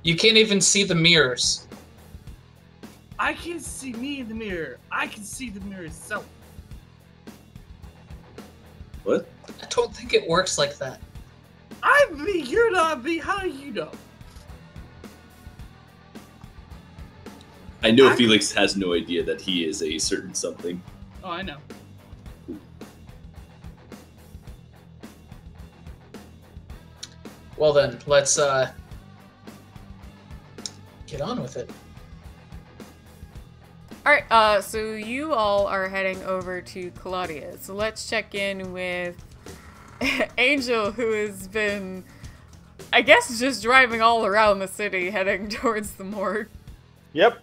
You can't even see the mirrors. I can't see me in the mirror. I can see the mirror itself. What? I don't think it works like that. I mean, you're not me. How do you know? I know Felix has no idea that he is a certain something. Oh, I know. Well then, let's get on with it. Alright, so you all are heading over to Claudia. So let's check in with Angel, who has been, I guess, just driving all around the city, heading towards the morgue. Yep.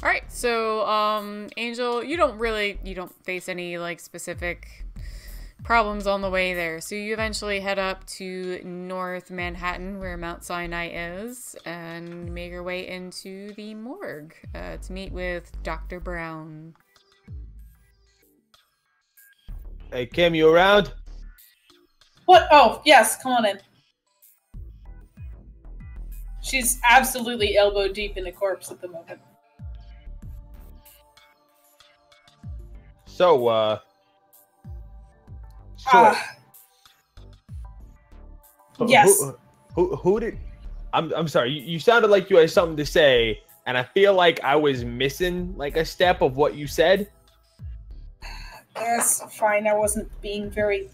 Alright, so, Angel, you don't face any, like, specific problems on the way there. So you eventually head up to North Manhattan, where Mount Sinai is, and make your way into the morgue to meet with Dr. Brown. Hey, Kim, you around? What? Oh, yes, come on in. She's absolutely elbow deep in a corpse at the moment. So, yes. Who did? I'm sorry. You sounded like you had something to say, and I feel like I was missing like a step of what you said. Yes, fine. I wasn't being very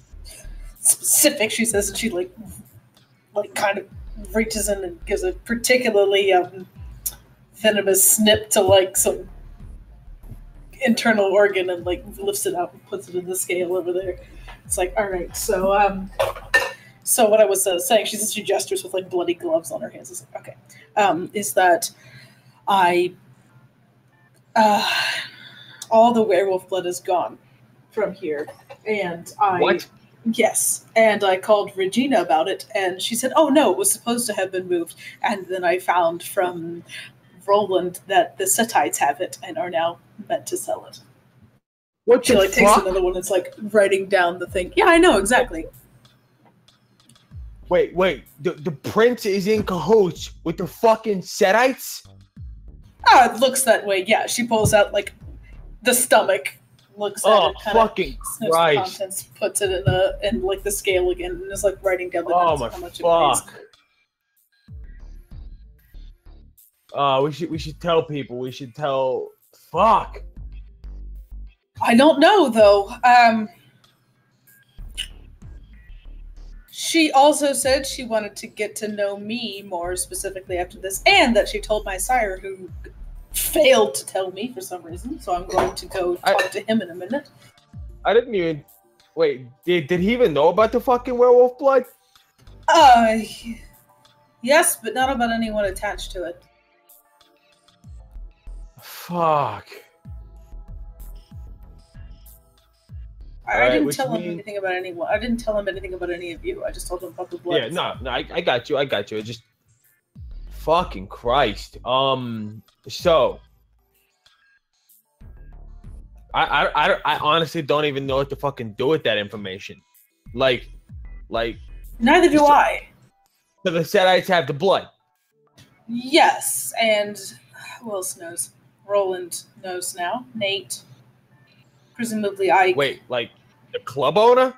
specific. She says, and she like kind of reaches in and gives a particularly venomous snip to like some internal organ and like lifts it out and puts it in the scale over there. It's like, all right, so what I was saying, she gestures with like bloody gloves on her hands. It's like, okay, is that all the werewolf blood is gone from here, and What? Yes, and I called Regina about it, and she said, oh no, it was supposed to have been moved, and then I found from Roland that the Setites have it and are now meant to sell it. What she the like takes fuck? another one and it's like writing down the thing. Yeah, I know, exactly. Wait. The prince is in cahoots with the fucking Setites? Oh, it looks that way, yeah. She pulls out like the stomach, looks at it, kind of fucking sniffs Christ. the contents, puts it in like the scale again, and is like writing down the Oh notes my of how much it weighs. fuck. We should tell people. We should tell. Fuck. I don't know though. She also said she wanted to get to know me more specifically after this, and that she told my sire, who failed to tell me for some reason. So I'm going to go talk to him in a minute. I didn't even. Wait, did he even know about the fucking werewolf blood? Yes, but not about anyone attached to it. Fuck. I didn't tell him anything about anyone. I didn't tell him anything about any of you. I just told him about the blood. Yeah, no, I got you. I just. fucking Christ. So I honestly don't even know what to fucking do with that information. Like Neither do I. So the Setites have the blood. Yes, and who else knows? Roland knows now. Nate. Presumably Ike. Wait, like the club owner?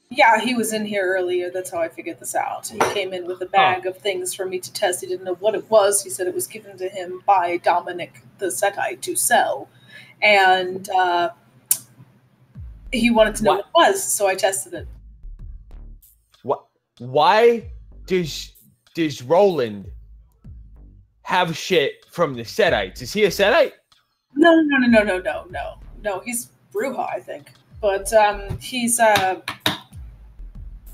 Yeah, he was in here earlier. That's how I figured this out. He came in with a bag of things for me to test. He didn't know what it was. He said it was given to him by Dominic the Setite to sell. And he wanted to know what it was, so I tested it. What? Why does Roland have shit from the Setites? Is he a Setite? No. No, he's Bruja, I think. But he's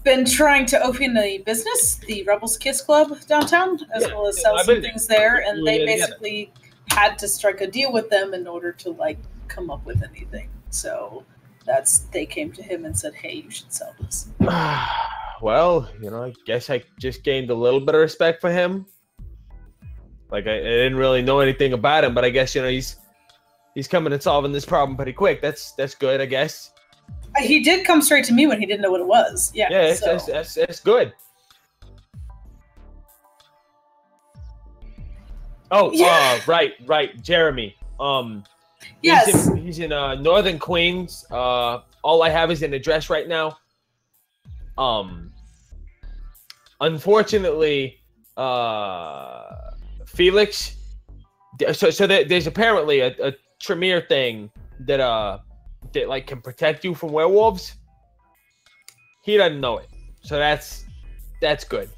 been trying to open a business, the Rebels Kiss Club downtown, as well as sell some things there. And they basically had to strike a deal with them in order to like come up with anything. So they came to him and said, "Hey, you should sell this." Well, I guess I just gained a little bit of respect for him. Like I didn't really know anything about him, but I guess he's coming and solving this problem pretty quick. That's good, I guess. He did come straight to me when he didn't know what it was. Yeah, that's good. Oh, yeah. Right, Jeremy. Yes. He's in Northern Queens. All I have is an address right now. Unfortunately, Felix. So there's apparently a Tremere thing that like can protect you from werewolves. He doesn't know it, so that's good.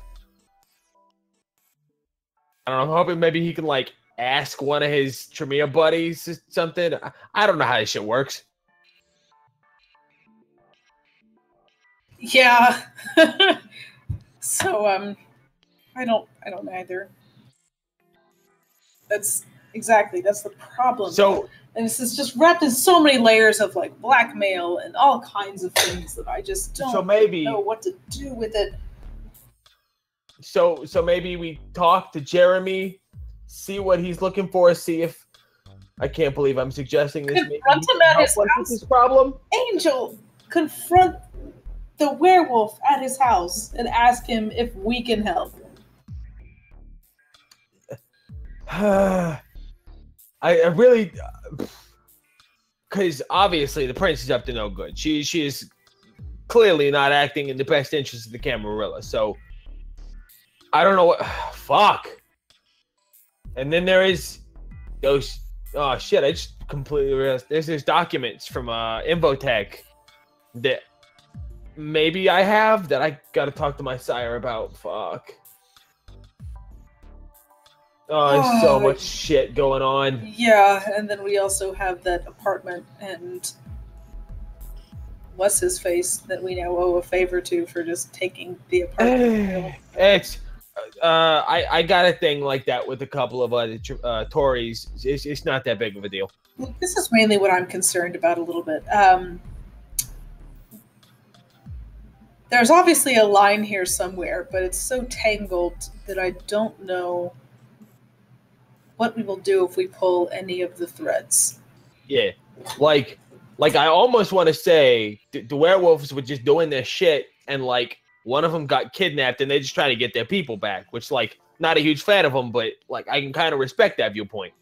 I don't know. I'm hoping maybe he can like ask one of his Tremere buddies or something. I don't know how this shit works. Yeah. So I don't either. That's the problem. So, and this is just wrapped in so many layers of like blackmail and all kinds of things that I just don't know what to do with it. So maybe we talk to Jeremy, see what he's looking for, see if I can't believe I'm suggesting this. Confront him at his house. This problem. Angel, confront the werewolf at his house and ask him if we can help. I really, because obviously the prince is up to no good. She is clearly not acting in the best interest of the Camarilla. So I don't know what. Fuck. And then there is those. Oh shit! I just completely realized there's documents from Infotech that maybe I have that I gotta talk to my sire about. Fuck. Oh, there's so much shit going on. Yeah, and then we also have that apartment and what's his face that we now owe a favor to for just taking the apartment. It's I got a thing like that with a couple of other Tories. It's not that big of a deal. This is mainly what I'm concerned about a little bit. There's obviously a line here somewhere, but it's so tangled that I don't know what we will do if we pull any of the threads. Yeah, like I almost want to say the werewolves were just doing their shit, and like one of them got kidnapped, and they're just trying to get their people back. Which, like, not a huge fan of them, but like I can kind of respect that viewpoint,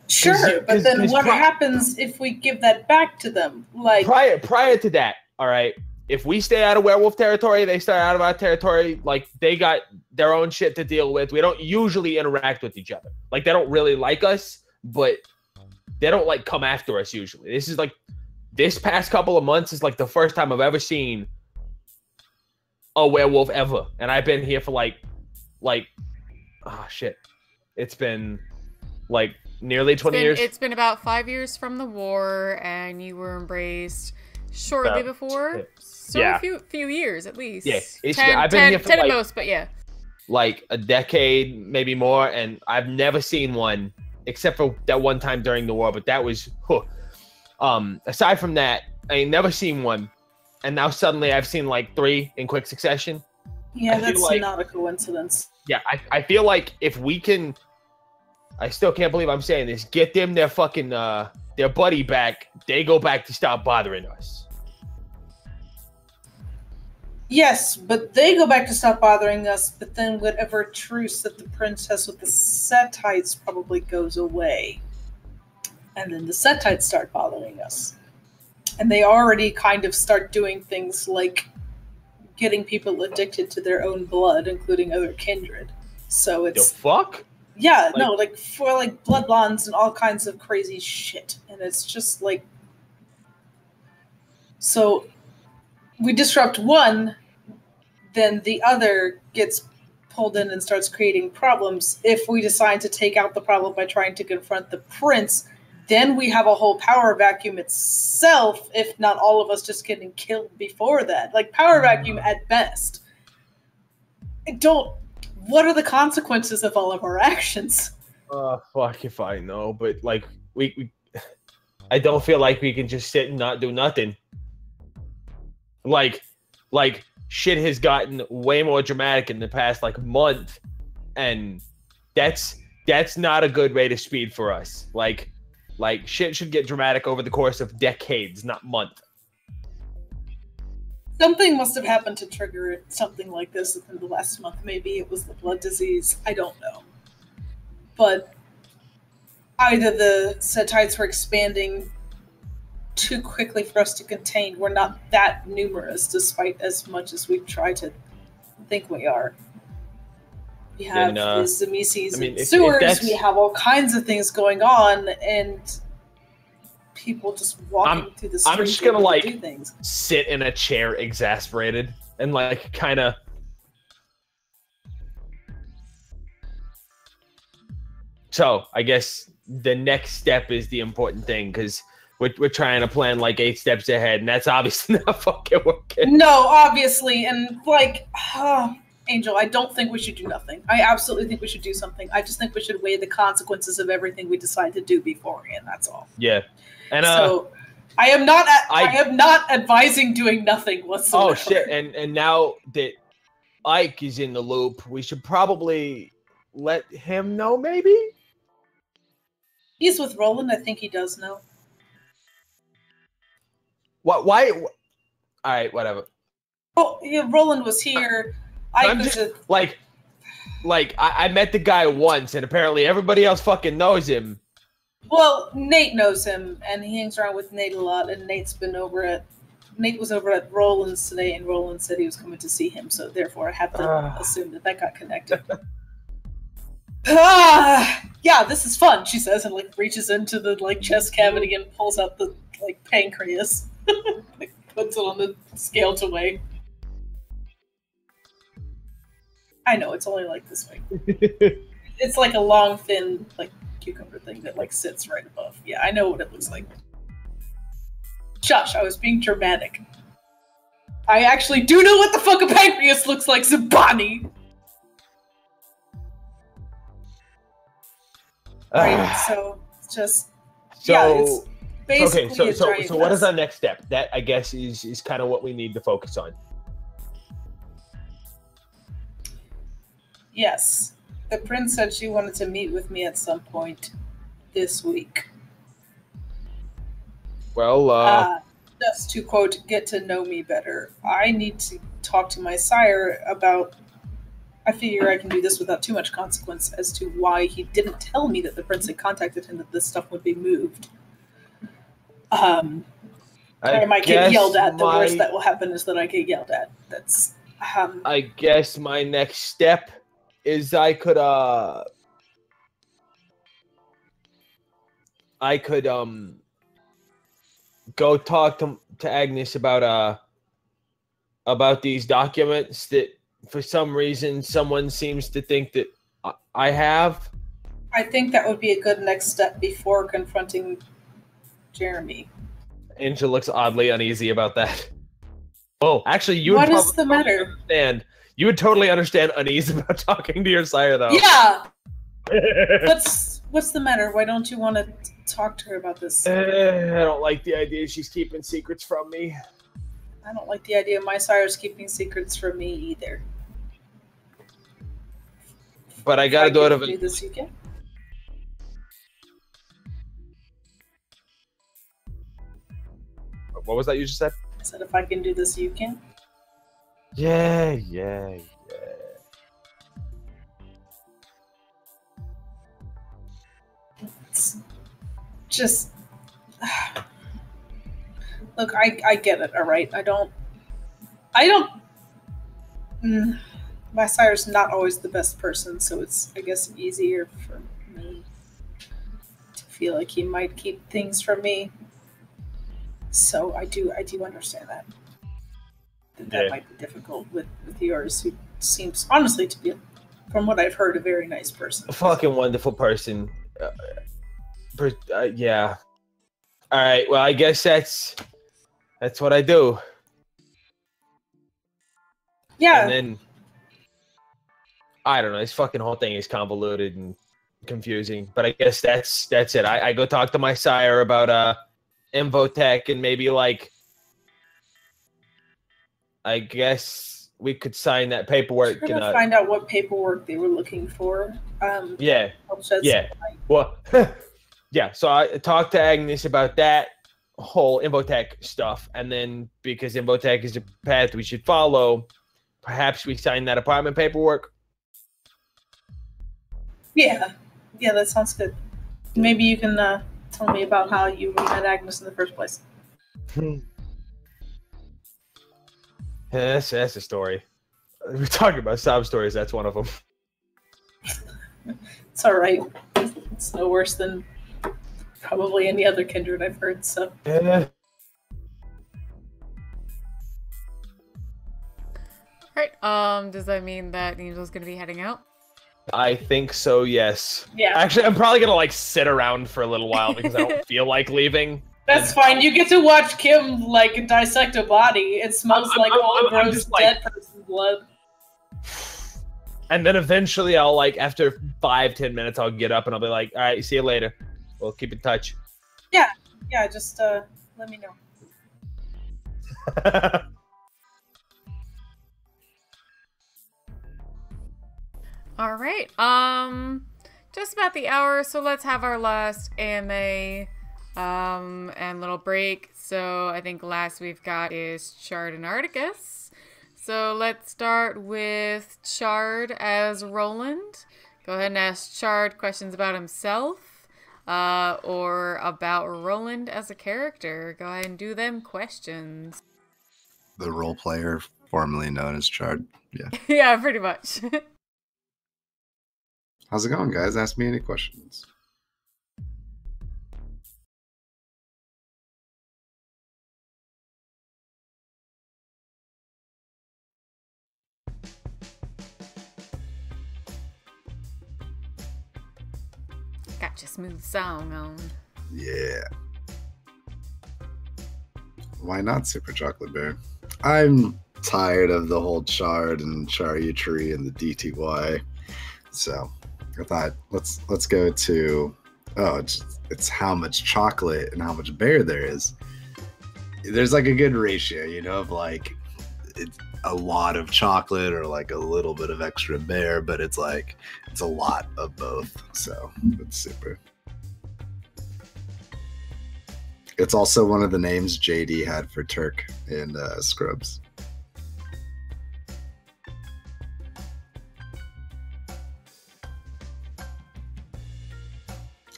Sure, but then what happens if we give that back to them? Like prior to that, all right. If we stay out of werewolf territory, they stay out of our territory. Like, they got their own shit to deal with. We don't usually interact with each other. Like, they don't really like us, but they don't, like, come after us usually. This is, like, this past couple of months is, like, the first time I've ever seen a werewolf ever. And I've been here for, like, oh, shit. It's been, like, nearly 20 years. It's been about 5 years from the war, and you were embraced shortly before. So yeah. a few years at least. Yeah, I've been here for 10 at most, but yeah. Like a decade, maybe more, and I've never seen one except for that one time during the war, but that was aside from that, I ain't never seen one. And now suddenly I've seen like 3 in quick succession. Yeah, that's not a coincidence. Yeah, I feel like if we can, I still can't believe I'm saying this, get them their fucking, their buddy back, they go back to stop bothering us. Yes, but they go back to stop bothering us, but then whatever truce that the prince has with the Setites probably goes away. And then the Setites start bothering us. And they already kind of start doing things like getting people addicted to their own blood, including other kindred. So it's... The fuck? Yeah, like, no, like, for, like, blood bonds and all kinds of crazy shit. And it's just, like... So, we disrupt one, then the other gets pulled in and starts creating problems. If we decide to take out the problem by trying to confront the prince, then we have a whole power vacuum itself, if not all of us just getting killed before that. Like, power vacuum at best. What are the consequences of all of our actions? Fuck if I know, but, like, we I don't feel like we can just sit and not do nothing. Like, shit has gotten way more dramatic in the past, like, month, and that's not a good rate of speed for us. Like, shit should get dramatic over the course of decades, not month. Something must have happened to trigger something like this within the last month. Maybe it was the blood disease. I don't know. But either the Setites were expanding too quickly for us to contain. We're not that numerous, despite as much as we try to think we are. We have the Zamises and sewers. We have all kinds of things going on, and people just walking through the street. I'm just gonna like sit in a chair, exasperated, and like kind of. So I guess the next step is the important thing, because we're trying to plan like 8 steps ahead, and that's obviously not fucking working. No, obviously, and like, Angel, I don't think we should do nothing. I absolutely think we should do something. I just think we should weigh the consequences of everything we decide to do beforehand. That's all. Yeah, and so I am not advising doing nothing whatsoever. Oh shit! And now that Ike is in the loop, we should probably let him know, maybe. He's with Roland. I think he does know. What? Why? All right, whatever. Oh, yeah, Roland was here. I'm just like I met the guy once, and apparently everybody else fucking knows him. Well, Nate knows him, and he hangs around with Nate a lot. And Nate was over at Roland's today, and Roland said he was coming to see him. So therefore, I have to assume that got connected. Yeah, this is fun, she says, and like reaches into the like chest cavity and pulls out the like pancreas, like, puts it on the scale to weigh. I know, it's only like this big. It's like a long, thin, like cucumber thing that like sits right above. Yeah, I know what it looks like. Shush, I was being dramatic. I actually do know what the fuck a pancreas looks like, Zabani! Right, so it's just it's basically so what is our next step? That I guess is kind of what we need to focus on. Yes, the prince said she wanted to meet with me at some point this week. Well, just to quote, get to know me better. I need to talk to my sire about. I figure I can do this without too much consequence as to why he didn't tell me that the prince had contacted him that this stuff would be moved. I might get yelled at. The worst that will happen is that I get yelled at. That's. I guess my next step is I could go talk to Agnes about these documents that. For some reason, someone seems to think that I have. I think that would be a good next step before confronting Jeremy. Angel looks oddly uneasy about that. Oh, actually, you what would is the matter? Understand. You would totally understand unease about talking to your sire, though. Yeah. What's the matter? Why don't you want to talk to her about this? I don't like the idea she's keeping secrets from me. I don't like the idea of my sire's keeping secrets from me either. But I gotta do it. Do this, you can. What was that you just said? I said if I can do this, you can. Yeah. It's just look, I get it, all right. I don't. My sire's not always the best person, so it's, I guess, easier for me to feel like he might keep things from me. So I do understand that. That might be difficult with yours, who seems, honestly, to be, from what I've heard, a very nice person. A fucking wonderful person. Yeah. All right. Well, I guess that's what I do. Yeah. And then I don't know. This fucking whole thing is convoluted and confusing. But I guess that's it. I go talk to my sire about Infotech, and maybe, like, I guess we could sign that paperwork. We're gonna find out what paperwork they were looking for. Yeah. Well, yeah. So I talked to Agnes about that whole Infotech stuff, and then because Infotech is a path we should follow, perhaps we sign that apartment paperwork. Yeah, that sounds good. Maybe you can tell me about how you met Agnes in the first place. Yeah, that's a story. We're talking about sob stories. That's one of them. It's all right. It's no worse than probably any other kindred I've heard. So. Yeah. Right. Does that mean that Angel's gonna be heading out? I think so, yes. Yeah. Actually, I'm probably gonna, like, sit around for a little while because I don't feel like leaving. That's fine. You get to watch Kim, like, dissect a body. It smells like old, gross, dead person blood. And then eventually I'll, like, after 5-10 minutes, I'll get up and I'll be like, all right, see you later. We'll keep in touch. Yeah, just let me know. All right. Just about the hour, so let's have our last AMA and little break. So I think last we've got is Chard and Articus. So let's start with Chard as Roland. Go ahead and ask Chard questions about himself or about Roland as a character. Go ahead and do them questions. The role player formerly known as Chard. Yeah. Yeah, pretty much. How's it going, guys? Ask me any questions. Got your smooth song on. Yeah. Why not Super Chocolate Bear? I'm tired of the whole Chard and Charutry and the DTY. So I thought let's go to it's how much chocolate and how much bear there is. There's like a good ratio, you know, of like it's a lot of chocolate or like a little bit of extra bear, but it's like it's a lot of both. So it's super. It's also one of the names JD had for Turk in Scrubs.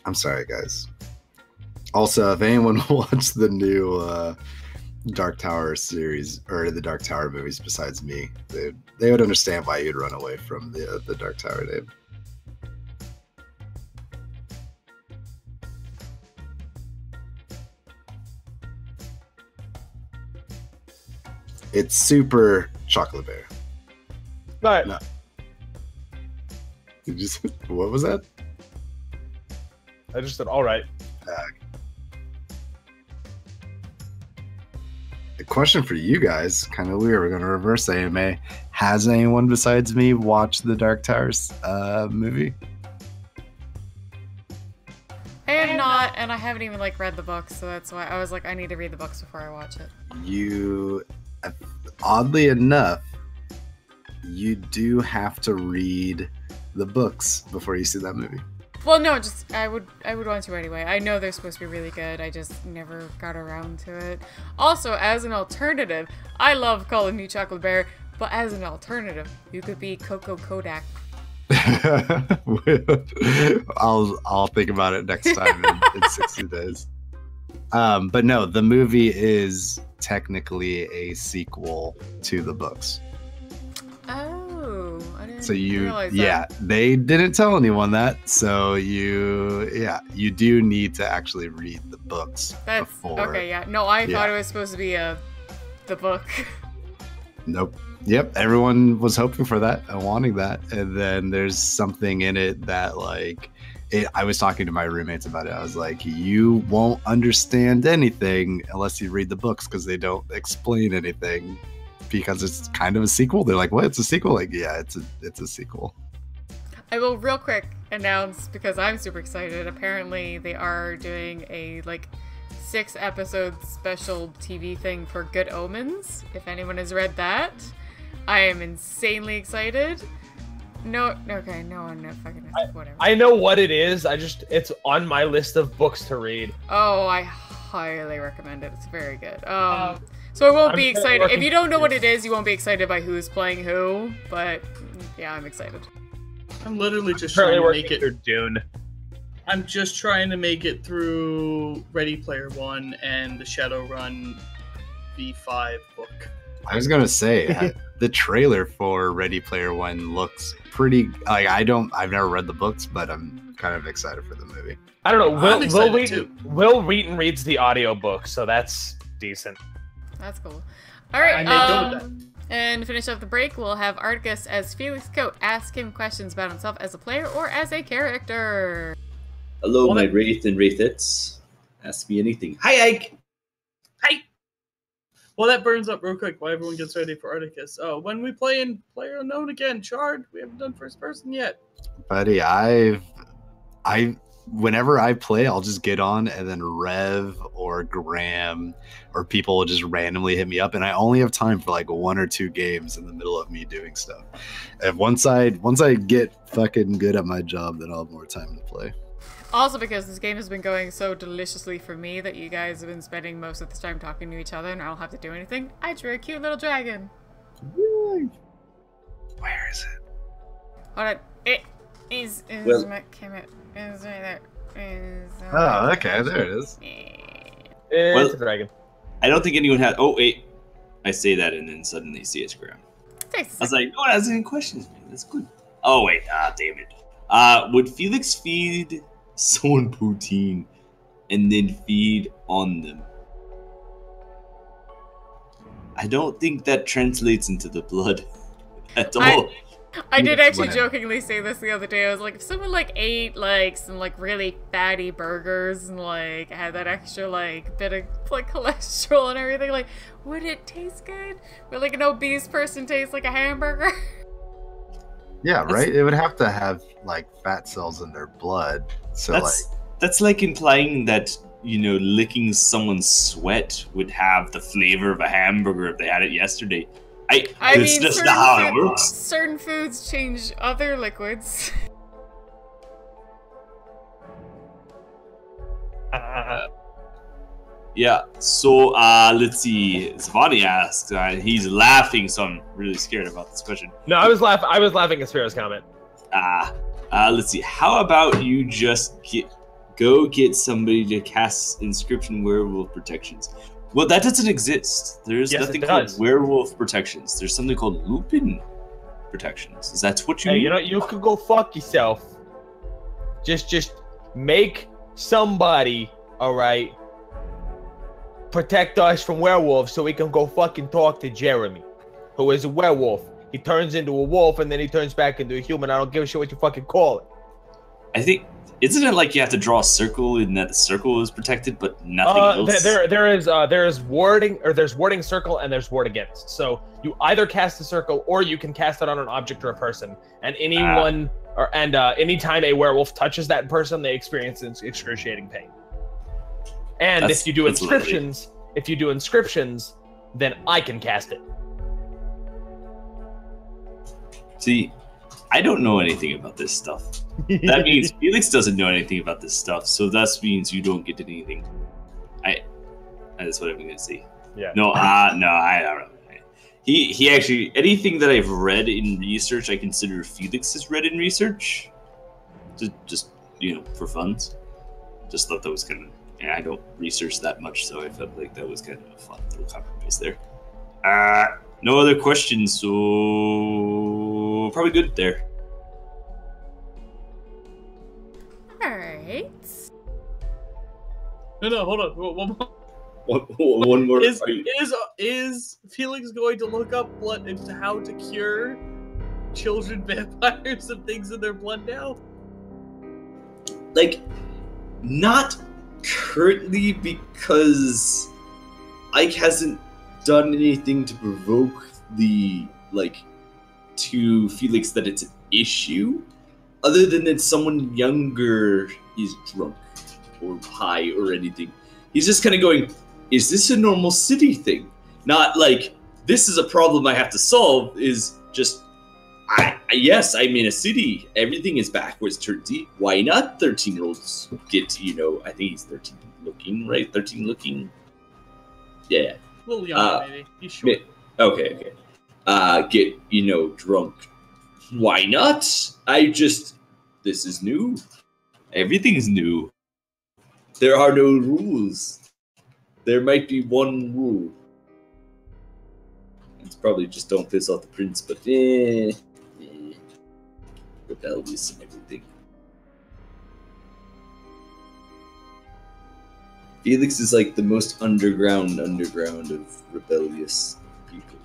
I'm sorry, guys. Also, if anyone watched the new Dark Tower series or the Dark Tower movies besides me, they would understand why you'd run away from the Dark Tower name. It's Super Chocolate Bear. All right. No. What was that? I just said, all right. A question for you guys, kind of weird. We're going to reverse AMA. Has anyone besides me watched the Dark Towers movie? I have not, and I haven't even like read the books, so that's why I was like, I need to read the books before I watch it. You, oddly enough, you do have to read the books before you see that movie? Well, no, just I would want to anyway. I know they're supposed to be really good. I just never got around to it. Also, as an alternative, I love calling you Chocolate Bear, but as an alternative, you could be Coco Kodak. I'll think about it next time in 60 days. But no, the movie is technically a sequel to the books. Oh, I didn't realize that. They didn't tell anyone that. So you do need to actually read the books. That's before. Okay. Yeah. No, I thought it was supposed to be the book. Nope. Yep. Everyone was hoping for that and wanting that, and then there's something in it that I was talking to my roommates about it. I was like, you won't understand anything unless you read the books because they don't explain anything because it's kind of a sequel. They're like, what? It's a sequel? Like, yeah, it's a sequel. I will real quick announce, because I'm super excited. Apparently they are doing a 6-episode special TV thing for Good Omens. If anyone has read that, I am insanely excited. No one fucking whatever. I know what it is. It's on my list of books to read. Oh, I highly recommend it. It's very good. So I won't be excited. If you don't know what it is, you won't be excited by who's playing who. But yeah, I'm excited. I'm literally just trying to make it through Dune. I'm just trying to make it through Ready Player One and the Shadowrun V5 book. I was gonna say the trailer for Ready Player One looks pretty. I've never read the books, but I'm kind of excited for the movie. I don't know. Will Wheaton reads the audiobook, so that's decent. That's cool. All right. And to finish up the break, we'll have Articus as Felix Coat. Ask him questions about himself as a player or as a character. Hello, my Wraith and Wraithets. Ask me anything. Hi, Ike. Hi. Well, that burns up real quick while everyone gets ready for Articus. When we play in Player Unknown again, Chard, we haven't done first person yet. Buddy, whenever I play, I'll just get on and then Rev or Graham or people will just randomly hit me up, and I only have time for 1 or 2 games in the middle of me doing stuff. And once I get fucking good at my job, then I'll have more time to play. Also, because this game has been going so deliciously for me that you guys have been spending most of the time talking to each other and I don't have to do anything, I drew a cute little dragon. Really? Where is it? Hold on. It is my camera. It's right there. Oh, okay. There it is. It's a dragon. I don't think anyone had... Oh, wait. I say that and then suddenly see a scram. I was like, no one has any questions, man. That's good. Oh, wait. Damn it. Would Felix feed someone poutine and then feed on them? I don't think that translates into the blood at all. I did actually jokingly say this the other day. I was like, if someone ate some really fatty burgers and had that extra bit of cholesterol and everything, would it taste good? Would an obese person taste like a hamburger? Yeah, right. It would have to have fat cells in their blood. So that's implying that licking someone's sweat would have the flavor of a hamburger if they had it yesterday. It's just not how it works. Certain foods change other liquids. Yeah, so let's see. Zvani asks, he's laughing, so I'm really scared about this question. No, I was laughing at Spira's comment. Let's see. How about you just go get somebody to cast Inscription Werewolf Protections? Well, that doesn't exist. There's nothing called werewolf protections. There's something called Lupin protections. Is that what you mean? You could go fuck yourself. Just make somebody, alright, protect us from werewolves so we can go fucking talk to Jeremy, who is a werewolf. He turns into a wolf and then he turns back into a human. I don't give a shit what you fucking call it. I think... Isn't it you have to draw a circle and that the circle is protected, but nothing else? There is warding, or there's warding circle and there's ward against. So you either cast a circle or you can cast it on an object or a person. And anytime a werewolf touches that person, they experience excruciating pain. And if you do inscriptions, then I can cast it. See, I don't know anything about this stuff. That means Felix doesn't know anything about this stuff, so that means you don't get anything. That's what I'm gonna say. Yeah. No, I don't know. He actually, anything that I've read in research, I consider Felix has read in research. Just for fun. Just thought that was kind of. I don't research that much, so I felt like that was kind of a fun little compromise there. No other questions, so probably good there. Alright. No, hold on. One more. One more. Is Felix going to look up blood into how to cure children vampires and things in their blood now? Like, not currently, because Ike hasn't done anything to provoke to Felix that it's an issue, other than that someone younger is drunk or high or anything. He's just kind of going, is this a normal city thing? Not like, this is a problem I have to solve, is just, yes, I'm in a city. Everything is backwards turnsy. Why not 13-year-olds get, I think he's 13 looking, right? 13 looking? Yeah. A little younger, maybe. He's short. Okay. Get, drunk. Why not? This is new. Everything's new. There are no rules. There might be one rule. It's probably just don't piss off the prince, but rebellious and everything. Felix is like the most underground of rebellious people.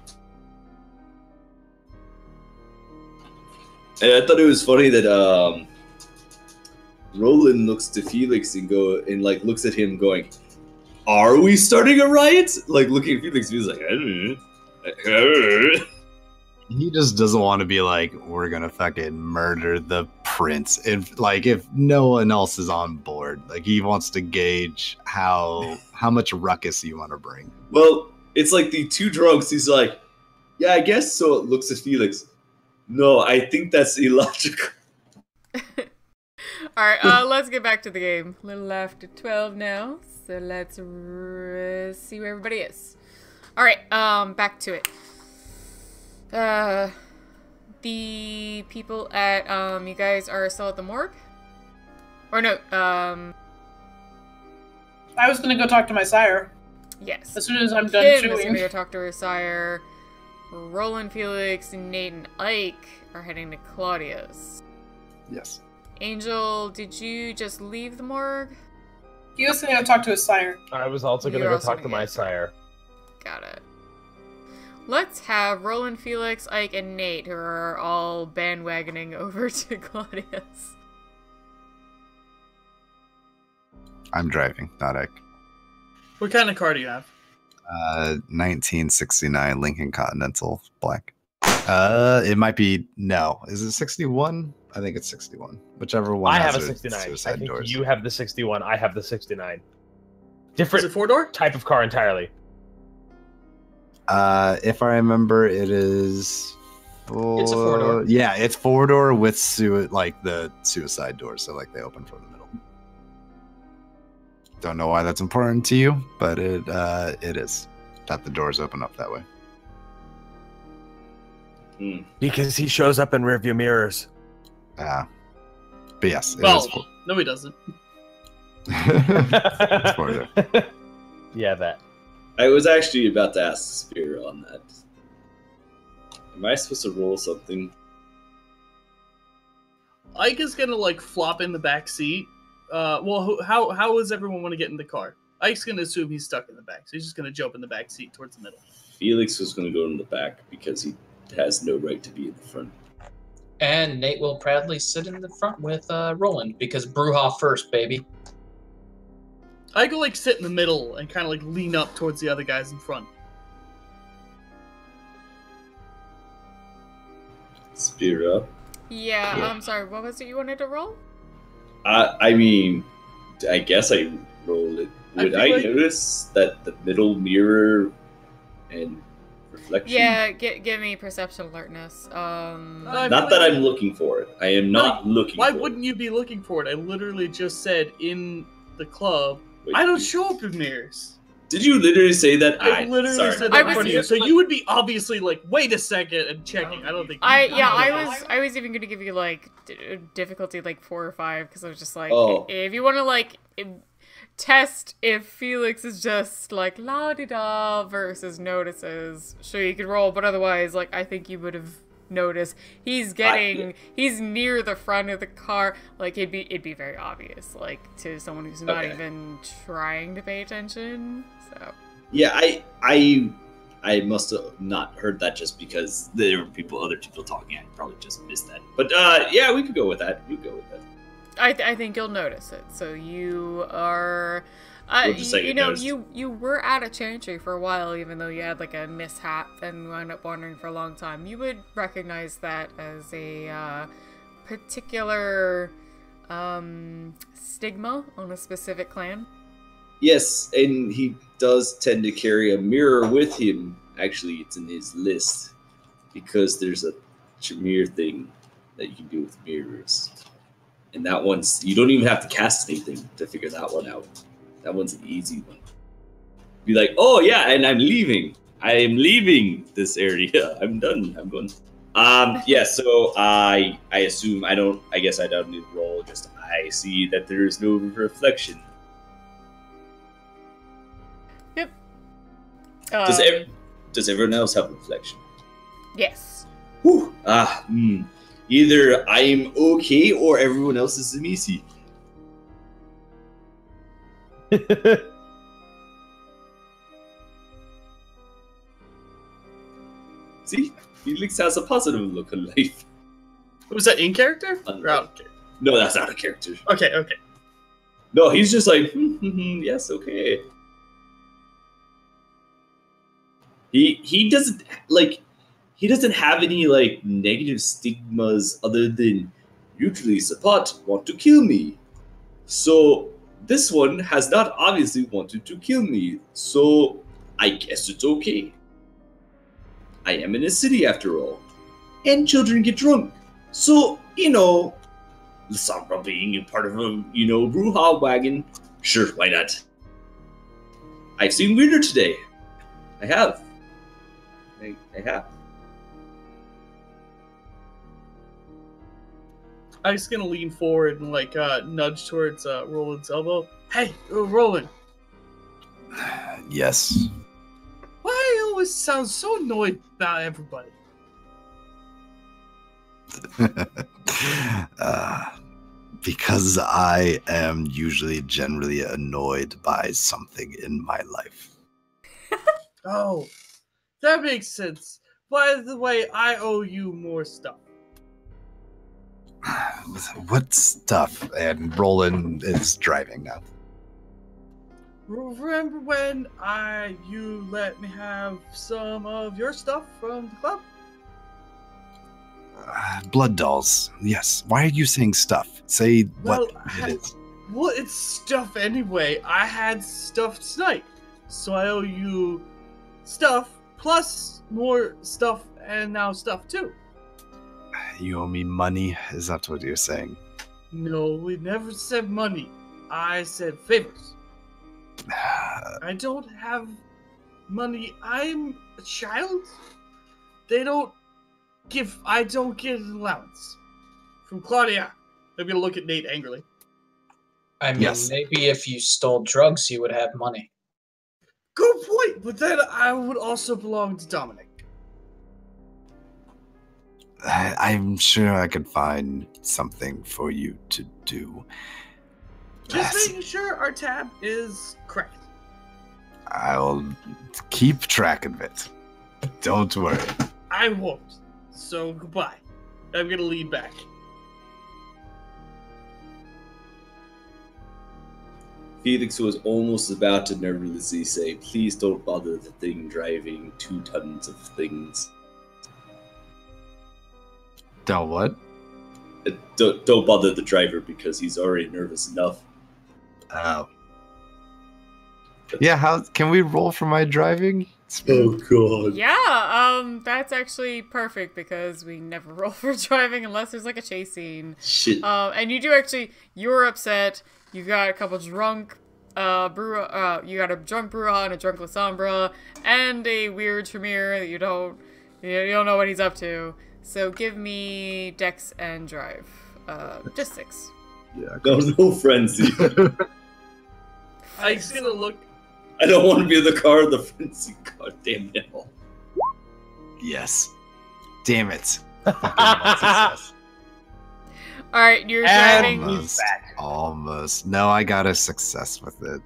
And I thought it was funny that Roland looks to Felix and looks at him going, "Are we starting a riot?" Like looking at Felix, he's like, "I don't know." He just doesn't want to be like, we're gonna fucking murder the prince. If no one else is on board, like he wants to gauge how much ruckus you want to bring. Well, it's like the two drunks. He's like, "Yeah, I guess so." It looks at Felix. No, I think that's illogical. Alright, let's get back to the game. A little after 12 now, so let's see where everybody is. Alright, back to it. The people at, you guys are still at the morgue? Or no, I was gonna go talk to my sire. Yes. As soon as I'm done Kim is chewing. gonna go talk to her sire. Roland, Felix, Nate, and Ike are heading to Claudia's. Yes. Angel, did you just leave the morgue? He was gonna go talk to his sire. I was also going to go talk to my sire. Got it. Let's have Roland, Felix, Ike, and Nate, who are all bandwagoning over to Claudia's. I'm driving, not Ike. What kind of car do you have? 1969 Lincoln Continental Black. It might be, no. Is it 61? I think it's 61. Whichever one. I has have a their 69. I suicide think doors. you have the 61. I have the 69. Different Is it 4-door? type of car entirely. If I remember, it is. It's a 4-door. Yeah, it's 4-door with the suicide door, so like they open from the middle. Don't know why that's important to you, but it is that the doors open up that way. Because he shows up in rearview mirrors. But yes, it Well, is. no, he doesn't. It's 4-door. Yeah, that. I was actually about to ask Spira on that. Am I supposed to roll something? Ike is gonna flop in the back seat. How is everyone want to get in the car? Ike's gonna assume he's stuck in the back, so he's just gonna jump in the back seat towards the middle. Felix was going to go in the back because he has no right to be in the front. And Nate will proudly sit in the front with Roland, because Brewhoff first, baby. I go sit in the middle and kind of lean up towards the other guys in front. Spira. Yeah, Yeah. I'm sorry, what was it you wanted to roll? I mean, I guess I rolled it. Would I notice that the middle mirror and Reflection? Yeah, give me perception alertness. Not that I'm looking for it. I am not looking for it. Why wouldn't you be looking for it? I literally just said in the club, Wait, I don't show up in mirrors. Did you literally say that? I literally said that in front of you. So you would be obviously like, wait a second, and checking. I don't think. I was even gonna give you like difficulty like 4 or 5 because I was just like, if you want to like test if Felix is just like la di da versus notices, sure you could roll, but otherwise, like I think you would have noticed he's near the front of the car. Like it'd be very obvious, like to someone who's not even trying to pay attention. So yeah, I must have not heard that just because there were other people talking. I probably just missed that. But yeah, we could go with that. I think you'll notice it. So you are, you were at a chantry for a while, even though you had like a mishap and wound up wandering for a long time. You would recognize that as a particular stigma on a specific clan. Yes, and he does tend to carry a mirror with him. Actually, it's in his list because there's a Tremere thing that you can do with mirrors. And that one's, you don't even have to cast anything to figure that one out. That one's an easy one. Be like, oh yeah, and I'm leaving. I am leaving this area. I'm done. I'm going. Yeah, so I assume I guess I don't need to roll, just I see that there is no reflection. Yep. Does everyone else have reflection? Yes. Whew. Either I am okay or everyone else is Zamisi. See? Felix has a positive look on life. Was that in character? No, that's not a character. Okay. No, he's just like, yes, okay. He doesn't have any like negative stigmas other than usually Sapat want to kill me. So this one has not obviously wanted to kill me. So I guess it's okay. I am in a city after all. And children get drunk. So, Lisambra being a part of a, brouhaha wagon. Sure, why not? I've seen weirder today. I have. I have. I'm just gonna lean forward and like nudge towards Roland's elbow. Hey, Roland. Yes. Why do you always sound so annoyed about everybody? Because I am usually generally annoyed by something in my life. Oh, that makes sense. By the way, I owe you more stuff. What stuff? And Roland is driving now. Remember when you let me have some of your stuff from the club? Blood dolls. Yes. Why are you saying stuff? Say what it is. Well, it's stuff anyway. I had stuff tonight. So I owe you stuff plus more stuff and now stuff too. You owe me money? Is that what you're saying? No, we never said money. I said favors. I don't have money. I'm a child. I don't get an allowance. From Claudia. I'm gonna look at Nate angrily. I mean, maybe if you stole drugs, you would have money. Good point, but then I would also belong to Dominic. I'm sure I could find something for you to do. Just making sure our tab is correct. I'll keep track of it. Don't worry. I won't. So goodbye. I'm gonna lean back. Felix was almost about to nervously say, please don't bother the thing driving 2 tons of things. Don't what? Don't bother the driver because he's already nervous enough. Oh. Yeah, how can we roll for my driving? Oh god. Yeah, that's actually perfect because we never roll for driving unless there's like a chase scene. Shit. And you do actually, you're upset. You got a couple drunk, you got a drunk Bruja and a drunk Lasombra, and a weird Tremere that you don't know what he's up to. So give me Dex and Drive. Just 6. Yeah. No frenzy. I just gonna look. I don't want to be in the car with the frenzy. God damn it. Yes. Damn it. Alright, you're driving. Almost. No, I got a success with it.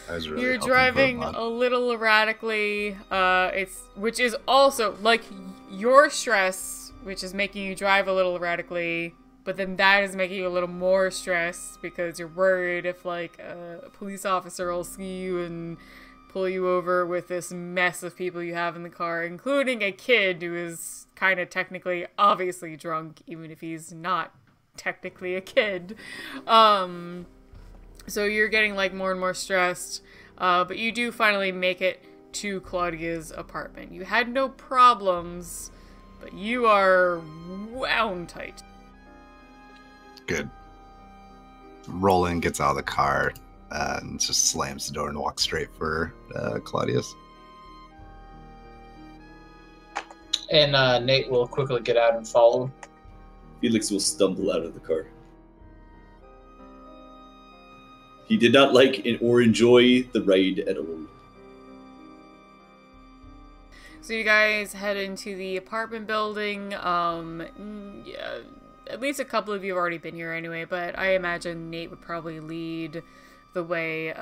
I was really You're hoping driving for a mod. a little erratically, which is also, like, your stress, which is making you drive a little erratically, but then that is making you a little more stressed because you're worried if, like, a police officer will see you and pull you over with this mess of people you have in the car, including a kid who is kind of technically, obviously drunk, even if he's not technically a kid. So you're getting, like, more and more stressed, but you do finally make it to Claudia's apartment. You had no problems, but you are wound tight. Good. Roland gets out of the car and just slams the door and walks straight for Claudius. And Nate will quickly get out and follow. Felix will stumble out of the car. He did not like or enjoy the ride at all. So you guys head into the apartment building. Yeah, at least a couple of you have already been here anyway, but I imagine Nate would probably lead the way.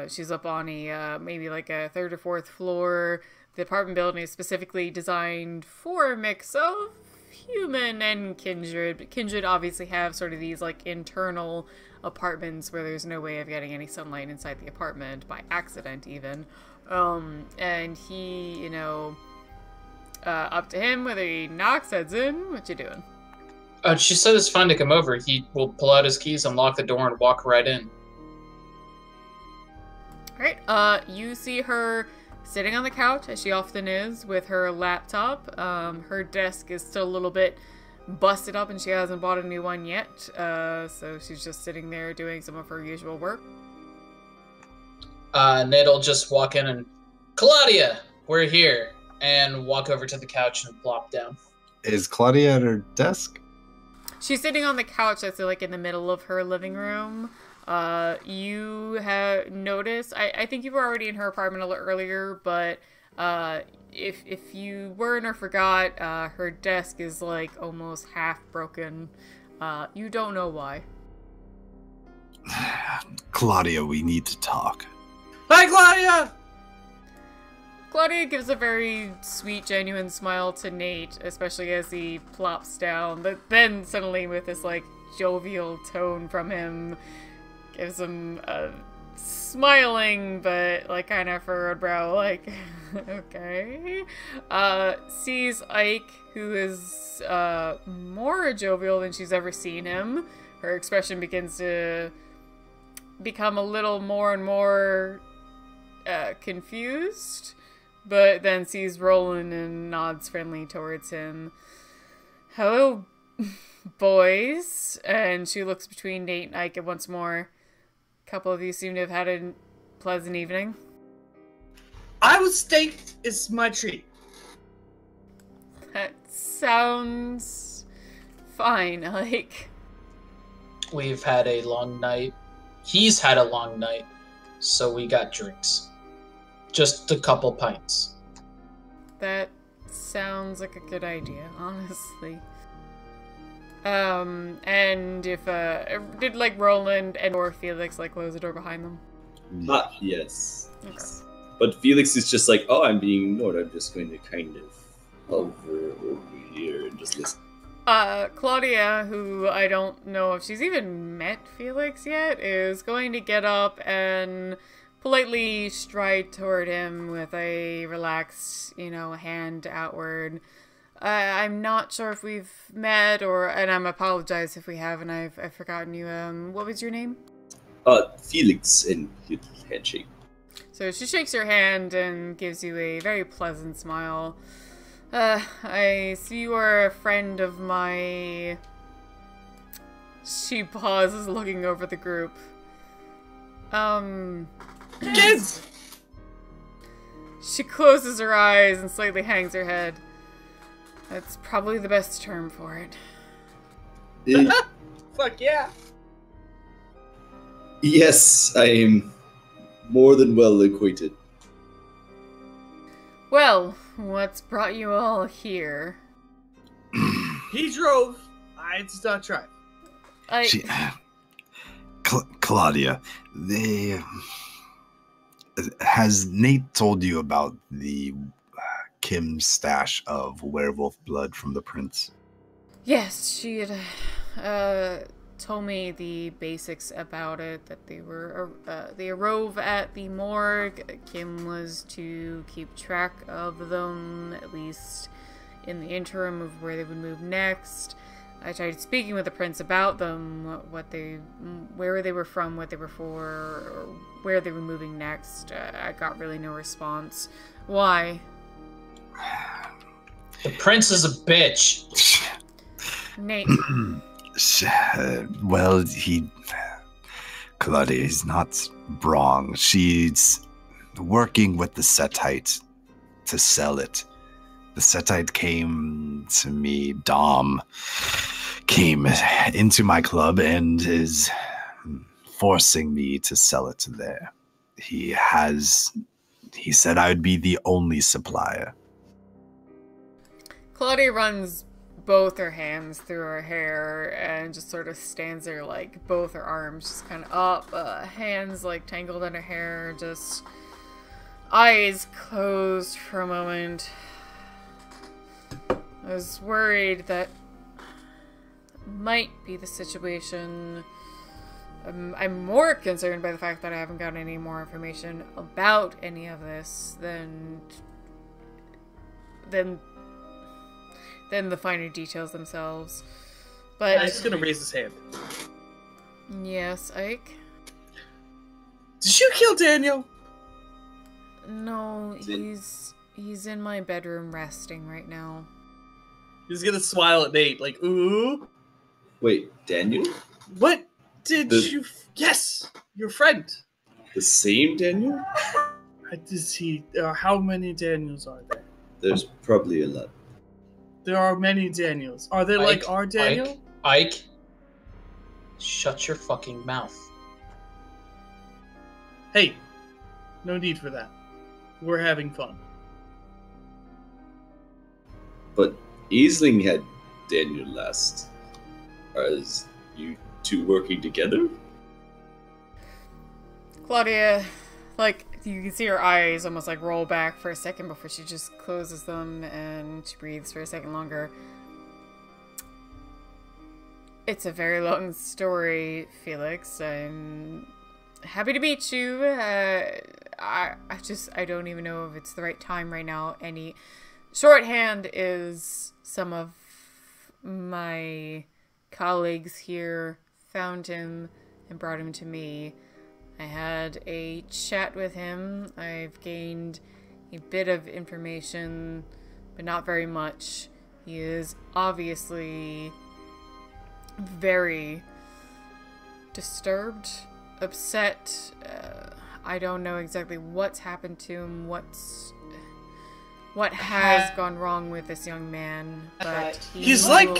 She's up on a maybe like a 3rd or 4th floor. The apartment building is specifically designed for a mix of human and kindred. But kindred obviously have sort of these like internal apartments where there's no way of getting any sunlight inside the apartment by accident even. And he, you know, up to him whether he knocks, heads in. What you doing? She said it's fine to come over. He will pull out his keys, unlock the door, and walk right in. Alright, you see her sitting on the couch, as she often is, with her laptop. Her desk is still a little bit busted up, and she hasn't bought a new one yet. So she's just sitting there doing some of her usual work. Nate'll just walk in and, Claudia, we're here, and walk over to the couch and plop down. Is Claudia at her desk? She's sitting on the couch that's like in the middle of her living room. You have noticed, I think you were already in her apartment a little earlier, but if you weren't or forgot, her desk is like almost half broken. You don't know why. Claudia, we need to talk. Hi, Claudia! Claudia gives a very sweet, genuine smile to Nate, especially as he plops down, but then suddenly with this like jovial tone from him, gives him a smiling but like kind of furrowed brow, like, okay. Sees Ike, who is more jovial than she's ever seen him. Her expression begins to become a little more and more confused, but then sees Roland and nods friendly towards him. Hello, boys. And she looks between Nate and Ike once more. A couple of you seem to have had a pleasant evening. Iowa steak is my treat. That sounds fine, Ike. We've had a long night. He's had a long night, so we got drinks. Just a couple pints. That sounds like a good idea, honestly. And if, did, like, Roland and or Felix, like, close the door behind them? Yes. Okay. But Felix is just like, oh, I'm being ignored. I'm just going to kind of hover over here and just listen. Claudia, who I don't know if she's even met Felix yet, is going to get up and politely stride toward him with a relaxed, you know, hand outward. I'm not sure if we've met, and I apologize if we haven't. I've forgotten you. What was your name? Felix, and handshake. So she shakes your hand and gives you a very pleasant smile. I see you are a friend of my... She pauses, looking over the group. Kids! She closes her eyes and slightly hangs her head. That's probably the best term for it. Fuck yeah. Yes, I am more than well acquainted. Well, what's brought you all here? He drove. I did not drive. Claudia, has Nate told you about the Kim's stash of werewolf blood from the prince? Yes, she had told me the basics about it, that they arose at the morgue. Kim was to keep track of them, at least in the interim of where they would move next. I tried speaking with the prince about them, where they were from, what they were for, or where they were moving next. I got really no response. Why? The prince is a bitch. Nate. Well, Claudia is not wrong. She's working with the Setite to sell it. The Setite came to me, Dom came into my club and is forcing me to sell it there. He said I would be the only supplier. Claudia runs both her hands through her hair and just sort of stands there, like both her arms just kind of up, hands like tangled in her hair, just eyes closed for a moment. I was worried that might be the situation. I'm more concerned by the fact that I haven't gotten any more information about any of this than the finer details themselves. But Ike's gonna raise his hand. Yes, Ike? Did you kill Daniel? No, he's in my bedroom resting right now. He's gonna smile at Nate, like, ooh. Wait, Daniel? What did you... Yes! Your friend. The same Daniel? How many Daniels are there? There's probably a lot. There are many Daniels. Are they like our Daniel? Ike, shut your fucking mouth. Hey, no need for that. We're having fun. But Aisling had Daniel last. Are you two working together? Claudia, like, you can see her eyes almost like roll back for a second before she just closes them and she breathes for a second longer. It's a very long story, Felix. I'm happy to meet you. I don't even know if it's the right time right now. Any shorthand is some of my colleagues here found him and brought him to me. I had a chat with him. I've gained a bit of information, but not very much. He is obviously very disturbed, upset. I don't know exactly what's happened to him, what has gone wrong with this young man, but he's like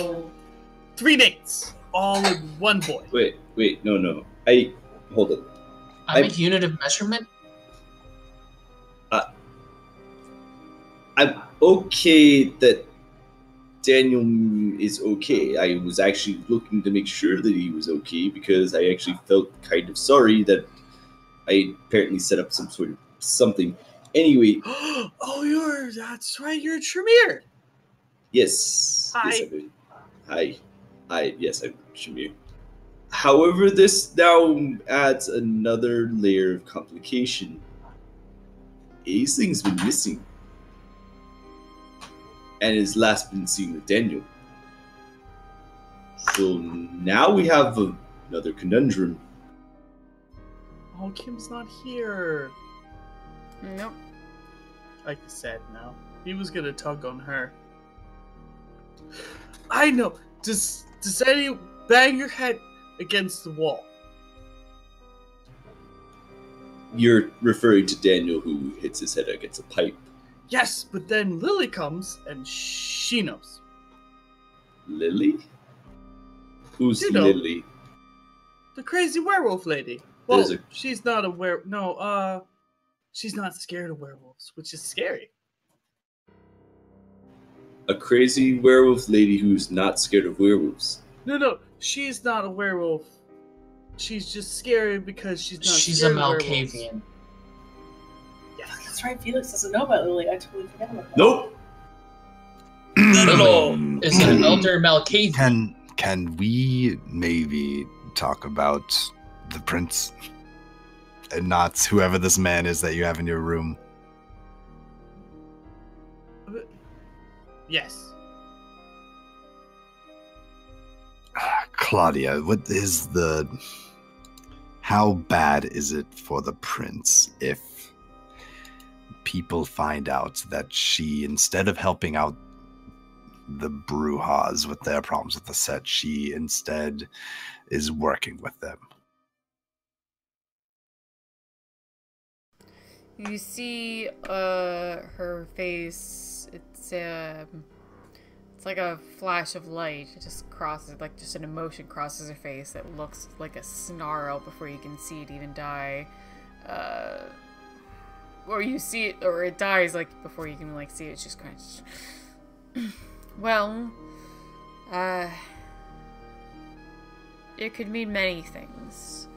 3 Nates, all in one boy. Wait, no. Hold it. I'm a unit of measurement? I'm okay that Daniel is okay. I was actually looking to make sure that he was okay because I actually felt kind of sorry that I apparently set up some sort of something. Anyway. That's right, you're Tremere. Yes. Hi. Yes, I'm Tremere. However, this now adds another layer of complication. Aisling's been missing. And has last been seen with Daniel. So now we have another conundrum. Oh, Kim's not here. Nope. Like I said, no. He was gonna tug on her. I know. Does any bang your head against the wall? You're referring to Daniel who hits his head against a pipe. Yes, but then Lily comes and she knows. Lily? Who's You know. Lily? The crazy werewolf lady. Well, she's not a she's not scared of werewolves, which is scary. A crazy werewolf lady who's not scared of werewolves. No, she's not a werewolf. She's just scary because she's not She's scared a of werewolves. Malkavian. That's right, Felix doesn't know about Lily. I totally forgot about that. Nope. Lily is an elder Malkavian. Can we maybe talk about the prince and not whoever this man is that you have in your room? Yes. Claudia, how bad is it for the prince if people find out that she, instead of helping out the Brujas with their problems with the set, she instead is working with them? You see her face, it's like a flash of light. It just crosses, like just an emotion crosses her face that looks like a snarl before you can see it even die. Or you see it, or it dies like before you can like see it. It's just kind of... Well, it could mean many things.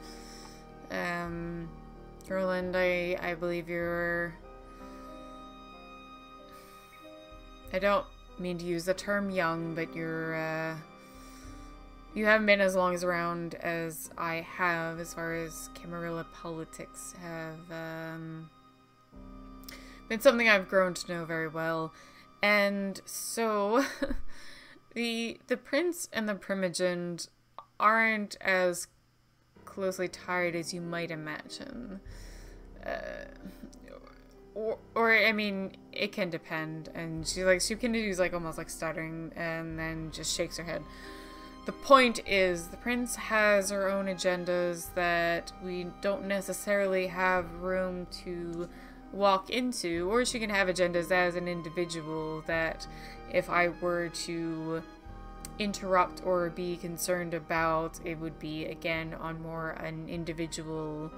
Roland, I believe you're... I don't mean to use the term young, but you're, you haven't been as long as around as I have as far as Camarilla politics have, been something I've grown to know very well. And so, the prince and the primogend aren't as closely tied as you might imagine. Or I mean, it can depend. And she can do like almost like stuttering and then just shakes her head. The point is, the prince has her own agendas that we don't necessarily have room to walk into, or she can have agendas as an individual that if I were to interrupt or be concerned about, it would be again on more an individual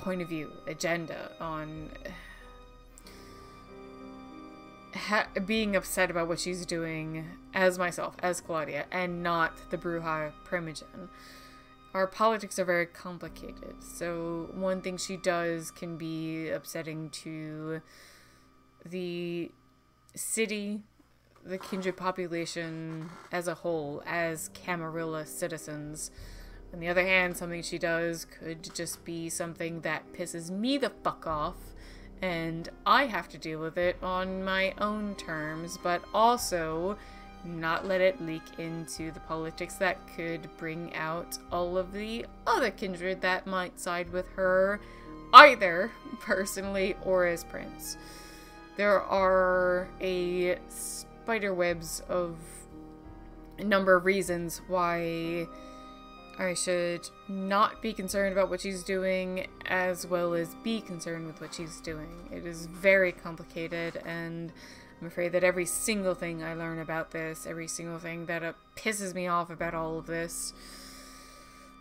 point of view, agenda, on being upset about what she's doing as myself, as Claudia, and not the Bruja Primogen. Our politics are very complicated, so one thing she does can be upsetting to the city, the kindred population as a whole, as Camarilla citizens. On the other hand, something she does could just be something that pisses me the fuck off, and I have to deal with it on my own terms, but also not let it leak into the politics that could bring out all of the other kindred that might side with her, either personally or as prince. There are a spider webs of a number of reasons why I should not be concerned about what she's doing, as well as be concerned with what she's doing. It is very complicated, and I'm afraid that every single thing I learn about this, every single thing that pisses me off about all of this,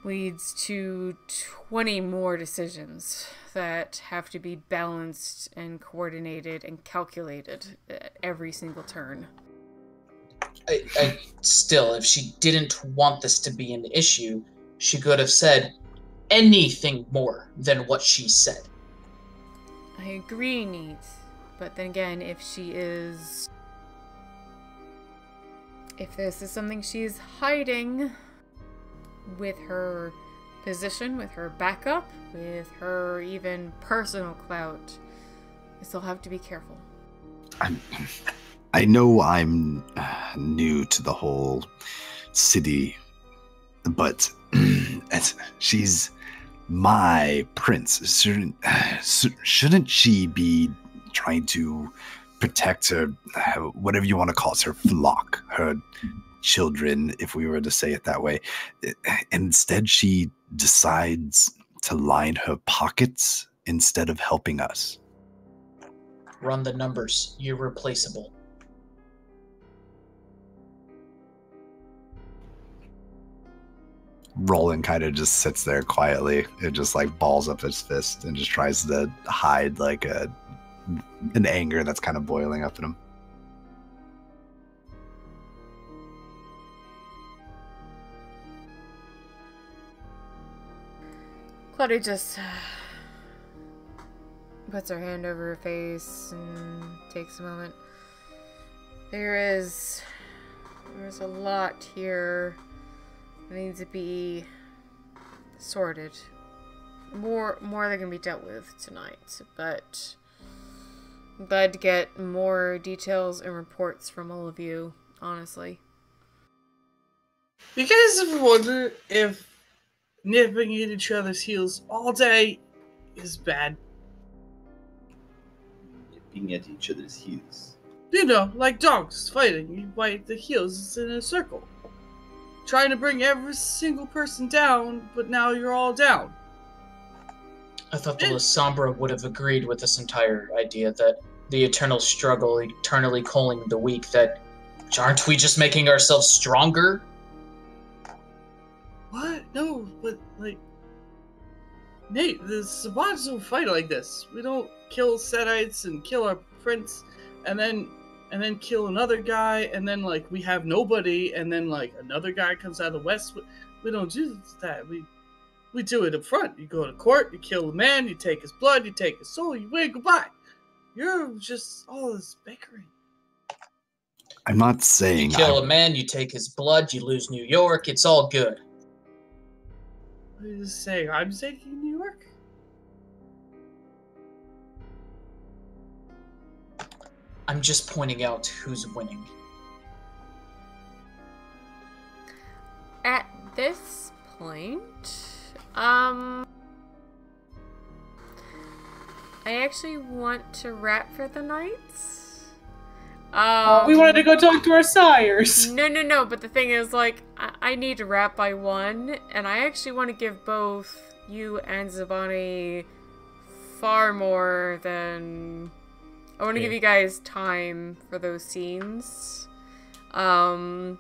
leads to 20 more decisions that have to be balanced and coordinated and calculated at every single turn. I still, if she didn't want this to be an issue, she could have said anything more than what she said. I agree, Neat. But then again, if this is something she's hiding with her position, with her backup, with her even personal clout, I still have to be careful. I know I'm new to the whole city, but she's my prince, shouldn't she be trying to protect her, whatever you want to call it, her flock, her children, if we were to say it that way? Instead, she decides to line her pockets instead of helping us. Run the numbers. Irreplaceable. Roland kind of just sits there quietly. It just like balls up his fist and just tries to hide like an anger that's kind of boiling up in him. Claudia just puts her hand over her face and takes a moment. There's a lot here that needs to be sorted. More that can be dealt with tonight, but I'm glad to get more details and reports from all of you, honestly. You guys ever wonder if nipping at each other's heels all day is bad? Nipping at each other's heels. You know, like dogs fighting. You bite the heels in a circle. Trying to bring every single person down, but now you're all down. I thought the Sombra would have agreed with this entire idea that the eternal struggle, eternally calling the weak, that aren't we just making ourselves stronger? What? No, but like, Nate, the Sabbats don't fight like this. We don't kill Setites and kill our prince, and then kill another guy, and then like we have nobody, and then like another guy comes out of the west. We don't do that. We do it up front. You go to court, you kill the man, you take his blood, you take his soul, you win, goodbye. You're just all this bickering. I'm not saying you kill a man, you take his blood, you lose New York. It's all good. What are you saying? I'm taking New York? I'm just pointing out who's winning. At this point, I actually want to wrap for the night. We wanted to go talk to our sires. No, but the thing is, like, I need to wrap by 1, and I actually want to give both you and Zabani far more than... I want to give you guys time for those scenes. And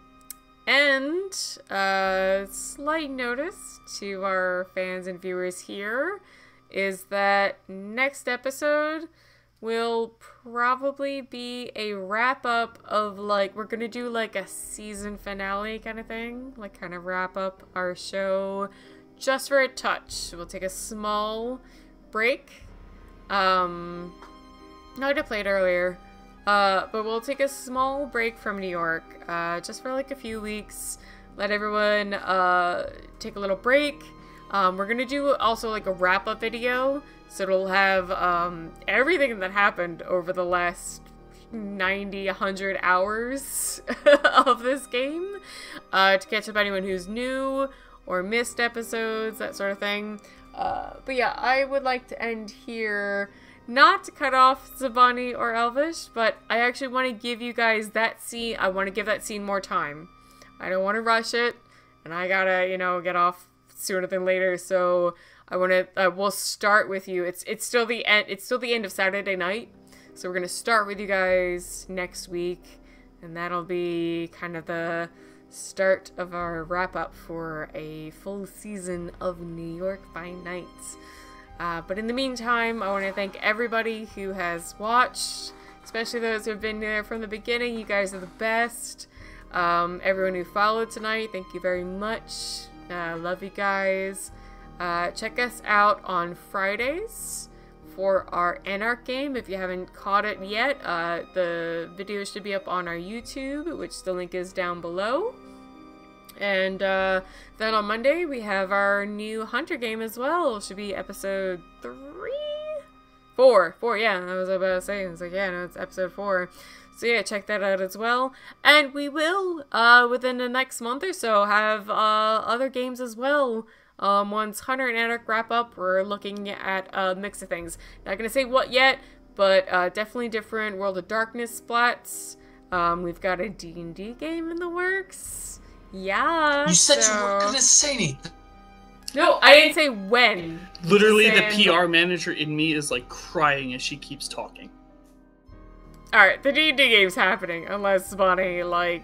slight notice to our fans and viewers here is that next episode will probably be a wrap-up of, like, we're gonna do, like, a season finale kind of thing. Like, kind of wrap up our show just for a touch. We'll take a small break. No, I did play it earlier. But we'll take a small break from New York, just for, like, a few weeks. Let everyone, take a little break. We're gonna do also, like, a wrap-up video. So it'll have everything that happened over the last 90, 100 hours of this game to catch up anyone who's new or missed episodes, that sort of thing. But yeah, I would like to end here, not to cut off Zabani or Elvish, but I actually want to give you guys that scene. I want to give that scene more time. I don't want to rush it, and I gotta, you know, get off sooner than later, so I want to, we'll start with you. It's still the end. It's still the end of Saturday night. So we're going to start with you guys next week. And that'll be kind of the start of our wrap up for a full season of New York by Night. But in the meantime, I want to thank everybody who has watched, especially those who have been there from the beginning. You guys are the best. Everyone who followed tonight, thank you very much. Love you guys. Check us out on Fridays for our Anarch game. If you haven't caught it yet, the video should be up on our YouTube, which the link is down below. And then on Monday, we have our new Hunter game as well. It should be episode 4, yeah, I was about to say. I was like, yeah, no, it's episode 4. So yeah, check that out as well. And we will, within the next month or so, have other games as well Once Hunter and Anarch wrap up, we're looking at a mix of things. Not gonna say what yet, but definitely different World of Darkness splats. We've got a D&D game in the works. Yeah. You said you weren't gonna say anything. No, I didn't say when. Literally, the PR manager in me is like crying as she keeps talking. Alright, the D&D game's happening, unless Bonnie, like,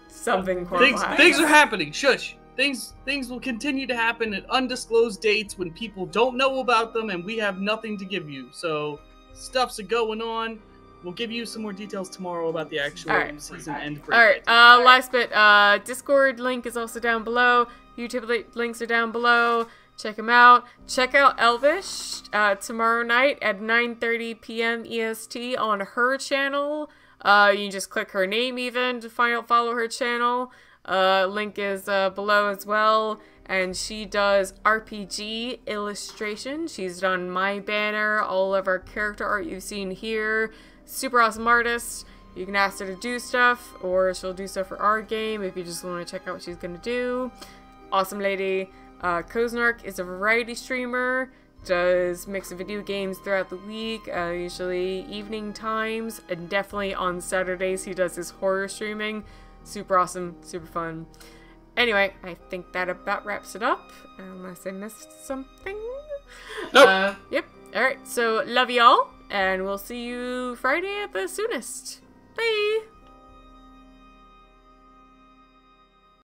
something horrible happens. Things are happening, shush! Things will continue to happen at undisclosed dates when people don't know about them and we have nothing to give you. So, stuff's going on. We'll give you some more details tomorrow about the actual season end. Alright, last bit, Discord link is also down below. YouTube links are down below. Check them out. Check out Elvish tomorrow night at 9:30 p.m. EST on her channel. You can just click her name even to follow her channel. Link is below as well. And she does RPG illustration. She's done my banner, all of our character art you've seen here. Super awesome artist. You can ask her to do stuff, or she'll do stuff for our game if you just want to check out what she's going to do. Awesome lady. Koznark is a variety streamer, does mix of video games throughout the week, usually evening times, and definitely on Saturdays he does his horror streaming. Super awesome, super fun. Anyway, I think that about wraps it up, unless I missed something. Nope. Yep. Alright, so love y'all, and we'll see you Friday at the soonest. Bye!